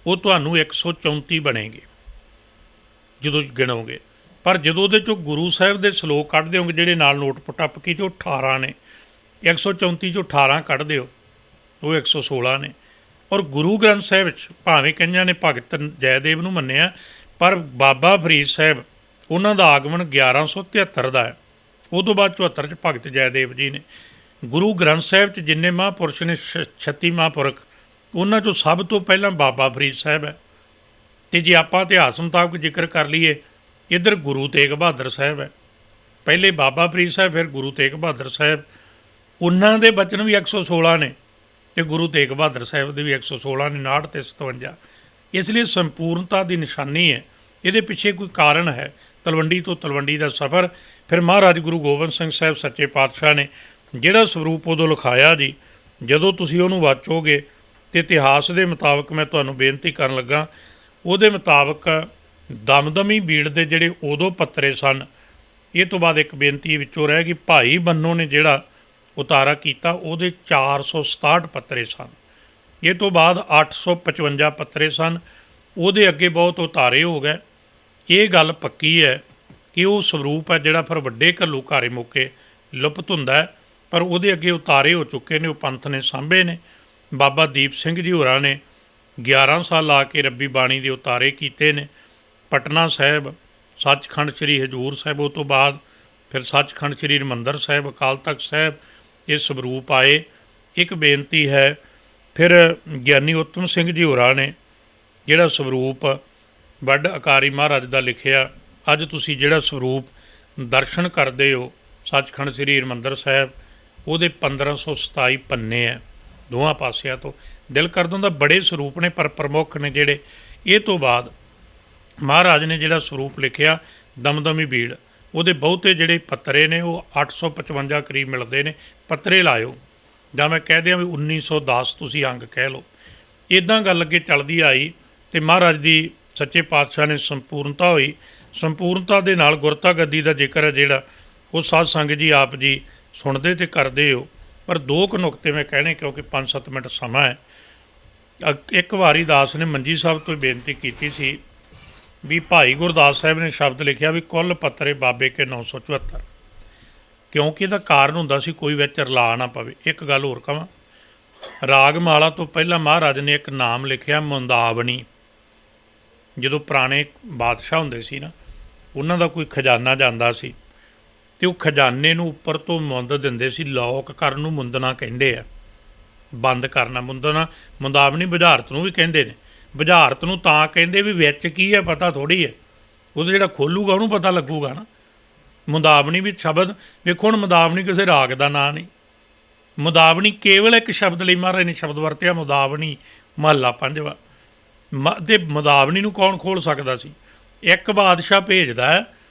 ਉਹ ਤੁਹਾਨੂੰ 134 ਬਣੇਗੇ ਜਦੋਂ ਗਿਣੋਗੇ। ਪਰ ਜਦੋਂ ਉਹਦੇ 'ਚੋਂ ਗੁਰੂ ਸਾਹਿਬ ਦੇ ਸ਼ਲੋਕ ਕੱਢ ਦਿਓਗੇ ਜਿਹੜੇ ਨਾਲ ਨੋਟ ਪੁੱਟ ਕੀਤੇ, ਉਹ 18 ਨੇ। 134 'ਚੋਂ 18 ਕੱਢ ਦਿਓ, ਉਹ 116 ਨੇ। ਔਰ ਗੁਰੂ ਗ੍ਰੰਥ ਸਾਹਿਬ 'ਚ ਭਾਵੇਂ ਕਈਆਂ ਨੇ ਭਗਤ ਜੈਦੇਵ ਨੂੰ ਮੰਨਿਆ, ਪਰ ਬਾਬਾ ਫਰੀਦ ਸਾਹਿਬ ਉਹਨਾਂ ਦਾ ਆਗਮਨ 1173 ਦਾ ਹੈ। ਉਹ ਤੋਂ ਬਾਅਦ 74 'ਚ ਭਗਤ ਜੈਦੇਵ ਜੀ ਨੇ। ਗੁਰੂ ਗ੍ਰੰਥ ਸਾਹਿਬ 'ਚ ਜਿੰਨੇ ਮਹਾਂਪੁਰਸ਼ ਨੇ 36 ਮਹਾਂਪੁਰਖ, ਉਹਨਾਂ 'ਚੋਂ ਸਭ ਤੋਂ ਪਹਿਲਾਂ ਬਾਬਾ ਫਰੀਦ ਸਾਹਿਬ ਹੈ। ਅਤੇ ਜੇ ਆਪਾਂ ਇਤਿਹਾਸ ਮੁਤਾਬਕ ਜ਼ਿਕਰ ਕਰ ਲਈਏ, ਇੱਧਰ ਗੁਰੂ ਤੇਗ ਬਹਾਦਰ ਸਾਹਿਬ ਹੈ, ਪਹਿਲੇ ਬਾਬਾ ਫਰੀਦ ਸਾਹਿਬ, ਫਿਰ ਗੁਰੂ ਤੇਗ ਬਹਾਦਰ ਸਾਹਿਬ। ਉਹਨਾਂ ਦੇ ਬਚਨ ਵੀ 116 ਨੇ ਅਤੇ ਗੁਰੂ ਤੇਗ ਬਹਾਦਰ ਸਾਹਿਬ ਦੇ ਵੀ 116 ਨੇ, 59 ਅਤੇ 57। ਇਸ ਲਈ ਸੰਪੂਰਨਤਾ ਦੀ ਨਿਸ਼ਾਨੀ ਹੈ। ਇਹਦੇ ਪਿੱਛੇ ਕੋਈ ਕਾਰਨ ਹੈ। ਤਲਵੰਡੀ ਤੋਂ ਤਲਵੰਡੀ ਦਾ ਸਫ਼ਰ। ਫਿਰ ਮਹਾਰਾਜ ਗੁਰੂ ਗੋਬਿੰਦ ਸਿੰਘ ਸਾਹਿਬ ਸੱਚੇ ਪਾਤਸ਼ਾਹ ਨੇ ਜਿਹੜਾ ਸਰੂਪ ਉਦੋਂ ਲਿਖਾਇਆ ਜੀ, ਜਦੋਂ ਤੁਸੀਂ ਉਹਨੂੰ ਵਾਚੋਗੇ ਅਤੇ ਇਤਿਹਾਸ ਦੇ ਮੁਤਾਬਕ ਮੈਂ ਤੁਹਾਨੂੰ ਬੇਨਤੀ ਕਰਨ ਲੱਗਾ, ਉਹਦੇ ਮੁਤਾਬਕ ਦਮਦਮੀ ਬੀੜ ਦੇ ਜਿਹੜੇ ਉਦੋਂ ਪੱਤਰੇ ਸਨ, ਇਹ ਤੋਂ ਬਾਅਦ ਇੱਕ ਬੇਨਤੀ ਵਿੱਚੋਂ ਰਹਿ ਗਈ, ਭਾਈ ਬੰਨੋ ਨੇ ਜਿਹੜਾ ਉਤਾਰਾ ਕੀਤਾ ਉਹਦੇ 467 ਪੱਤਰੇ ਸਨ। ਇਹ ਤੋਂ ਬਾਅਦ 855 ਪੱਤਰੇ ਸਨ। ਉਹਦੇ ਅੱਗੇ ਬਹੁਤ ਉਤਾਰੇ ਹੋ ਗਏ। ਇਹ ਗੱਲ ਪੱਕੀ ਹੈ ਕਿ ਉਹ ਸਰੂਪ ਹੈ ਜਿਹੜਾ ਫਿਰ ਵੱਡੇ ਘੱਲੂਘਾਰੇ ਮੌਕੇ ਲੁਪਤ ਹੁੰਦਾ ਹੈ, ਪਰ ਉਹਦੇ ਅੱਗੇ ਉਤਾਰੇ ਹੋ ਚੁੱਕੇ ਨੇ, ਉਹ ਪੰਥ ਨੇ ਸਾਂਭੇ ਨੇ। ਬਾਬਾ ਦੀਪ ਸਿੰਘ ਜੀ ਹੋਰਾਂ ਨੇ 11 ਸਾਲ ਲਾ ਕੇ ਰੱਬੀ ਬਾਣੀ ਦੇ ਉਤਾਰੇ ਕੀਤੇ ਨੇ। ਪਟਨਾ ਸਾਹਿਬ, ਸੱਚਖੰਡ ਸ੍ਰੀ ਹਜ਼ੂਰ ਸਾਹਿਬ, ਉਹ ਤੋਂ ਬਾਅਦ ਫਿਰ ਸੱਚਖੰਡ ਸ੍ਰੀ ਹਰਿਮੰਦਰ ਸਾਹਿਬ, ਅਕਾਲ ਤਖਤ ਸਾਹਿਬ, ਇਹ ਸਰੂਪ ਆਏ। ਇੱਕ ਬੇਨਤੀ ਹੈ, ਫਿਰ ਗਿਆਨੀ ਉੱਤਮ ਸਿੰਘ ਜੀ ਹੋਰਾਂ ਨੇ ਜਿਹੜਾ ਸਰੂਪ ਵੱਡ ਅਕਾਰੀ ਮਹਾਰਾਜ ਦਾ ਲਿਖਿਆ, ਅੱਜ ਤੁਸੀਂ ਜਿਹੜਾ ਸਰੂਪ ਦਰਸ਼ਨ ਕਰਦੇ ਹੋ ਸੱਚਖੰਡ ਸ੍ਰੀ ਹਰਿਮੰਦਰ ਸਾਹਿਬ, ਉਹਦੇ 1527 ਪੰਨੇ ਹੈ ਦੋਵਾਂ ਪਾਸਿਆਂ ਤੋਂ। ਦਿਲ ਕਰਦਾ ਹੁੰਦਾ ਬੜੇ ਸਰੂਪ ਨੇ, ਪਰ ਪ੍ਰਮੁੱਖ ਨੇ ਜਿਹੜੇ। ਇਹ ਤੋਂ ਬਾਅਦ ਮਹਾਰਾਜ ਨੇ ਜਿਹੜਾ ਸਰੂਪ ਲਿਖਿਆ ਦਮਦਮੀ ਬੀੜ, ਉਹਦੇ ਬਹੁਤੇ ਜਿਹੜੇ ਪੱਤਰੇ ਨੇ ਉਹ 855 ਕਰੀਬ ਮਿਲਦੇ ਨੇ। ਪੱਤਰੇ ਲਾਇਓ, ਜਾਂ ਮੈਂ ਕਹਿ ਦਿਆਂ ਵੀ 1910 ਤੁਸੀਂ ਅੰਗ ਕਹਿ ਲਓ। ਇੱਦਾਂ ਗੱਲ ਅੱਗੇ ਚੱਲਦੀ ਆਈ ਅਤੇ ਮਹਾਰਾਜ ਦੀ ਸੱਚੇ ਪਾਤਸ਼ਾਹ ਨੇ ਸੰਪੂਰਨਤਾ ਹੋਈ। ਸੰਪੂਰਨਤਾ ਦੇ ਨਾਲ ਗੁਰਤਾ ਗੱਦੀ ਦਾ ਜ਼ਿਕਰ ਹੈ ਜਿਹੜਾ, ਉਹ ਸਾਧ ਸੰਗਤ ਜੀ ਆਪ ਜੀ ਸੁਣਦੇ ਅਤੇ ਕਰਦੇ ਹੋ। ਪਰ ਦੋ ਕੁ ਨੁਕਤੇ ਮੈਂ ਕਹਿਣੇ, ਕਿਉਂਕਿ 5-7 ਮਿੰਟ ਸਮਾਂ ਹੈ। ਇੱਕ ਵਾਰੀ ਦਾਸ ਨੇ ਮੰਜੀ ਸਾਹਿਬ ਤੋਂ ਬੇਨਤੀ ਕੀਤੀ ਸੀ ਵੀ ਭਾਈ ਗੁਰਦਾਸ ਸਾਹਿਬ ਨੇ ਸ਼ਬਦ ਲਿਖਿਆ ਵੀ ਕੁੱਲ ਪੱਤਰੇ ਬਾਬੇ ਕੇ 974, ਕਿਉਂਕਿ ਇਹਦਾ ਕਾਰਨ ਹੁੰਦਾ ਸੀ ਕੋਈ ਵਿੱਚ ਰਲਾ ਨਾ ਪਵੇ। ਇੱਕ ਗੱਲ ਹੋਰ ਕਹਾਂ, ਰਾਗਮਾਲਾ ਤੋਂ ਪਹਿਲਾਂ ਮਹਾਰਾਜ ਨੇ ਇੱਕ ਨਾਮ ਲਿਖਿਆ ਮੁੰਦਾਵਣੀ। ਜਦੋਂ ਪੁਰਾਣੇ ਬਾਦਸ਼ਾਹ ਹੁੰਦੇ ਸੀ ਨਾ, ਉਹਨਾਂ ਦਾ ਕੋਈ ਖਜ਼ਾਨਾ ਜਾਂਦਾ ਸੀ ਅਤੇ ਉਹ ਖਜ਼ਾਨੇ ਨੂੰ ਉੱਪਰ ਤੋਂ ਮੁੰਦ ਦਿੰਦੇ ਸੀ। ਲੌਕ ਕਰਨ ਨੂੰ ਮੁੰਦਣਾ ਕਹਿੰਦੇ ਆ, ਬੰਦ ਕਰਨਾ ਮੁੰਦਣਾ। ਮੁੰਦਾਵਣੀ ਬੁਝਾਰਤ ਨੂੰ ਵੀ ਕਹਿੰਦੇ ਨੇ। ਬੁਝਾਰਤ ਨੂੰ ਤਾਂ ਕਹਿੰਦੇ ਵੀ ਵਿੱਚ ਕੀ ਹੈ ਪਤਾ ਥੋੜ੍ਹੀ ਹੈ, ਉਹਦਾ ਜਿਹੜਾ ਖੋਲੂਗਾ ਉਹਨੂੰ ਪਤਾ ਲੱਗੂਗਾ ਨਾ। ਮੁੰਦਾਵਣੀ ਵੀ ਸ਼ਬਦ ਵੇਖੋ, ਹੁਣ ਮੁੰਦਾਵਣੀ ਕਿਸੇ ਰਾਗ ਦਾ ਨਾਂ ਨਹੀਂ। ਮੁੰਦਾਵਣੀ ਕੇਵਲ ਇੱਕ ਸ਼ਬਦ ਲਈ ਮਹਾਰਾਜ ਨੇ ਸ਼ਬਦ ਵਰਤਿਆ, ਮੁੰਦਾਵਣੀ ਮਹੱਲਾ ਪੰਜਵਾਂ। ਅਤੇ ਮੁੰਦਾਵਣੀ ਨੂੰ ਕੌਣ ਖੋਲ੍ਹ ਸਕਦਾ ਸੀ? ਇੱਕ ਬਾਦਸ਼ਾਹ ਭੇਜਦਾ ਹੈ,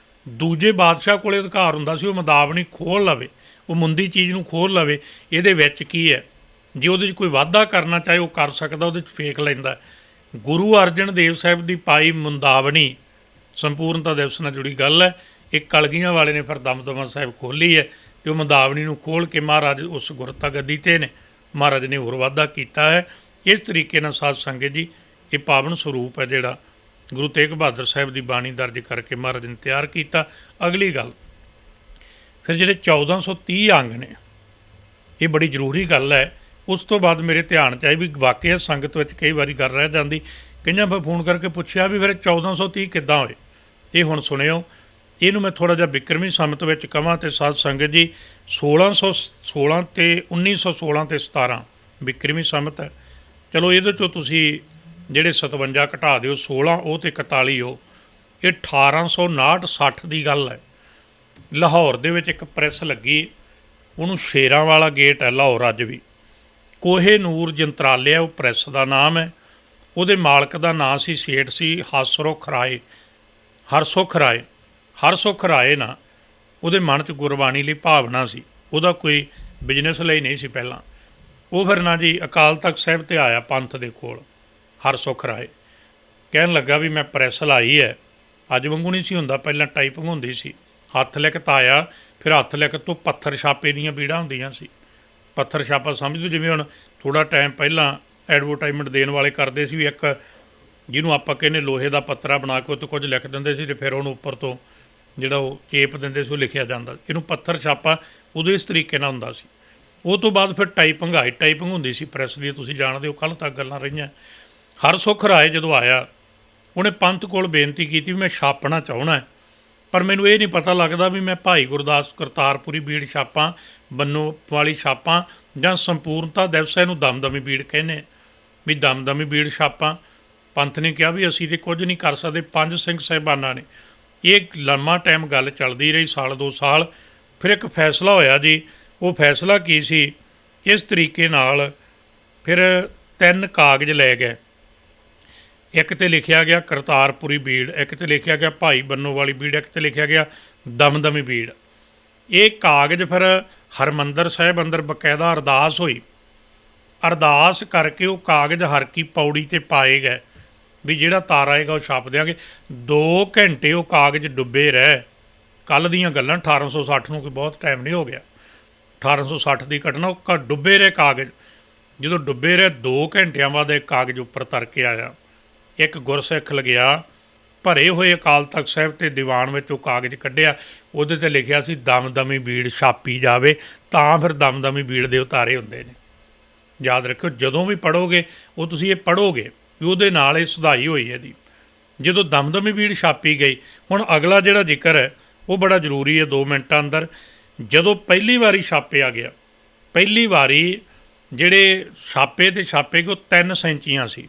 ਦੂਜੇ ਬਾਦਸ਼ਾਹ ਕੋਲ ਅਧਿਕਾਰ ਹੁੰਦਾ ਸੀ ਉਹ ਮੁੰਦਾਵਣੀ ਖੋਲ੍ਹ ਲਵੇ, ਉਹ ਮੁੰਦੀ ਚੀਜ਼ ਨੂੰ ਖੋਲ੍ਹ ਲਵੇ। ਇਹਦੇ ਵਿੱਚ ਕੀ ਹੈ? ਜੇ ਉਹਦੇ 'ਚ ਕੋਈ ਵਾਧਾ ਕਰਨਾ ਚਾਹੇ ਉਹ ਕਰ ਸਕਦਾ, ਉਹਦੇ 'ਚ ਫੇਕ ਲੈਂਦਾ। ਗੁਰੂ ਅਰਜਨ ਦੇਵ ਸਾਹਿਬ ਦੀ ਪਾਈ ਮੁੰਦਾਵਣੀ ਸੰਪੂਰਨਤਾ ਦਿਵਸ ਨਾਲ ਜੁੜੀ ਗੱਲ ਹੈ। ਇੱਕ ਕਲਗੀਆਂ ਵਾਲੇ ਨੇ ਫਿਰ ਦਮਦਮਾ ਸਾਹਿਬ ਖੋਲ੍ਹੀ ਹੈ ਅਤੇ ਉਹ ਮੁੰਦਾਵਣੀ ਨੂੰ ਖੋਲ੍ਹ ਕੇ ਮਹਾਰਾਜ ਉਸ ਗੁਰਤਾ ਗੱਦੀ 'ਤੇ ਨੇ। ਮਹਾਰਾਜ ਨੇ ਹੋਰ ਵਾਧਾ ਕੀਤਾ ਹੈ। ਇਸ ਤਰੀਕੇ ਨਾਲ ਸਾਧ ਸੰਗਤ ਜੀ ਇਹ ਪਾਵਨ ਸਰੂਪ ਹੈ ਜਿਹੜਾ ਗੁਰੂ ਤੇਗ ਬਹਾਦਰ ਸਾਹਿਬ ਦੀ ਬਾਣੀ ਦਰਜ ਕਰਕੇ ਮਹਾਰਾਜ ਨੇ ਤਿਆਰ ਕੀਤਾ। ਅਗਲੀ ਗੱਲ, ਫਿਰ ਜਿਹੜੇ 1430 ਅੰਗ ਨੇ, ਇਹ ਬੜੀ ਜ਼ਰੂਰੀ ਗੱਲ ਹੈ। ਉਸ ਤੋਂ ਬਾਅਦ ਮੇਰੇ ਧਿਆਨ 'ਚ ਆਈ ਵੀ ਵਾਕਿਆ ਸੰਗਤ ਵਿੱਚ ਕਈ ਵਾਰੀ ਗੱਲ ਰਹਿ ਜਾਂਦੀ। ਕਈਆਂ ਫਿਰ ਫੋਨ ਕਰਕੇ ਪੁੱਛਿਆ ਵੀ ਫਿਰ 1430 ਕਿੱਦਾਂ ਹੋਏ। ਇਹ ਹੁਣ ਸੁਣਿਓ, ਇਹਨੂੰ ਮੈਂ ਥੋੜ੍ਹਾ ਜਿਹਾ ਬਿਕਰਮੀ ਸੰਮਤ ਵਿੱਚ ਕਹਾਂ ਅਤੇ ਸਾਧ ਸੰਗਤ ਜੀ 1616 ਅਤੇ 1916 ਅਤੇ 17 ਬਿਕਰਮੀ ਸੰਮਤ ਹੈ। ਚਲੋ ਇਹਦੇ 'ਚੋਂ ਤੁਸੀਂ ਜਿਹੜੇ 57 ਘਟਾ ਦਿਓ, 16 ਉਹ ਅਤੇ 41 ਉਹ, ਇਹ 1859-60 ਦੀ ਗੱਲ ਹੈ। ਲਾਹੌਰ ਦੇ ਵਿੱਚ ਇੱਕ ਪ੍ਰੈਸ ਲੱਗੀ, ਉਹਨੂੰ ਸ਼ੇਰਾਂ ਵਾਲਾ ਗੇਟ ਹੈ ਲਾਹੌਰ ਅੱਜ ਵੀ। ਕੋਹੇ ਨੂਰ ਜੰਤਰਾਲਿਆ ਉਹ ਪ੍ਰੈਸ ਦਾ ਨਾਮ ਹੈ। ਉਹਦੇ ਮਾਲਕ ਦਾ ਨਾਂ ਸੀ, ਸੇਠ ਸੀ ਹਰਸੁਖ ਰਾਏ। ਹਰਸੁਖ ਰਾਏ ਨਾ ਉਹਦੇ ਮਨ 'ਚ ਗੁਰਬਾਣੀ ਲਈ ਭਾਵਨਾ ਸੀ, ਉਹਦਾ ਕੋਈ ਬਿਜ਼ਨਸ ਲਈ ਨਹੀਂ ਸੀ ਪਹਿਲਾਂ। ਉਹ ਫਿਰ ਨਾ ਜੀ ਅਕਾਲ ਤਖਤ ਸਾਹਿਬ 'ਤੇ ਆਇਆ ਪੰਥ ਦੇ ਕੋਲ। ਹਰਸੁਖ ਰਾਏ ਕਹਿਣ ਲੱਗਾ ਵੀ ਮੈਂ ਪ੍ਰੈਸ ਲਾਈ ਹੈ, ਅੱਜ ਵਾਂਗੂ ਨਹੀਂ ਸੀ ਹੁੰਦਾ, ਪਹਿਲਾਂ ਟਾਈਪਿੰਗ ਹੁੰਦੀ ਸੀ, ਹੱਥ ਲਿਖਤ ਆਇਆ, ਫਿਰ ਹੱਥ ਲਿਖਤ ਤੋਂ ਪੱਥਰ ਛਾਪੇ ਦੀਆਂ ਬੀੜਾਂ ਹੁੰਦੀਆਂ ਸੀ। ਪੱਥਰ ਛਾਪਾ ਸਮਝ ਲਓ, ਜਿਵੇਂ ਹੁਣ ਥੋੜ੍ਹਾ ਟਾਈਮ ਪਹਿਲਾਂ ਐਡਵਰਟਾਈਜ਼ਮੈਂਟ ਦੇਣ ਵਾਲੇ ਕਰਦੇ ਸੀ ਵੀ ਇੱਕ ਜਿਹਨੂੰ ਆਪਾਂ ਕਹਿੰਦੇ ਲੋਹੇ ਦਾ ਪੱਤਰਾ ਬਣਾ ਕੇ ਉੱਤੇ ਕੁਝ ਲਿਖ ਦਿੰਦੇ ਸੀ, ਅਤੇ ਫਿਰ ਉਹਨੂੰ ਉੱਪਰ ਤੋਂ ਜਿਹੜਾ ਉਹ ਚੇਪ ਦਿੰਦੇ ਸੀ, ਉਹ ਲਿਖਿਆ ਜਾਂਦਾ। ਇਹਨੂੰ ਪੱਥਰ ਛਾਪਾ ਉਦੋਂ ਇਸ ਤਰੀਕੇ ਨਾਲ ਹੁੰਦਾ ਸੀ। ਉਹ ਤੋਂ ਬਾਅਦ ਫਿਰ ਟਾਈਪਿੰਗ ਆਈ, ਟਾਈਪਿੰਗ ਹੁੰਦੀ ਸੀ ਪ੍ਰੈਸ ਦੀ, ਤੁਸੀਂ ਜਾਣਦੇ ਹੋ, ਕੱਲ੍ਹ ਤੱਕ ਗੱਲਾਂ ਰਹੀਆਂ। ਹਰਸੁਖ ਰਾਏ ਜਦੋਂ ਆਇਆ, ਉਹਨੇ ਪੰਥ ਕੋਲ ਬੇਨਤੀ ਕੀਤੀ ਵੀ ਮੈਂ ਛਾਪਣਾ ਚਾਹੁੰਦਾ, ਪਰ ਮੈਨੂੰ ਇਹ ਨਹੀਂ ਪਤਾ ਲੱਗਦਾ ਵੀ ਮੈਂ ਭਾਈ ਗੁਰਦਾਸ ਕਰਤਾਰਪੁਰੀ ਬੀੜ ਛਾਪਾਂ, ਬੰਨੋ ਵਾਲੀ ਛਾਪਾਂ, ਜਾਂ ਸੰਪੂਰਨਤਾ ਦਿਵਸ ਇਹਨੂੰ ਦਮਦਮੀ ਬੀੜ ਕਹਿੰਦੇ ਵੀ ਦਮਦਮੀ ਬੀੜ ਛਾਪਾਂ। ਪੰਥ ਨੇ ਕਿਹਾ ਵੀ ਅਸੀਂ ਤਾਂ ਕੁਝ ਨਹੀਂ ਕਰ ਸਕਦੇ, 5 ਸਿੰਘ ਸਾਹਿਬਾਨਾਂ ਨੇ। ਇਹ ਲੰਮਾ ਟਾਈਮ ਗੱਲ ਚੱਲਦੀ ਰਹੀ, ਸਾਲ 2 ਸਾਲ। ਫਿਰ ਇੱਕ ਫੈਸਲਾ ਹੋਇਆ ਜੀ, ਉਹ ਫੈਸਲਾ ਕੀ ਸੀ, ਇਸ ਤਰੀਕੇ ਨਾਲ ਫਿਰ 3 ਕਾਗਜ਼ ਲੈ ਗਏ। ਇੱਕ 'ਤੇ ਲਿਖਿਆ ਗਿਆ ਕਰਤਾਰਪੁਰੀ ਬੀੜ, ਇੱਕ 'ਤੇ ਲਿਖਿਆ ਗਿਆ ਭਾਈ ਬੰਨੋ ਵਾਲੀ ਬੀੜ, ਇੱਕ 'ਤੇ ਲਿਖਿਆ ਗਿਆ ਦਮਦਮੀ ਬੀੜ। ਇਹ ਕਾਗਜ਼ ਫਿਰ ਹਰਿਮੰਦਰ ਸਾਹਿਬ ਅੰਦਰ ਬਕਾਇਦਾ ਅਰਦਾਸ ਹੋਈ, ਅਰਦਾਸ ਕਰਕੇ ਉਹ ਕਾਗਜ਼ ਹਰ ਕੀ ਪੌੜੀ 'ਤੇ ਪਾਏ ਗਏ ਵੀ ਜਿਹੜਾ ਤਾਰ ਆਏਗਾ ਉਹ ਛਾਪ ਦਿਆਂਗੇ। 2 ਘੰਟੇ ਉਹ ਕਾਗਜ਼ ਡੁੱਬੇ ਰਹੇ। ਕੱਲ੍ਹ ਦੀਆਂ ਗੱਲਾਂ, 1860 ਨੂੰ ਕੋਈ ਬਹੁਤ ਟਾਈਮ ਨਹੀਂ ਹੋ ਗਿਆ, 1860 ਦੀ ਘਟਨਾ। ਉਹ ਡੁੱਬੇ ਰਹੇ ਕਾਗਜ਼, ਜਦੋਂ ਡੁੱਬੇ ਰਹੇ 2 ਘੰਟਿਆਂ ਬਾਅਦ ਇਹ ਕਾਗਜ਼ ਉੱਪਰ ਤਰ ਕੇ ਆਇਆ। ਇੱਕ ਗੁਰਸਿੱਖ ਲਗਿਆ, ਭਰੇ ਹੋਏ ਅਕਾਲ ਤਖਤ ਸਾਹਿਬ ਤੇ ਦੀਵਾਨ ਵਿੱਚ ਉਹ ਕਾਗਜ਼ ਕੱਢਿਆ, ਉਹਦੇ 'ਤੇ ਲਿਖਿਆ ਸੀ ਦਮਦਮੀ ਬੀੜ ਛਾਪੀ ਜਾਵੇ। ਤਾਂ ਫਿਰ ਦਮਦਮੀ ਬੀੜ ਦੇ ਉਤਾਰੇ ਹੁੰਦੇ ਨੇ। ਯਾਦ ਰੱਖਿਓ, ਜਦੋਂ ਵੀ ਪੜ੍ਹੋਗੇ ਉਹ ਤੁਸੀਂ ਇਹ ਪੜ੍ਹੋਗੇ ਵੀ ਉਹਦੇ ਨਾਲ ਇਹ ਸੁਧਾਈ ਹੋਈ ਇਹਦੀ। ਜਦੋਂ ਦਮਦਮੀ ਬੀੜ ਛਾਪੀ ਗਈ, ਹੁਣ ਅਗਲਾ ਜਿਹੜਾ ਜ਼ਿਕਰ ਹੈ ਉਹ ਬੜਾ ਜ਼ਰੂਰੀ ਹੈ 2 ਮਿੰਟਾਂ ਅੰਦਰ। ਜਦੋਂ ਪਹਿਲੀ ਵਾਰੀ ਛਾਪਿਆ ਗਿਆ, ਪਹਿਲੀ ਵਾਰੀ ਜਿਹੜੇ ਛਾਪੇ ਤੇ ਛਾਪੇ ਗਏ ਉਹ 3 ਸੈਂਚੀਆਂ ਸੀ।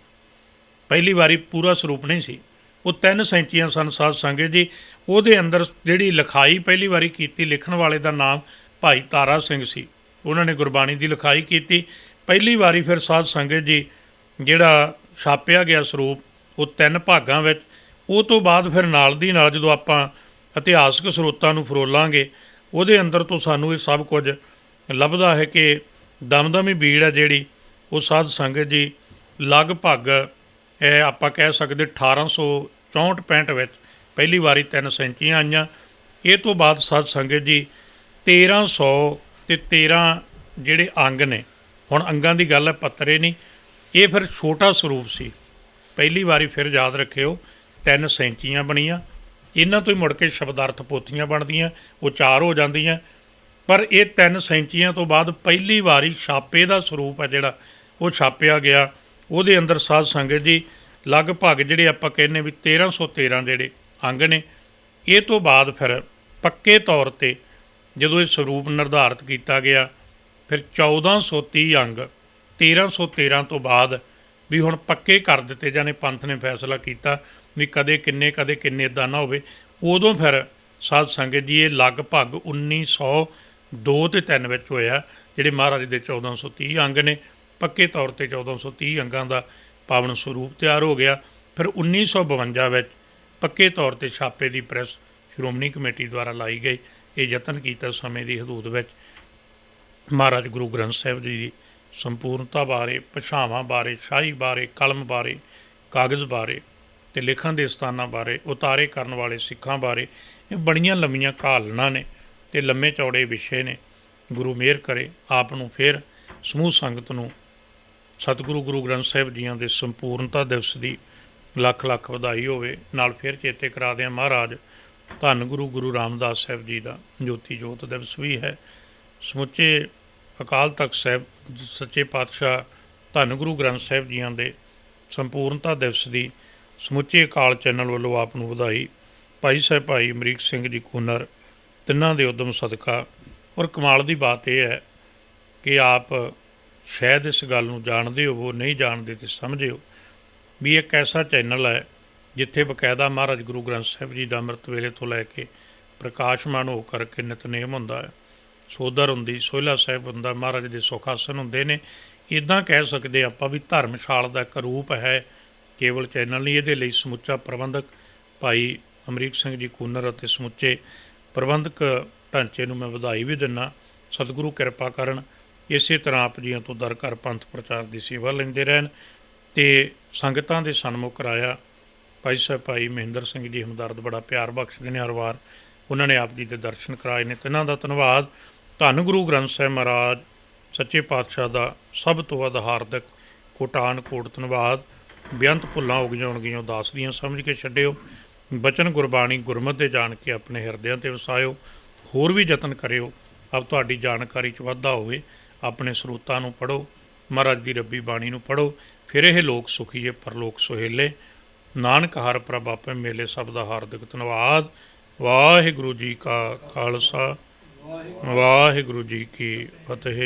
ਪਹਿਲੀ ਵਾਰੀ ਪੂਰਾ ਸਰੂਪ ਨਹੀਂ ਸੀ, ਉਹ 3 ਸੈਂਚੀਆਂ ਸਨ ਸਾਧ ਸੰਗਤ ਜੀ। ਉਹਦੇ ਅੰਦਰ ਜਿਹੜੀ ਲਿਖਾਈ ਪਹਿਲੀ ਵਾਰੀ ਕੀਤੀ, ਲਿਖਣ ਵਾਲੇ ਦਾ ਨਾਮ ਭਾਈ ਤਾਰਾ ਸਿੰਘ ਸੀ, ਉਹਨਾਂ ਨੇ ਗੁਰਬਾਣੀ ਦੀ ਲਿਖਾਈ ਕੀਤੀ ਪਹਿਲੀ ਵਾਰੀ। ਫਿਰ ਸਾਧ ਸੰਗਤ ਜੀ ਜਿਹੜਾ ਛਾਪਿਆ ਗਿਆ ਸਰੂਪ ਉਹ 3 ਭਾਗਾਂ ਵਿੱਚ। ਉਹ ਤੋਂ ਬਾਅਦ ਫਿਰ ਨਾਲ ਦੀ ਨਾਲ ਜਦੋਂ ਆਪਾਂ ਇਤਿਹਾਸਕ ਸਰੋਤਾਂ ਨੂੰ ਫਰੋਲਾਂਗੇ, ਉਹਦੇ ਅੰਦਰ ਤੋਂ ਸਾਨੂੰ ਇਹ ਸਭ ਕੁਝ ਲੱਭਦਾ ਹੈ ਕਿ ਦਮਦਮੀ ਬੀੜ ਹੈ ਜਿਹੜੀ, ਉਹ ਸਾਧ ਸੰਗਤ ਜੀ ਲਗਭਗ ਇਹ ਆਪਾਂ ਕਹਿ ਸਕਦੇ 1864-65 ਵਿੱਚ ਪਹਿਲੀ ਵਾਰੀ 3 ਸੈਂਚੀਆਂ ਆਈਆਂ। ਇਹ ਤੋਂ ਬਾਅਦ ਸਾਧ ਸੰਗਤ ਜੀ 1300 ਅਤੇ 13 ਜਿਹੜੇ ਅੰਗ ਨੇ, ਹੁਣ ਅੰਗਾਂ ਦੀ ਗੱਲ ਹੈ, ਪੱਤਰੇ ਨਹੀਂ, ਇਹ ਫਿਰ ਛੋਟਾ ਸਰੂਪ ਸੀ। ਪਹਿਲੀ ਵਾਰੀ ਫਿਰ ਯਾਦ ਰੱਖਿਓ 3 ਸੈਂਚੀਆਂ ਬਣੀਆਂ, ਇਹਨਾਂ ਤੋਂ ਹੀ ਮੁੜ ਕੇ ਸ਼ਬਦਾਰਥ ਪੋਥੀਆਂ ਬਣਦੀਆਂ, ਉਚਾਰ ਹੋ ਜਾਂਦੀਆਂ। ਪਰ ਇਹ 3 ਸੈਂਚੀਆਂ ਤੋਂ ਬਾਅਦ ਪਹਿਲੀ ਵਾਰੀ ਛਾਪੇ ਦਾ ਸਰੂਪ ਹੈ ਜਿਹੜਾ ਉਹ ਛਾਪਿਆ ਗਿਆ। ਉਹਦੇ ਅੰਦਰ ਸਾਧ ਸੰਗਤ ਜੀ ਲਗਭਗ ਜਿਹੜੇ ਆਪਾਂ ਕਹਿੰਦੇ ਵੀ 1313 ਜਿਹੜੇ ਅੰਗ ਨੇ। ਇਹ ਤੋਂ ਬਾਅਦ ਫਿਰ ਪੱਕੇ ਤੌਰ 'ਤੇ ਜਦੋਂ ਇਹ ਸਰੂਪ ਨਿਰਧਾਰਿਤ ਕੀਤਾ ਗਿਆ, ਫਿਰ 1430 ਅੰਗ 1313 ਤੋਂ ਬਾਅਦ ਵੀ ਹੁਣ ਪੱਕੇ ਕਰ ਦਿੱਤੇ ਜਾਣੇ। ਪੰਥ ਨੇ ਫੈਸਲਾ ਕੀਤਾ ਵੀ ਕਦੇ ਕਿੰਨੇ ਇੱਦਾਂ ਨਾ ਹੋਵੇ। ਉਦੋਂ ਫਿਰ ਸਾਧ ਸੰਗਤ ਜੀ ਇਹ ਲਗਭਗ 1902 ਅਤੇ 3 ਵਿੱਚ ਹੋਇਆ, ਜਿਹੜੇ ਮਹਾਰਾਜ ਦੇ 1430 ਅੰਗ ਨੇ। ਪੱਕੇ ਤੌਰ 'ਤੇ 1430 ਅੰਗਾਂ ਦਾ ਪਾਵਨ ਸਰੂਪ ਤਿਆਰ ਹੋ ਗਿਆ। ਫਿਰ 1952 ਵਿੱਚ ਪੱਕੇ ਤੌਰ 'ਤੇ ਛਾਪੇ ਦੀ ਪ੍ਰੈਸ ਸ਼੍ਰੋਮਣੀ ਕਮੇਟੀ ਦੁਆਰਾ ਲਾਈ ਗਈ। ਇਹ ਯਤਨ ਕੀਤਾ ਸਮੇਂ ਦੀ ਹਦੂਦ ਵਿੱਚ ਮਹਾਰਾਜ ਗੁਰੂ ਗ੍ਰੰਥ ਸਾਹਿਬ ਜੀ ਦੀ ਸੰਪੂਰਨਤਾ ਬਾਰੇ, ਭਾਸ਼ਾਵਾਂ ਬਾਰੇ, ਸ਼ਾਹੀ ਬਾਰੇ, ਕਲਮ ਬਾਰੇ, ਕਾਗਜ਼ ਬਾਰੇ ਅਤੇ ਲਿਖਣ ਦੇ ਸਥਾਨਾਂ ਬਾਰੇ, ਉਤਾਰੇ ਕਰਨ ਵਾਲੇ ਸਿੱਖਾਂ ਬਾਰੇ। ਇਹ ਬੜੀਆਂ ਲੰਮੀਆਂ ਘਾਲਣਾ ਨੇ ਅਤੇ ਲੰਮੇ ਚੌੜੇ ਵਿਸ਼ੇ ਨੇ। ਗੁਰੂ ਮਿਹਰ ਕਰੇ ਆਪ ਨੂੰ ਫਿਰ ਸਮੂਹ ਸੰਗਤ ਨੂੰ ਸਤਿਗੁਰੂ ਗੁਰੂ ਗ੍ਰੰਥ ਸਾਹਿਬ ਜੀਆਂ ਦੇ ਸੰਪੂਰਨਤਾ ਦਿਵਸ ਦੀ ਲੱਖ ਲੱਖ ਵਧਾਈ ਹੋਵੇ। ਨਾਲ ਫਿਰ ਚੇਤੇ ਕਰਾ ਦਿਆਂ, ਮਹਾਰਾਜ ਧੰਨ ਗੁਰੂ ਰਾਮਦਾਸ ਸਾਹਿਬ ਜੀ ਦਾ ਜੋਤੀ ਜੋਤ ਦਿਵਸ ਵੀ ਹੈ। ਸਮੁੱਚੇ ਅਕਾਲ ਤਖਤ ਸਾਹਿਬ ਸੱਚੇ ਪਾਤਸ਼ਾਹ ਧੰਨ ਗੁਰੂ ਗ੍ਰੰਥ ਸਾਹਿਬ ਜੀਆਂ ਦੇ ਸੰਪੂਰਨਤਾ ਦਿਵਸ ਦੀ ਸਮੁੱਚੇ ਅਕਾਲ ਚੈਨਲ ਵੱਲੋਂ ਆਪ ਨੂੰ ਵਧਾਈ। ਭਾਈ ਸਾਹਿਬ ਭਾਈ ਅਮਰੀਕ ਸਿੰਘ ਜੀ ਕੂਨਰ ਤਿੰਨਾਂ ਦੇ ਉਦਮ ਸਦਕਾ। ਔਰ ਕਮਾਲ ਦੀ ਬਾਤ ਇਹ ਹੈ ਕਿ ਆਪ ਸ਼ਾਇਦ ਇਸ ਗੱਲ ਨੂੰ ਜਾਣਦੇ ਹੋਵੋ, ਨਹੀਂ ਜਾਣਦੇ ਤੇ ਸਮਝਿਓ ਵੀ ਇੱਕ ਐਸਾ ਚੈਨਲ ਹੈ ਜਿੱਥੇ ਬਕਾਇਦਾ ਮਹਾਰਾਜ ਗੁਰੂ ਗ੍ਰੰਥ ਸਾਹਿਬ ਜੀ ਦਾ ਅੰਮ੍ਰਿਤ ਵੇਲੇ ਤੋਂ ਲੈ ਕੇ ਪ੍ਰਕਾਸ਼ਮਾਨ ਹੋ ਕਰਕੇ ਨਿਤਨੇਮ ਹੁੰਦਾ ਹੈ, ਸੋਦਰ ਹੁੰਦੀ, ਸੋਹਿਲਾ ਸਾਹਿਬ ਹੁੰਦਾ, ਮਹਾਰਾਜ ਦੇ ਸੁਖ ਆਸਨ ਹੁੰਦੇ ਨੇ। ਇੱਦਾਂ ਕਹਿ ਸਕਦੇ ਆਪਾਂ ਵੀ ਧਰਮਸ਼ਾਲਾ ਦਾ ਇੱਕ ਰੂਪ ਹੈ, ਕੇਵਲ ਚੈਨਲ ਨਹੀਂ। ਇਹਦੇ ਲਈ ਸਮੁੱਚਾ ਪ੍ਰਬੰਧਕ ਭਾਈ ਅਮਰੀਕ ਸਿੰਘ ਜੀ ਕੂਨਰ ਅਤੇ ਸਮੁੱਚੇ ਪ੍ਰਬੰਧਕ ਢਾਂਚੇ ਨੂੰ ਮੈਂ ਵਧਾਈ ਵੀ ਦਿੰਦਾ। ਸਤਿਗੁਰੂ ਕਿਰਪਾ ਕਰਨ, ਇਸੇ ਤਰ੍ਹਾਂ ਆਪ ਜੀਆਂ ਤੋਂ ਦਰ ਘਰ ਪੰਥ ਪ੍ਰਚਾਰ ਦੀ ਸੇਵਾ ਲੈਂਦੇ ਰਹਿਣ ਅਤੇ ਸੰਗਤਾਂ ਦੇ ਸਨਮੁਖ ਰਾਇਆ ਭਾਈ ਸਾਹਿਬ ਭਾਈ ਮਹਿੰਦਰ ਸਿੰਘ ਜੀ ਹਮਦਰਦ ਬੜਾ ਪਿਆਰ ਬਖਸ਼ਦੇ ਨੇ ਹਰ ਵਾਰ, ਉਹਨਾਂ ਨੇ ਆਪ ਜੀ ਦੇ ਦਰਸ਼ਨ ਕਰਾਏ ਨੇ। ਤਿੰਨਾਂ ਦਾ ਧੰਨਵਾਦ। ਧੰਨ ਗੁਰੂ ਗ੍ਰੰਥ ਸਾਹਿਬ ਮਹਾਰਾਜ ਸੱਚੇ ਪਾਤਸ਼ਾਹ ਦਾ ਸਭ ਤੋਂ ਵੱਧ ਹਾਰਦਿਕ ਕੋਟਾਨ ਕੋਟ ਧੰਨਵਾਦ। ਬੇਅੰਤ ਭੁੱਲਾਂ ਹੋ ਗਈਆਂ ਹੋਣਗੀਆਂ ਉਦਾਸ ਦੀਆਂ ਸਮਝ ਕੇ ਛੱਡਿਓ। ਬਚਨ ਗੁਰਬਾਣੀ ਗੁਰਮਤਿ ਦੇ ਜਾਣ ਕੇ ਆਪਣੇ ਹਿਰਦਿਆਂ 'ਤੇ ਵਸਾਇਓ। ਹੋਰ ਵੀ ਯਤਨ ਕਰਿਓ ਆਪ ਤੁਹਾਡੀ ਜਾਣਕਾਰੀ 'ਚ ਵਾਧਾ ਹੋਵੇ। ਆਪਣੇ ਸਰੋਤਾਂ ਨੂੰ ਪੜ੍ਹੋ, ਮਹਾਰਾਜ ਦੀ ਰੱਬੀ ਬਾਣੀ ਨੂੰ ਪੜ੍ਹੋ, ਫਿਰ ਇਹ ਲੋਕ ਸੁਖੀਏ ਪਰਲੋਕ ਸੁਹੇਲੇ। ਨਾਨਕ ਹਰ ਪ੍ਰਭ ਆਪੇ ਮੇਲੇ। ਸਭ ਦਾ ਹਾਰਦਿਕ ਧੰਨਵਾਦ। ਵਾਹਿਗੁਰੂ ਜੀ ਕਾ ਖਾਲਸਾ, ਵਾਹਿਗੁਰੂ ਜੀ ਕੀ ਫਤਿਹ।